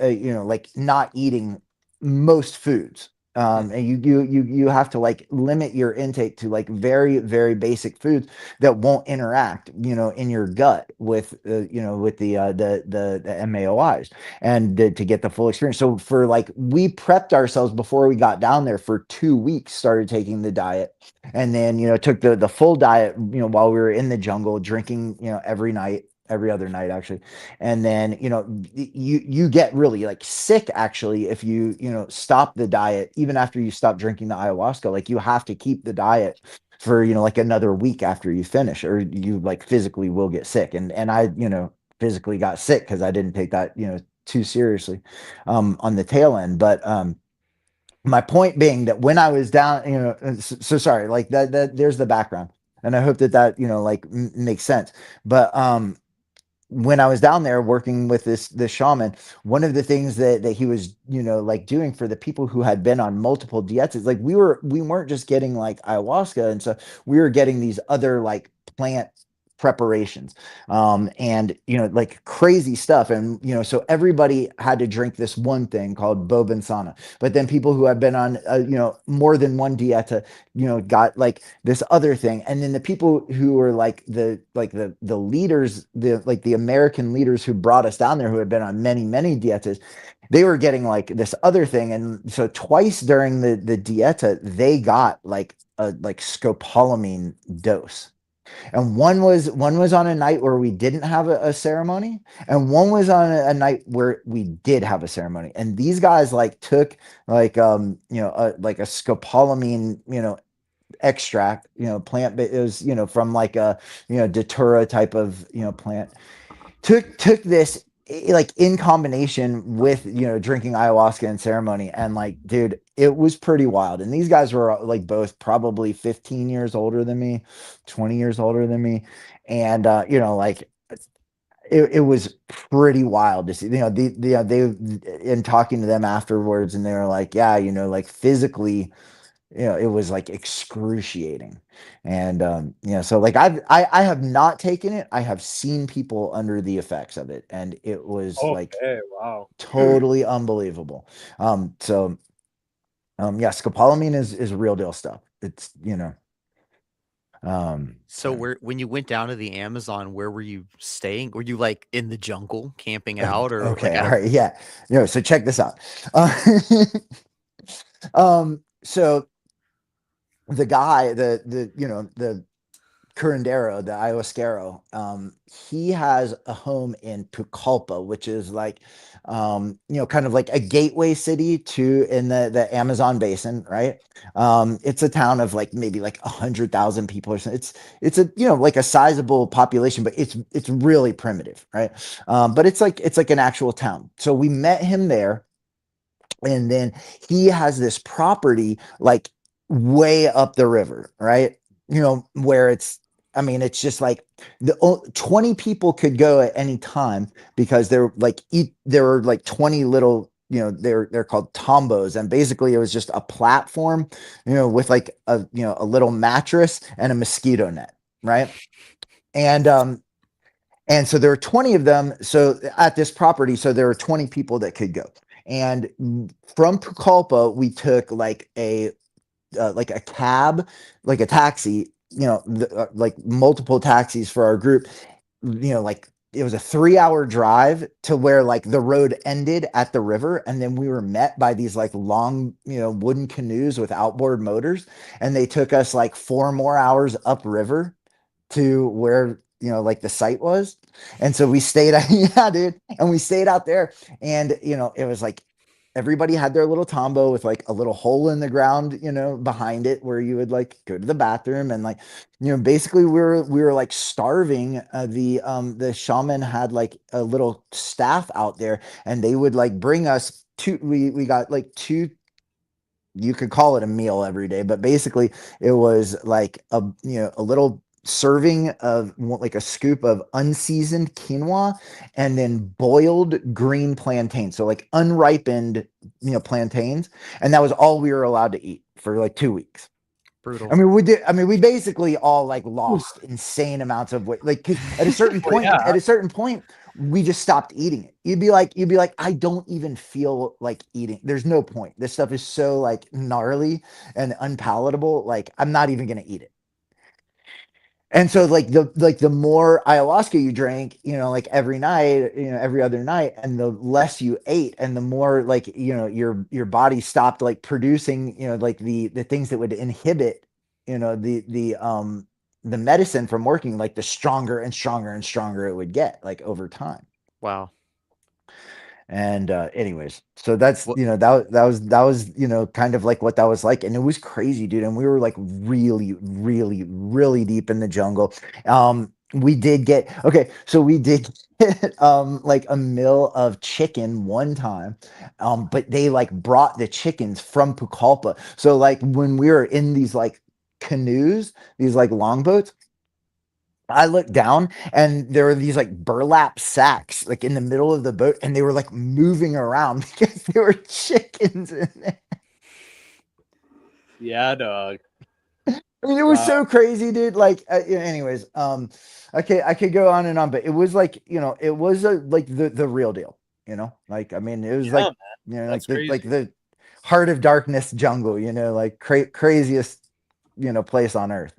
like not eating most foods. And you have to like limit your intake to like very basic foods that won't interact in your gut with with the MAOIs, and to get the full experience. So for like, we prepped ourselves before we got down there for 2 weeks, started taking the diet, and then took the full diet while we were in the jungle, drinking every night, every other night actually. And then you get really like sick actually if you stop the diet even after you stop drinking the ayahuasca. Like you have to keep the diet for like another week after you finish, or you like physically will get sick. And I physically got sick because I didn't take that too seriously on the tail end. But my point being that when I was down, so sorry, like that there's the background, and I hope that like makes sense. But when I was down there working with this shaman, one of the things that he was like doing for the people who had been on multiple dietas, like we weren't just getting like ayahuasca and stuff, we were getting these other like plant preparations, and like crazy stuff. And so everybody had to drink this one thing called bobensana, but then people who had been on more than one dieta got like this other thing. And then the people who were like the leaders, the American leaders who brought us down there, who had been on many dietas, they were getting like this other thing. And so twice during the dieta, they got like a scopolamine dose. And one was on a night where we didn't have a ceremony, and one was on a night where we did have a ceremony. And these guys like took like like a scopolamine extract, plant. It was from like a datura type of plant. Took this like in combination with drinking ayahuasca and ceremony, and like, dude, it was pretty wild. And these guys were like both probably 15 years older than me, 20 years older than me. And like it was pretty wild to see, they in talking to them afterwards, and they were like, yeah, like physically, it was like excruciating. And so like I have not taken it. I have seen people under the effects of it, and it was like Okay, wow. totally unbelievable. So yeah, scopolamine is real deal stuff. It's So when you went down to the Amazon, where were you staying? Were you like in the jungle camping out, or okay, like all right, yeah. So check this out. So the guy, the curandero, the ayahuasquero, he has a home in Pucallpa, which is like, kind of like a gateway city to in the Amazon basin, right? It's a town of like maybe like 100,000 people or something. It's a like a sizable population, but it's really primitive, right? But it's like an actual town. So we met him there, and then he has this property like way up the river, right? Where it's just like 20 people could go at any time, because there were like 20 little, they're called tombos, and basically it was just a platform, with like a little mattress and a mosquito net, right? And so there were 20 of them. So at this property, so there were 20 people that could go. And from Pucallpa, we took like a cab, like a taxi, like multiple taxis for our group. Like it was a 3-hour drive to where like the road ended at the river, and then we were met by these like long, wooden canoes with outboard motors, and they took us like 4 more hours upriver to where like the site was. And so we stayed yeah, dude, and we stayed out there. And it was like everybody had their little tombo with like a little hole in the ground behind it, where you would like go to the bathroom. And like basically we were like starving. The shaman had like a little staff out there, and they would like bring us two. We got like two, you could call it a meal every day, but basically it was like a little serving of like a scoop of unseasoned quinoa, and then boiled green plantains, so like unripened plantains. And that was all we were allowed to eat for like 2 weeks. brutal. We basically all like lost insane amounts of weight. Like 'cause at a certain point, we just stopped eating it. You'd be like, I don't even feel like eating. There's no point. This stuff is so like gnarly and unpalatable. Like I'm not even gonna eat it. And so like the more ayahuasca you drank, like every night, every other night, and the less you ate, and the more like, your body stopped like producing, like the things that would inhibit, the medicine from working, like the stronger and stronger and stronger it would get like over time. Wow. And anyways, so that's What- that was kind of like what that was like. And it was crazy, dude. And we were like really deep in the jungle. we did get okay, so we did get like a meal of chicken one time, but they like brought the chickens from Pucallpa. So like when we were in these like canoes, these like longboats, I looked down and there were these like burlap sacks like in the middle of the boat, and they were like moving around because there were chickens in there. Yeah, dog. I mean, it was Wow. so crazy, dude. Like, anyways, I could go on and on, but it was like, it was like the real deal, like, I mean, it was Yeah, like, man. That's crazy. like the heart of darkness jungle, like craziest, place on earth,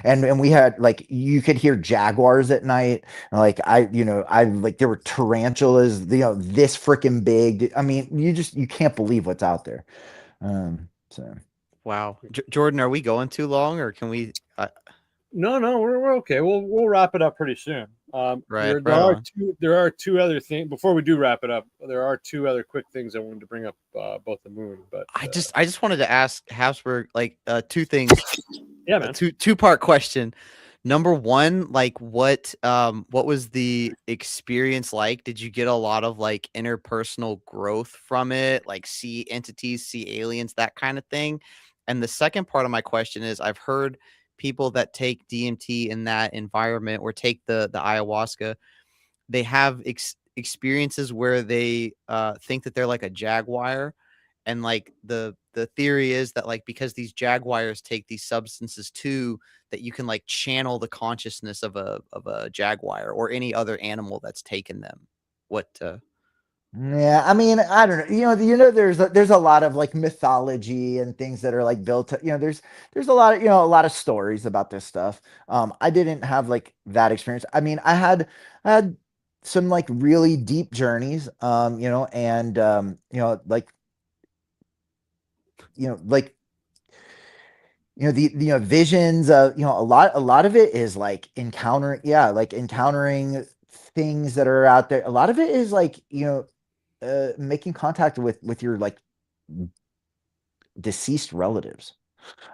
and we had like, you could hear jaguars at night. Like I like, there were tarantulas, this freaking big. I mean, you can't believe what's out there. So. Wow. Jordan, are we going too long, or can we? No, we're okay. We'll wrap it up pretty soon. Right There on. are two other things before we do wrap it up. There are two other quick things I wanted to bring up about the moon. But I just wanted to ask Habsburg like two things. Yeah, man. Two-part question. Number one, like what was the experience like? Did you get a lot of like interpersonal growth from it, like see entities, see aliens, that kind of thing? And the second part of my question is, I've heard people that take DMT in that environment or take the ayahuasca, they have experiences where they think that they're like a jaguar, and like the theory is that like because these jaguars take these substances too, that you can like channel the consciousness of a jaguar or any other animal that's taken them. What Yeah, I mean, I don't know. There's a lot of like mythology and things that are like built. There's a lot of a lot of stories about this stuff. I didn't have like that experience. I mean, I had some like really deep journeys. And like the visions of a lot of it is like encountering things that are out there. A lot of it is like making contact with your like deceased relatives.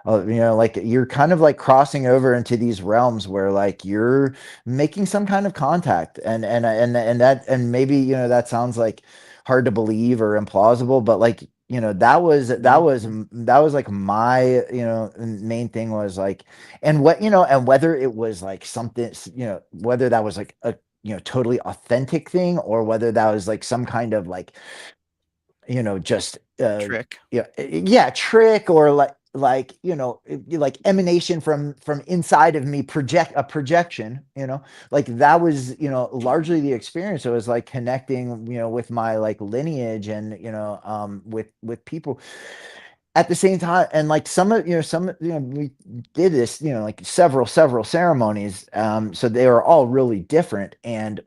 Like you're kind of like crossing over into these realms where like you're making some kind of contact, and maybe that sounds like hard to believe or implausible, but like that was like my main thing was like, and whether it was like something, whether that was like a totally authentic thing, or whether that was like some kind of like just trick? yeah, trick, or like like emanation from inside of me, projection, like that was largely the experience. It was like connecting with my like lineage, and with people at the same time. And like we did this like several ceremonies, so they were all really different. And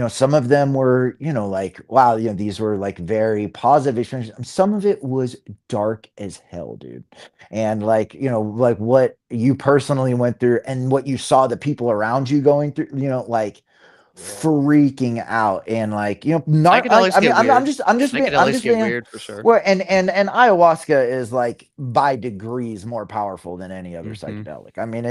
some of them were, like, wow, these were like very positive experiences. Some of it was dark as hell, dude. And like, like what you personally went through and what you saw the people around you going through, like freaking out. And like, not like, Psychedelics I mean, get weird. I'm Psychedelics just get being, weird for sure. well, and ayahuasca is like by degrees more powerful than any other Mhm. psychedelic. I mean,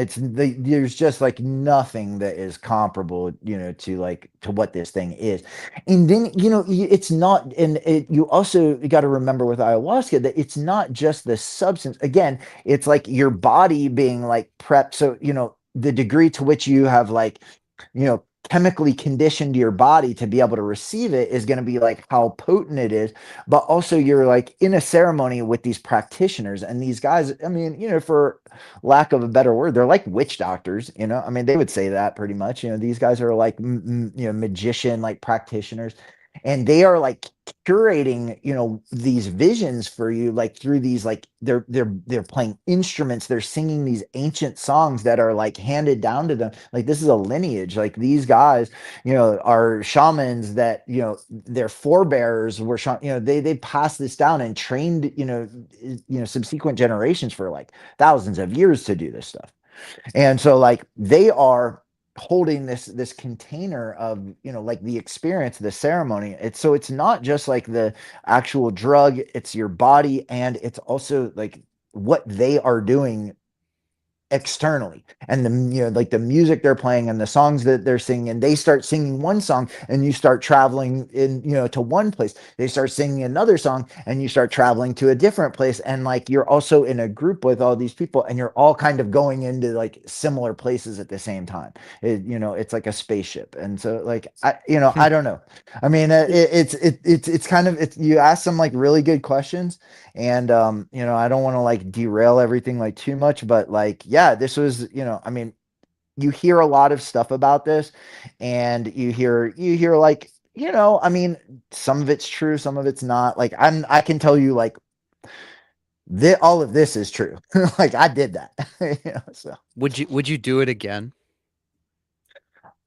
there's just like nothing that is comparable, to what this thing is. And then it's not, and you also got to remember with ayahuasca that it's not just the substance. Again, it's like your body being like prepped. So the degree to which you have like chemically conditioned your body to be able to receive it is going to be like how potent it is. But also you're like in a ceremony with these practitioners, and these guys, I mean, for lack of a better word, they're like witch doctors. I mean, they would say that pretty much. These guys are like magician like practitioners, and they are like curating these visions for you, like through these, like they're playing instruments, they're singing these ancient songs that are like handed down to them. Like this is a lineage. Like these guys are shamans that their forebears were they passed this down and trained subsequent generations for like thousands of years to do this stuff. And so like they are holding this container of like the experience, the ceremony. It's not just like the actual drug, it's your body, and it's also like what they are doing externally, and like the music they're playing and the songs that they're singing, and they start singing one song and you start traveling in, to one place. They start singing another song and you start traveling to a different place, and like you're also in a group with all these people and you're all kind of going into like similar places at the same time. It's like a spaceship. And so like I don't know. I mean, it's kind of, you ask some like really good questions, and I don't want to like derail everything like too much, but like, yeah, this was, I mean, you hear a lot of stuff about this, and you hear like, I mean, some of it's true, some of it's not. Like I can tell you like all of this is true. Like I did that. So Would you do it again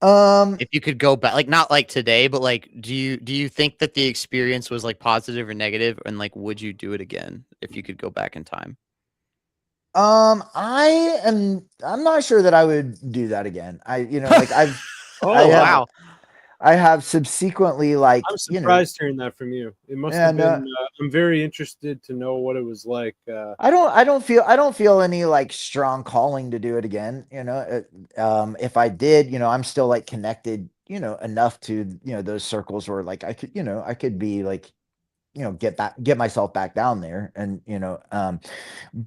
um if you could go back? Like not like today, but like do you think that the experience was like positive or negative, and like would you do it again if you could go back in time? I'm not sure that I would do that again. Like Oh, I have Wow. I have subsequently like, I'm surprised hearing that from you. It must have and been. I'm very interested to know what it was like. I don't feel any like strong calling to do it again. If I did, I'm still like connected, enough to, those circles where like I could be like, get myself back down there, and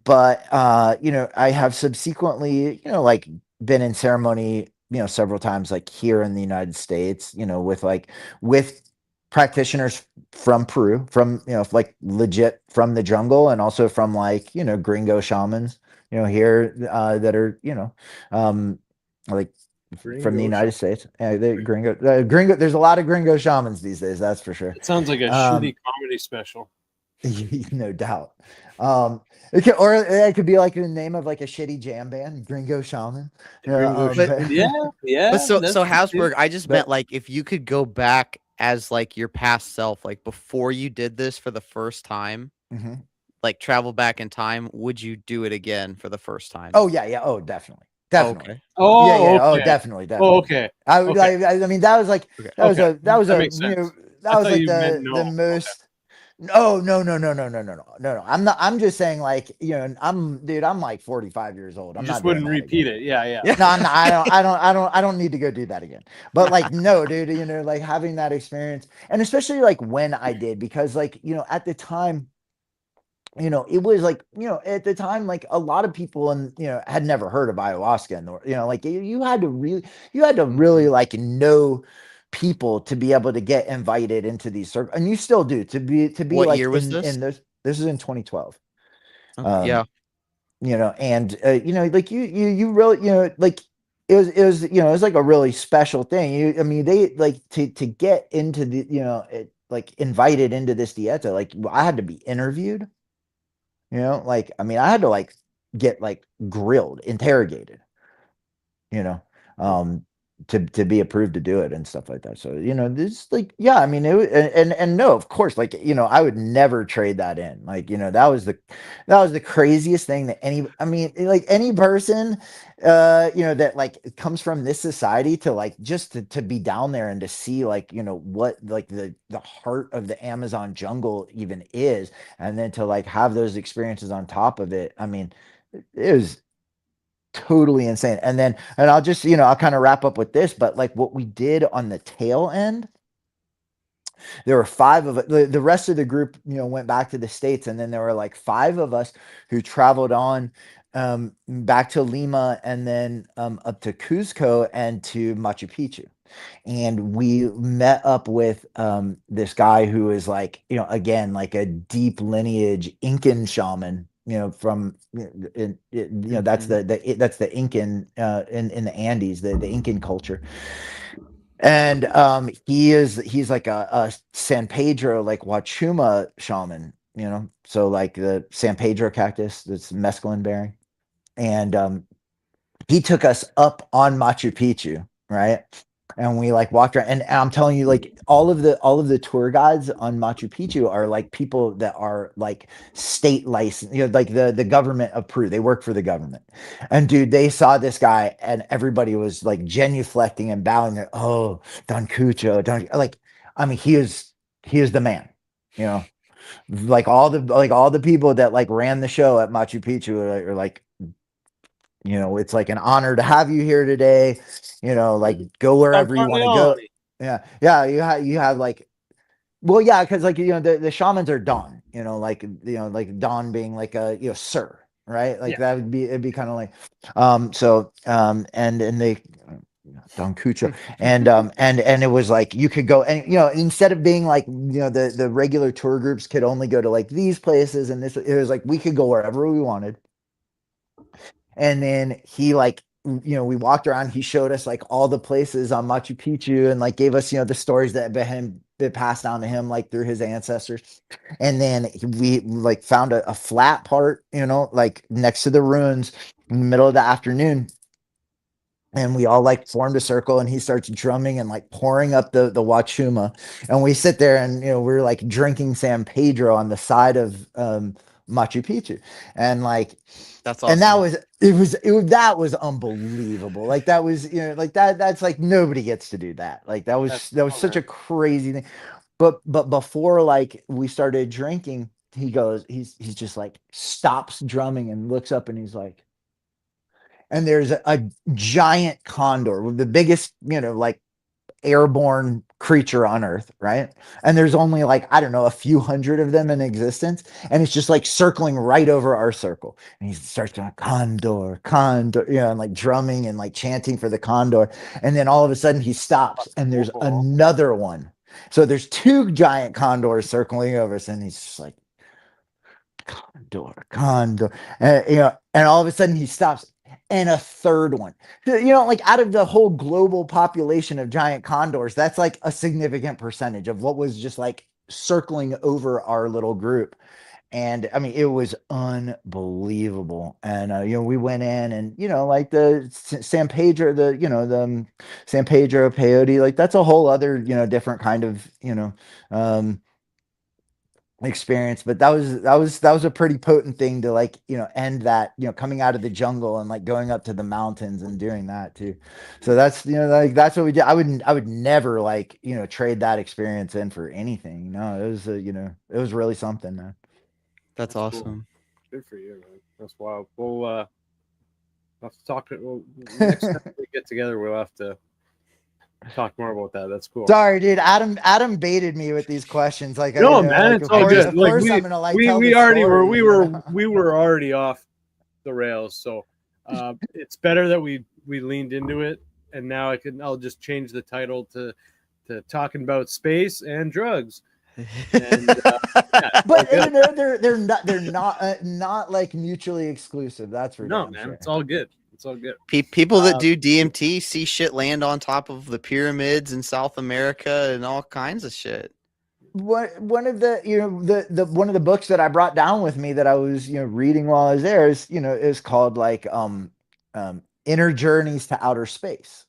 but I have subsequently, like been in ceremony, several times, like here in the United States, with practitioners from Peru, from, like legit from the jungle, and also from like, gringo shamans, here, that are, like from the Gringo United shit. States. Yeah, the gringo, there's a lot of gringo shamans these days, that's for sure. It sounds like a shitty comedy special. No doubt. It could be like the name of like a shitty jam band, Gringo Shaman. Gringo But- shit. Yeah. But so that's Habsburg, I just But- meant like if you could go back as like your past self, like before you did this for the first time, Mhm. like travel back in time, would you do it again for the first time? Oh yeah. Oh, definitely. Okay. Oh, Yeah. Oh, okay. definitely. Oh, okay. I would. Okay. I mean, that was like Okay. that was That a makes sense. that I was thought like you meant no. the most. No. No. I'm not. I'm just saying, like, I'm like 45 years old. You I'm just not doing wouldn't that repeat again. it. Yeah. No, I'm not. I don't need to go do that again. But like, no, dude, like having that experience, and especially like when I did, because like, at the time, it was like, at the time, like a lot of people, and had never heard of ayahuasca, and like you had to really like know people to be able to get invited into these circles, and you still do, to be What like year was this? in this is in 2012. Okay, yeah. And like you really, like it was it was like a really special thing. I mean, they like to get into the, like invited into this dieta, like I had to be interviewed, like, I mean, I had to like get like grilled, interrogated, you know, um, to be approved to do it and stuff like that. So, this like, yeah, I mean, and no, of course, like, I would never trade that in. Like, that was the craziest thing that I mean, like any person, that like comes from this society, to like just to be down there and to see like, what like the heart of the Amazon jungle even is, and then to like have those experiences on top of it. I mean, it was totally insane. And I'll just, I'll kind of wrap up with this, but like what we did on the tail end, there were five of it. The rest of the group, went back to the States. And then there were like five of us who traveled on, back to Lima, and then up to Cuzco and to Machu Picchu. And we met up with this guy who is like, again, like a deep lineage Incan shaman, from that's that's the Incan, in the Andes, the Incan culture. And he's like a San Pedro, like Wachuma shaman, so like the San Pedro cactus that's mescaline bearing. And he took us up on Machu Picchu, right? And we like walked around, and I'm telling you, like all of the tour guides on Machu Picchu are like people that are like state licensed, like the government of Peru. They work for the government. And dude, they saw this guy, and everybody was like genuflecting and bowing. Oh, Don Cucho, like, I mean, he is the man, like all the people that like ran the show at Machu Picchu are like you know, it's like an honor to have you here today. You know, like go wherever you want to go. Yeah. You have like, well, yeah, because like, you know, the shamans are Don, you know, like Don being like a, you know, sir, right? Like that would be, it'd be kind of like, and they, Don Cucho, and it was like you could go, and you know, instead of being like, you know, the regular tour groups could only go to like these places, and this, it was like we could go wherever we wanted. And then he like, you know, we walked around, he showed us like all the places on Machu Picchu and like gave us, you know, the stories that passed down to him like through his ancestors. And then we like found a flat part, you know, like next to the ruins in the middle of the afternoon. And we all like formed a circle, and he starts drumming and like pouring up the wachuma, and we sit there and, you know, we're like drinking San Pedro on the side of Machu Picchu. And like, That's awesome. and that was unbelievable. Like that was, you know, like that's like nobody gets to do that. Like that was such a crazy thing. But before like we started drinking, he goes, he's just like stops drumming and looks up, and he's like, and there's a giant condor, the biggest, you know, like airborne creature on earth, right? And there's only like, I don't know, a few hundred of them in existence, and it's just like circling right over our circle. And he starts going condor, condor, you know, and like drumming and like chanting for the condor. And then all of a sudden he stops, and there's another one. So there's two giant condors circling over us, and he's just like condor, and, you know, and all of a sudden he stops, and a third one. You know, like out of the whole global population of giant condors, that's like a significant percentage of what was just like circling over our little group. And I mean, it was unbelievable. And you know, we went in, and you know, like the San Pedro, the, you know, the San Pedro peyote, like that's a whole other, you know, different kind of, you know, experience. But that was a pretty potent thing to like, you know, end that, you know, coming out of the jungle and like going up to the mountains and doing that too. So that's, you know, like that's what we did. I would never like, you know, trade that experience in for anything. You know, it was you know, it was really something, man. That's awesome. Cool. Good for you, man. That's wild. We'll have to talk. Next time we get together, we'll have to talk more about that. That's cool. Sorry, dude. Adam baited me with these questions. Like, no, you know, man, like, it's all good. Of course, I'm gonna like we tell already story, we were already off the rails. So it's better that we leaned into it, and now I'll just change the title to talking about space and drugs. And, but you know, they're not like mutually exclusive. That's for no, damn man. sure. It's all good. It's all good. People that do DMT see shit land on top of the pyramids in South America and all kinds of shit. One of the, you know, the one of the books that I brought down with me that I was, you know, reading while I was there is, you know, is called like Inner Journeys to Outer Space.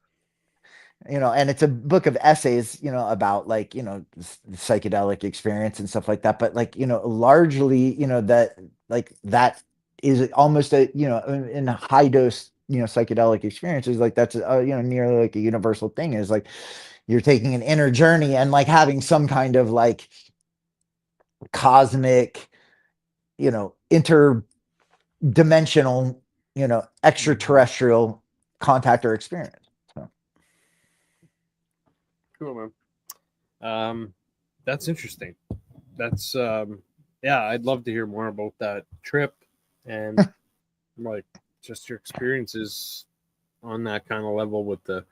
You know, and it's a book of essays, you know, about like, you know, psychedelic experience and stuff like that. But like, you know, largely, you know, that like that is almost a, you know, in high dose, you know, psychedelic experiences, like that's you know, nearly like a universal thing, is like you're taking an inner journey and like having some kind of like cosmic, you know, interdimensional, you know, extraterrestrial contact or experience. So cool, man. That's interesting. That's yeah, I'd love to hear more about that trip and like just your experiences on that kind of level with the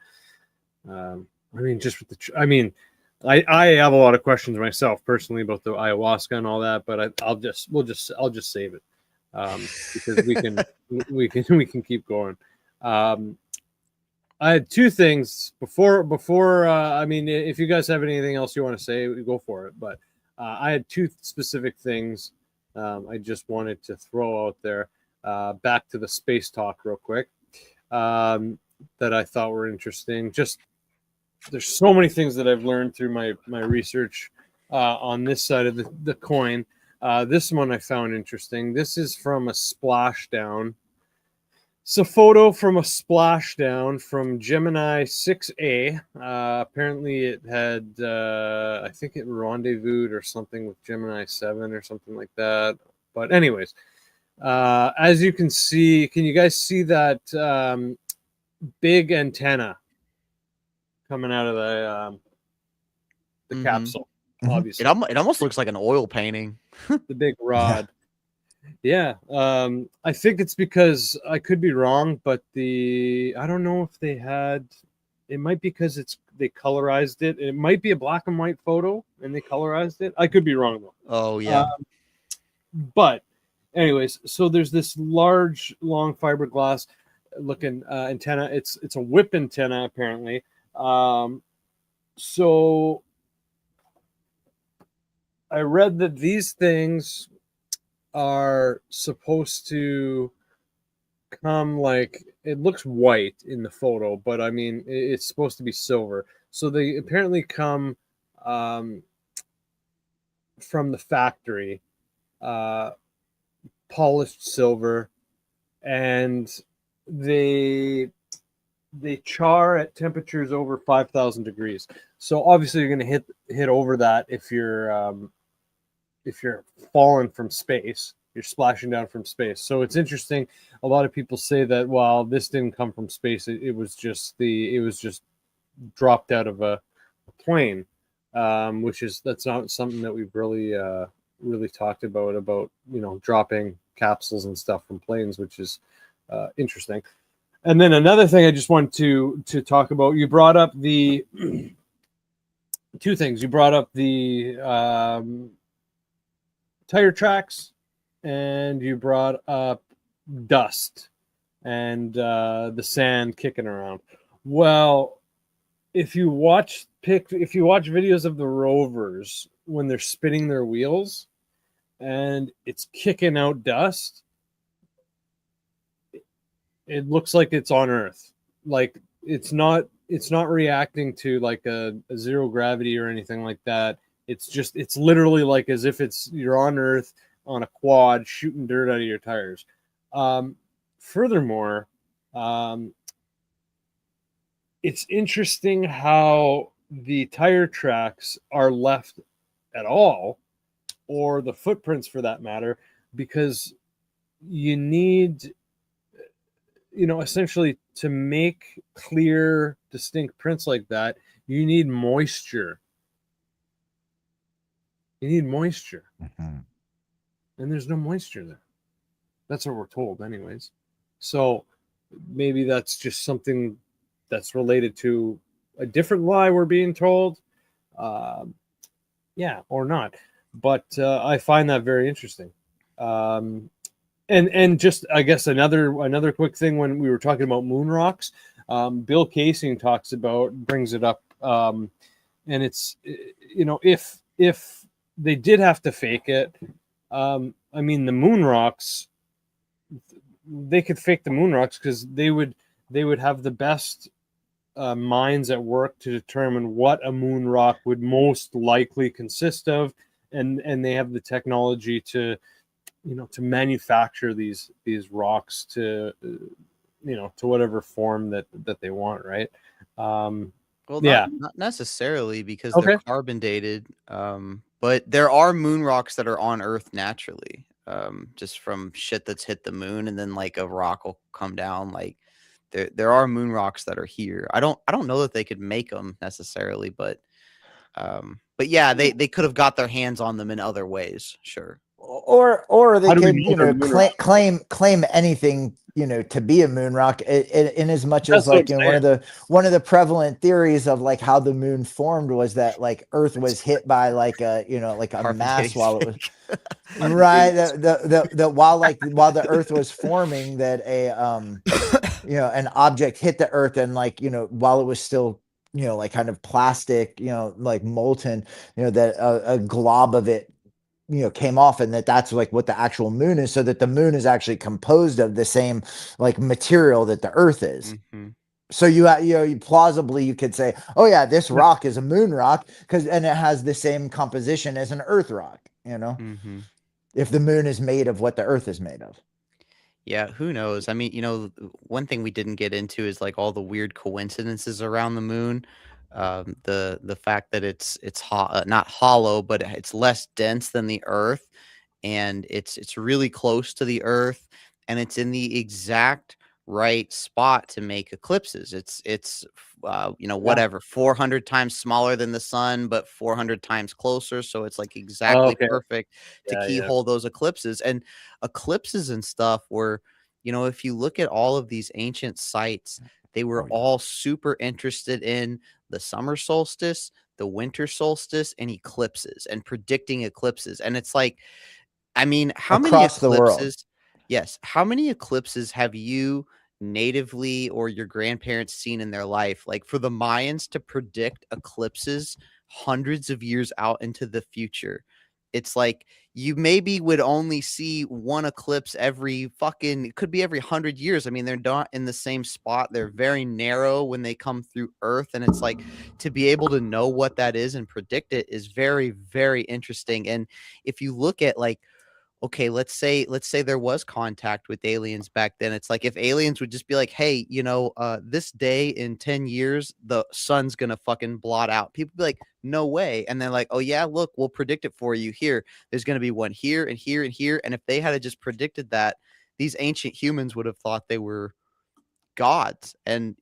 I mean, just with the I mean, I have a lot of questions myself personally about the ayahuasca and all that, but I'll just save it because we can keep going. I had two things before. I mean, if you guys have anything else you want to say, go for it. But I had two specific things I just wanted to throw out there. Back to the space talk real quick that I thought were interesting. Just there's so many things that I've learned through my research on this side of the coin. This one I found interesting. This is from a splashdown. It's a photo from a splashdown from Gemini 6A. Apparently it had, I think it rendezvoused or something with Gemini 7 or something like that. But anyways, As you can see, can you guys see that big antenna coming out of the Mhm. capsule? Mhm. Obviously, It almost looks like an oil painting. the big rod. Yeah, I think it's because I could be wrong, but I don't know if they had. It might be because they colorized it. It might be a black and white photo, and they colorized it. I could be wrong though. Oh yeah. But anyways, so there's this large, long fiberglass looking antenna. It's a whip antenna apparently. So I read that these things are supposed to come like it looks white in the photo, but I mean it's supposed to be silver. So they apparently come from the factory, polished silver, and they char at temperatures over 5,000 degrees. So obviously you're going to hit over that if you're falling from space. You're splashing down from space. So it's interesting. A lot of people say that while this didn't come from space, it was just dropped out of a plane, that's not something that we've really talked about dropping capsules and stuff from planes, which is interesting. And then another thing I just wanted to talk about. You brought up the two things. You brought up the tire tracks, and you brought up dust and the sand kicking around. Well, if you watch videos of the rovers when they're spinning their wheels and it's kicking out dust, it looks like it's on Earth. Like it's not reacting to like a zero gravity or anything like that. It's literally like as if you're on Earth on a quad shooting dirt out of your tires. Furthermore, it's interesting how the tire tracks are left at all, or the footprints for that matter, because you need, essentially to make clear, distinct prints like that, you need moisture. You need moisture. Mhm. And there's no moisture there. That's what we're told, anyways. So maybe that's just something that's related to a different lie we're being told. Yeah, or not. But I find that very interesting. And just I guess another quick thing when we were talking about moon rocks, Bill Casing brings it up, and it's if they did have to fake it, I mean the moon rocks, they could fake the moon rocks because they would have the best minds at work to determine what a moon rock would most likely consist of, and they have the technology to manufacture these rocks to to whatever form that they want, right? Well, Yeah. not necessarily because Okay. they're carbon dated. But there are moon rocks that are on Earth naturally. Just from shit that's hit the moon, and then like a rock will come down. Like there are moon rocks that are here. I don't know that they could make them necessarily, but yeah, they could have got their hands on them in other ways. Sure. Or they How do we could, know they're moon rocks? claim anything, to be a moon rock, in as much as That's what like, I'm one of the prevalent theories of like how the moon formed was that like Earth was hit by like a, like a Carpet mass dating while it was stick. right. While while the Earth was forming, that an object hit the Earth, and like, while it was still, like kind of plastic, like molten, that a glob of it, came off, and that's like what the actual moon is, so that the moon is actually composed of the same like material that the Earth is. Mhm. So you plausibly you could say, oh yeah, this rock is a moon rock and it has the same composition as an Earth rock, Mhm. if the moon is made of what the Earth is made of. Yeah, who knows? I mean, one thing we didn't get into is like all the weird coincidences around the moon. The fact that it's not hollow, but it's less dense than the Earth, and it's really close to the Earth, and it's in the exact right spot to make eclipses. It's whatever, 400 times smaller than the sun, but 400 times closer. So it's like Oh, exactly okay. perfect to Yeah, yeah. keyhole those eclipses. And eclipses and stuff were, if you look at all of these ancient sites, they were Oh, yeah. all super interested in the summer solstice, the winter solstice, and eclipses and predicting eclipses. And it's like, I mean, how many Across the world. eclipses? Yes. How many eclipses have you natively or your grandparents seen in their life? Like for the Mayans to predict eclipses hundreds of years out into the future, it's like you maybe would only see one eclipse every it could be every 100 years. I mean, they're not in the same spot. They're very narrow when they come through Earth. And it's like to be able to know what that is and predict it is very, very interesting. And if you look at like, okay, let's say there was contact with aliens back then. It's like if aliens would just be like, hey, this day in 10 years, the sun's gonna fucking blot out. People be like, no way. And they're like, oh yeah, look, we'll predict it for you. Here, there's gonna be one here and here and here. And if they had just predicted that, these ancient humans would have thought they were gods. And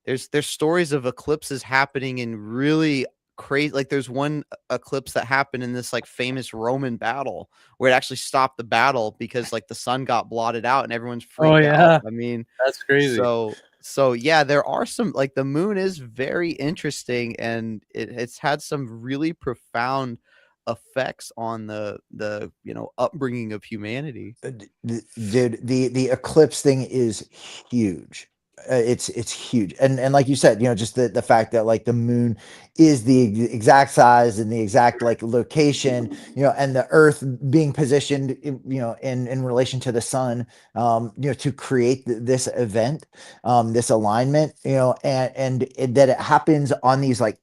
there's stories of eclipses happening in really crazy, like there's one eclipse that happened in this like famous Roman battle where it actually stopped the battle because like the sun got blotted out and everyone's freaked Oh, yeah. out. I mean, That's crazy. so yeah, there are some, like the moon is very interesting, and it's had some really profound effects on the upbringing of humanity. The eclipse thing is huge. It's huge, and like you said, just the fact that like the moon is the exact size and the exact like location, and the Earth being positioned, in relation to the sun, to create this event, this alignment, and that it happens on these like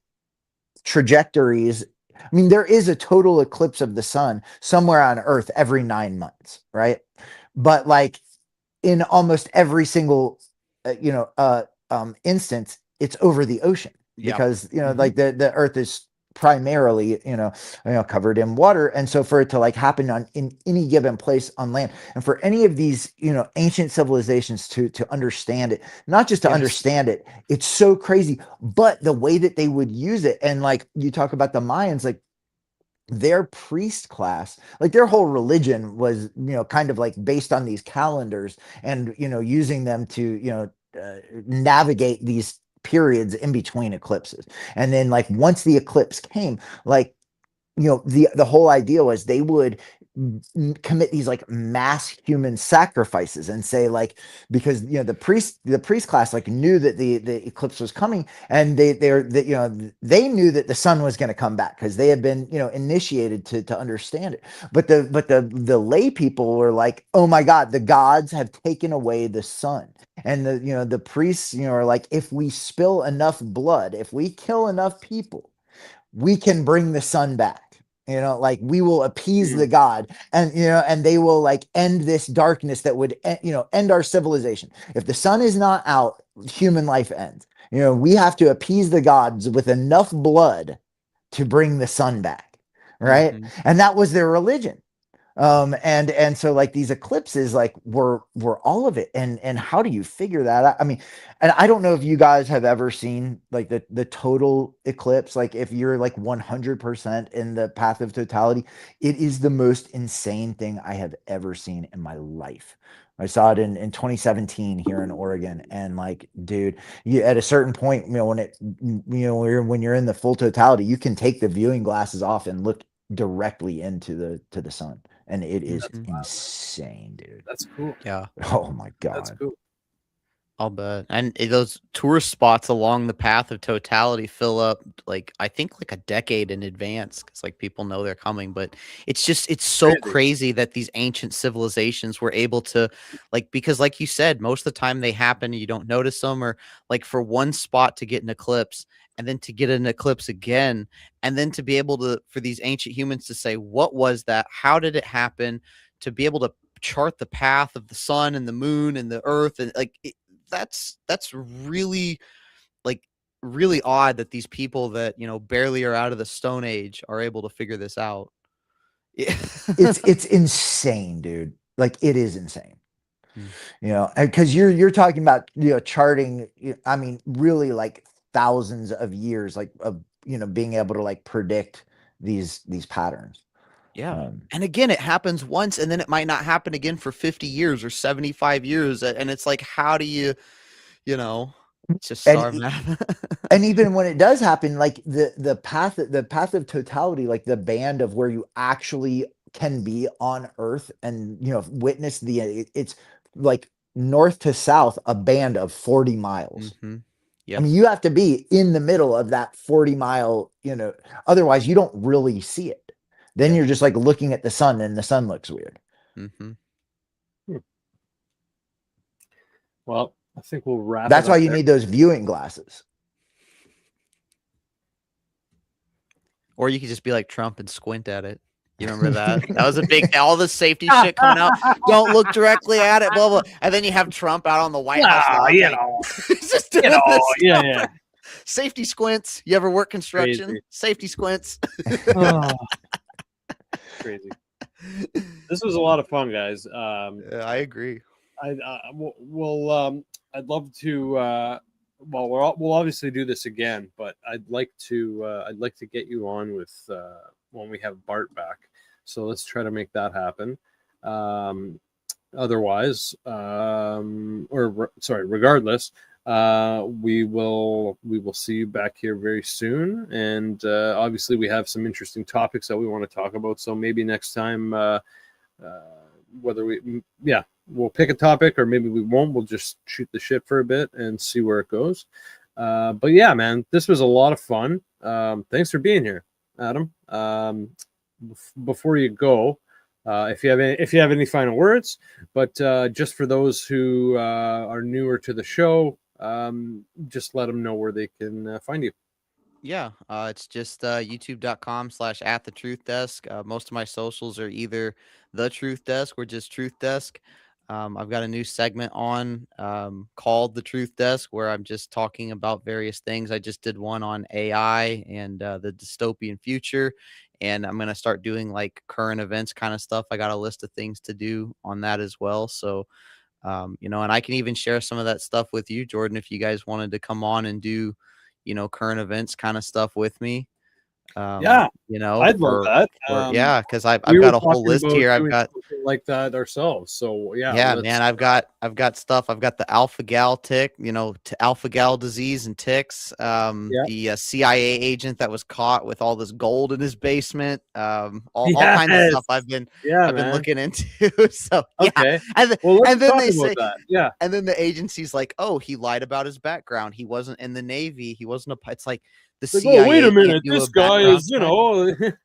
trajectories. I mean, there is a total eclipse of the sun somewhere on Earth every 9 months, right? But like in almost every single, instance, it's over the ocean Yeah. because like the Earth is primarily covered in water, and so for it to like happen in any given place on land, and for any of these ancient civilizations to understand it, not just to Yes. understand it, it's so crazy. But the way that they would use it, and like you talk about the Mayans, like their priest class, like their whole religion was kind of like based on these calendars, and using them to navigate these periods in between eclipses. And then like once the eclipse came, like the whole idea was they would commit these like mass human sacrifices and say like, because the priest class like knew that the eclipse was coming, and they knew that the sun was going to come back because they had been initiated to understand it. But the lay people were like, oh my god, the gods have taken away the sun. And the priests are like, if we spill enough blood, if we kill enough people, we can bring the sun back. Like we will appease the god, and and they will like end this darkness that would end our civilization. If the sun is not out, human life ends. We have to appease the gods with enough blood to bring the sun back, right? And that was their religion. And so like these eclipses like were all of it. And how do you figure that out? I mean, and I don't know if you guys have ever seen like the total eclipse. Like if you're like 100% in the path of totality, it is the most insane thing I have ever seen in my life. I saw it in 2017 here in Oregon, and like, dude, you at a certain point, when you're in the full totality, you can take the viewing glasses off and look directly into the sun, and it is insane, dude. That's cool. Yeah. Oh my god, That's cool. I'll bet. And those tourist spots along the path of totality fill up, like, I think like a decade in advance, because like people know they're coming. But it's so crazy that these ancient civilizations were able to, like, because like you said, most of the time they happen and you don't notice them, or like for one spot to get an eclipse and then to get an eclipse again, and then to be able to, for these ancient humans to say, what was that? How did it happen? To be able to chart the path of the sun and the moon and the earth, and like that's really, like, really odd that these people that barely are out of the Stone Age are able to figure this out. Yeah. It's insane, dude. Like it is insane. You know, because you're talking about, you know, charting, I mean, really like thousands of years, like of, you know, being able to like predict these patterns. Yeah. And again, it happens once and then it might not happen again for 50 years or 75 years. And it's like, how do you know, it's just star math. And even when it does happen, like the path of totality, like the band of where you actually can be on Earth and, you know, witness it's like north to south, a band of 40 miles. I mean, you have to be in the middle of that 40-mile, you know, otherwise you don't really see it. Then you're just like looking at the sun and the sun looks weird. Well, I think we'll wrap. That's it why up you there. need those viewing glasses. Or you could just be like Trump and squint at it. You remember that? That was a big, all the safety shit coming out. Don't look directly at it, blah, blah. And then you have Trump out on the White House lawn. You Like, know, just doing this yeah, stuff. yeah. Safety squints. You ever work construction? Crazy. Safety squints. Oh, crazy. This was a lot of fun, guys. I agree. I'd love to. Well, we'll obviously do this again, but I'd like to get you on with when we have Bart back. So let's try to make that happen. Otherwise, regardless, we will see you back here very soon. And obviously, we have some interesting topics that we want to talk about. So maybe next time, whether we'll pick a topic or maybe we won't. We'll just shoot the shit for a bit and see where it goes. But yeah, man, this was a lot of fun. Thanks for being here, Adam. Before you go, if you have any final words, but just for those who are newer to the show, just let them know where they can find you. Yeah, it's just youtube.com/@thetruthdesk. Most of my socials are either The Truth Desk or just Truth Desk. I've got a new segment on called The Truth Desk where I'm just talking about various things. I just did one on AI and the dystopian future, and I'm going to start doing like current events kind of stuff. I got a list of things to do on that as well. So, and I can even share some of that stuff with you, Jordan, if you guys wanted to come on and do, current events kind of stuff with me. I'd love that. Because I've got a whole list here. I've got like that ourselves. So man, I've got stuff. I've got the alpha gal tick, to alpha gal disease and ticks. The CIA agent that was caught with all this gold in his basement. All kinds of stuff I've been looking into. So okay, and then they say that. and then the agency's like, oh, he lied about his background. He wasn't in the Navy. He wasn't it's like. The CIA wait a minute, this guy is, and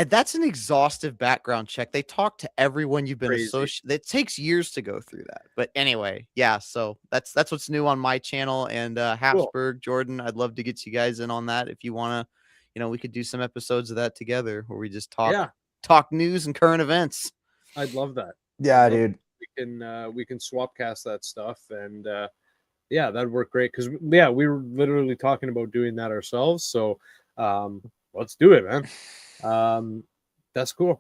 that's an exhaustive background check. They talk to everyone you've been associated. It takes years to go through that. But anyway, so that's what's new on my channel. And Habsburg, cool. Jordan, I'd love to get you guys in on that. If you want to, we could do some episodes of that together where we just talk news and current events. I'd love that. Yeah, dude. We can swap cast that stuff and yeah, that'd work great because we were literally talking about doing that ourselves. So let's do it, man. That's cool.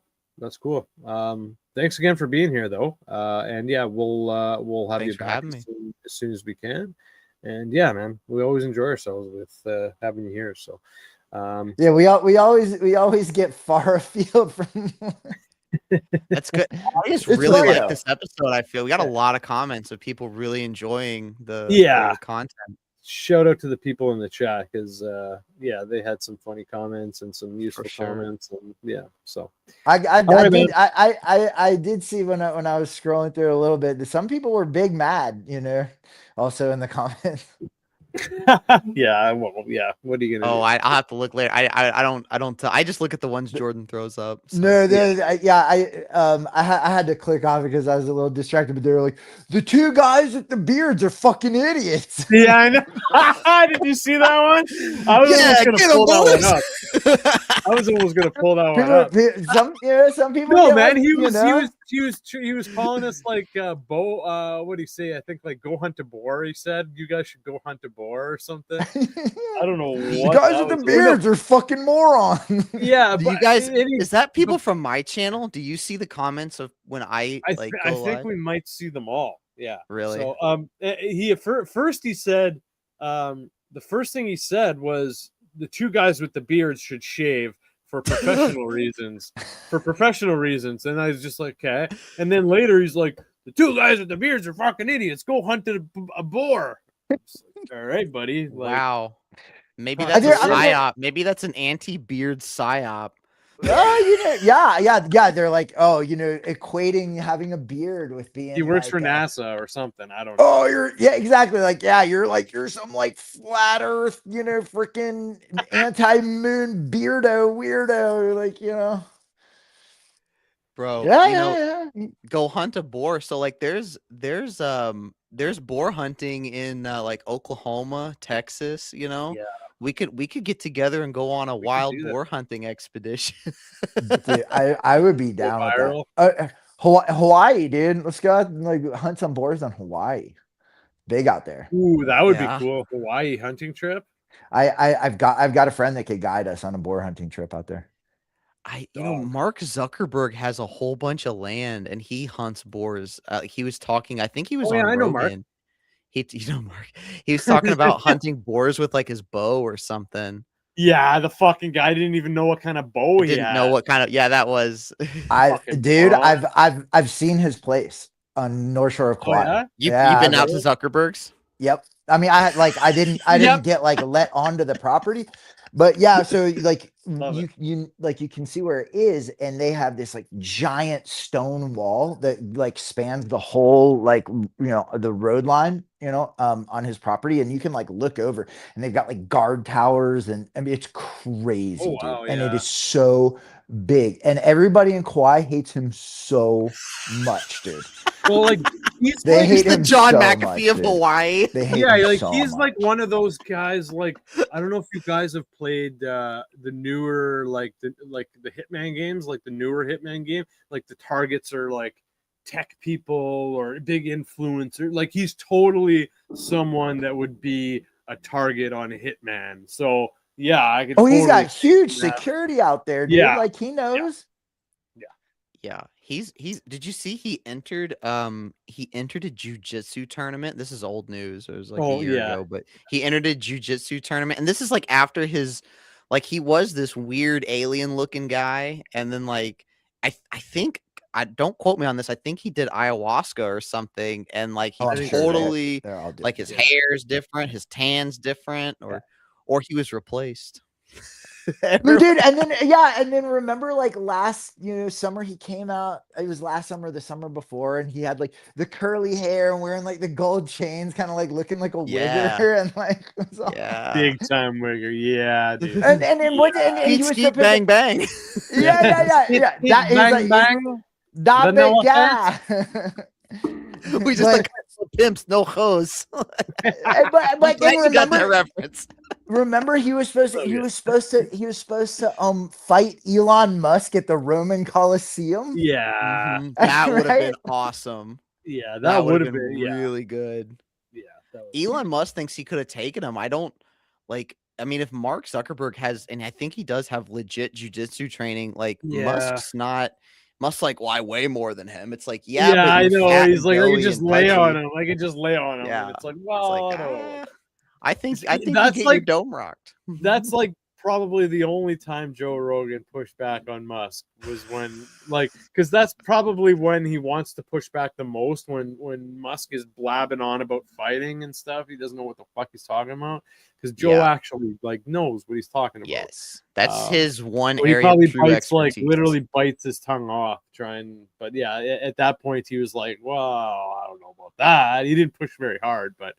Thanks again for being here, though. And we'll have you back as soon as we can. And yeah, man, we always enjoy ourselves with having you here. So we always get far afield from. That's good. I just really like this episode. I feel we got a lot of comments of people really enjoying the content. Shout out to the people in the chat because they had some funny comments and some useful comments and so I did see when I was scrolling through a little bit, some people were big mad, also in the comments. What are you gonna do? I'll have to look later. I don't I just look at the ones Jordan throws up. So. I had to click off because I was a little distracted, but they were like, the two guys with the beards are fucking idiots. Yeah, I know. Did you see that one? I was almost gonna pull that one up. I was almost gonna pull that one up. Some people. No, man, he was he was calling us like Bo. What did he say? I think like go hunt a boar. He said you guys should go hunt a boar or something. I don't know The what guys that with the was. beards are fucking morons. Yeah, Do but you guys? and he- Is that people from my channel? Do you see the comments of when I like I go think live? we might see them all. Yeah. Really? So he first he said the first thing he said was the two guys with the beards should shave for professional reasons. For professional reasons, and I was just like, okay. And then later he's like, the two guys with the beards are fucking idiots. Go hunt a boar. Like, all right, buddy. Like, Wow. Maybe I that's a think- I think- psyop. Maybe that's an anti-beard psyop. Yeah. They're like, oh, equating having a beard with being. he works like, for NASA or something. I don't know. Oh, exactly. Like, yeah, you're some like flat earth, freaking anti-moon beardo weirdo. Like, Bro, yeah. go hunt a boar. So like there's boar hunting in like Oklahoma, Texas, Yeah. We could get together and go on a wild do that. boar hunting expedition. Dude, I would be down with viral. that. Hawaii, dude. Let's go out and like hunt some boars on Hawaii. Big out there. Ooh, that would Yeah. be cool. Hawaii hunting trip. I've got a friend that could guide us on a boar hunting trip out there. Mark Zuckerberg has a whole bunch of land and he hunts boars. He was talking, I think he was Oh, yeah, on I know Mark. Rogan. Mark. He was talking about hunting boars with like his bow or something. Yeah, the fucking guy didn't even know what kind of bow he Didn't know had. what kind of that was. Fucking Dude, moron. I've seen his place on North Shore of Kauai. yeah? You've been out to Zuckerberg's? Yep. I mean, I didn't Yep. get like let onto the property, but yeah. So like Love it. you can see where it is, and they have this like giant stone wall that like spans the whole like the road line, on his property, and you can like look over, and they've got like guard towers, and I mean it's crazy, Oh, wow, dude, and it yeah. is so big, and everybody in Kauai hates him so much, dude. Well, like They hate the him John so McAfee much, of dude. Hawaii. They hate yeah, him like so he's much. like one of those guys. Like I don't know if you guys have played the newer the Hitman games, like the newer Hitman game. Like the targets are like tech people or big influencer. Like he's totally someone that would be a target on Hitman. So yeah, I could. Oh, he's totally got huge see that. security out there, dude. Yeah. Like he knows. Yeah, he's did you see he entered a jujitsu tournament? This is old news. It was like a year ago, but he entered a jujitsu tournament, and this is like after his he was this weird alien looking guy, and then like I think don't quote me on this. I think he did ayahuasca or something, and like he I'm sure totally they're all like his different. hair's different, his tan's different, or he was replaced. No, dude, and then remember like last summer he came out. It was last summer, or the summer before, and he had like the curly hair and wearing like the gold chains, kind of like looking like a wigger, and like big time wigger, yeah, dude. And he was Skeet, bang bang. Yeah. That is bang, like bang. that No big guy. We just like pimps, no hoes. but then You got that reference. Remember, he was supposed to fight Elon Musk at the Roman Coliseum. Yeah, that would have been awesome. Yeah, that would have been really good. Yeah, Elon Musk thinks he could have taken him. I don't like. I mean, if Mark Zuckerberg has, and I think he does have legit jujitsu training, like Musk's not. Musk's like, well, I weigh more than him. It's like, yeah, I know. He's like, I could just lay on him. I could just lay on him. Yeah, and it's like, well, I think that's you get your dome rocked. That's like probably the only time Joe Rogan pushed back on Musk was when, because that's probably when he wants to push back the most. When Musk is blabbing on about fighting and stuff, he doesn't know what the fuck he's talking about. Because Joe actually knows what he's talking about. Yes, that's his one so area. He probably of true bites expertise. literally bites his tongue off trying. But yeah, at that point he was like, "Well, I don't know about that." He didn't push very hard, but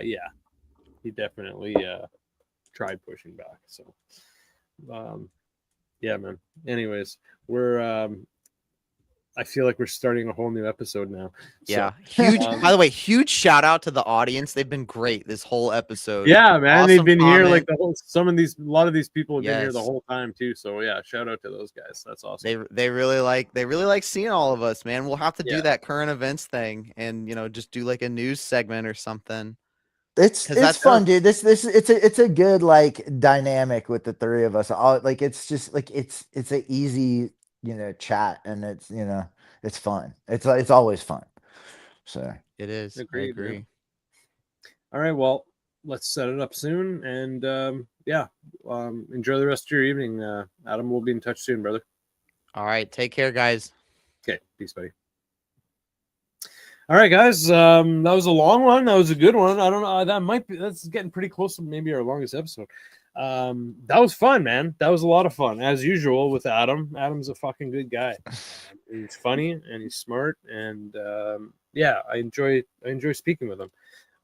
yeah, he definitely tried pushing back. So yeah, man. Anyways, we're I feel like we're starting a whole new episode now. Yeah, So, huge. By the way, huge shout out to the audience. They've been great this whole episode. yeah, man, they've Awesome been here like comment. a lot of these people have been here the Yes. whole time too. So yeah, shout out to those guys. That's awesome. They really like seeing all of us, man. We'll have to Yeah. do that current events thing, and just do like a news segment or something. It's 'Cause that's fun, dude. This it's a good like dynamic with the three of us. All like it's just like it's an easy chat, and it's it's fun. It's always fun. So It is. Agreed, I man. agree. All right, well, let's set it up soon, and enjoy the rest of your evening. Adam, we'll be in touch soon, brother. All right, take care, guys. Okay, peace, buddy. All right, guys. That was a long one. That was a good one. I don't know. That's getting pretty close to maybe our longest episode. That was fun, man. That was a lot of fun, as usual with Adam. Adam's a fucking good guy. He's funny and he's smart, and I enjoy speaking with him.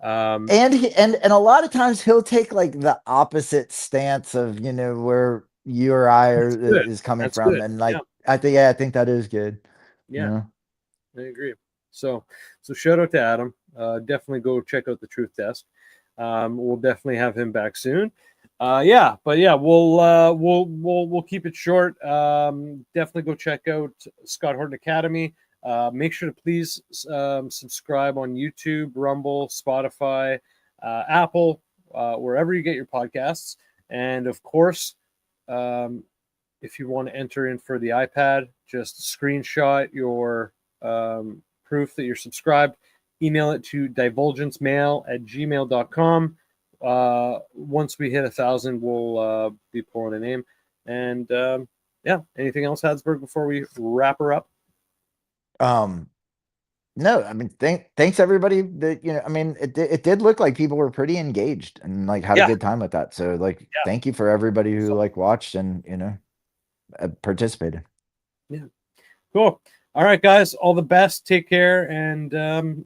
and a lot of times he'll take like the opposite stance of where you or I is coming from, good. and like I think that is good. Yeah, I agree. So shout out to Adam. Definitely go check out the Truth Desk. We'll definitely have him back soon. We'll keep it short. Definitely go check out Scott Horton Academy. Make sure to please subscribe on YouTube, Rumble, Spotify, Apple, wherever you get your podcasts. And of course, if you want to enter in for the iPad, just screenshot your proof that you're subscribed, email it to divulgencemail@gmail.com. Once we hit 1,000, we'll be pulling a name. And anything else, Habsburg, before we wrap her up? No, I mean, thanks everybody that, I mean, it did look like people were pretty engaged and like had a good time with that. So like, thank you for everybody who like watched and, participated. Yeah. Cool. All right, guys, all the best. Take care. And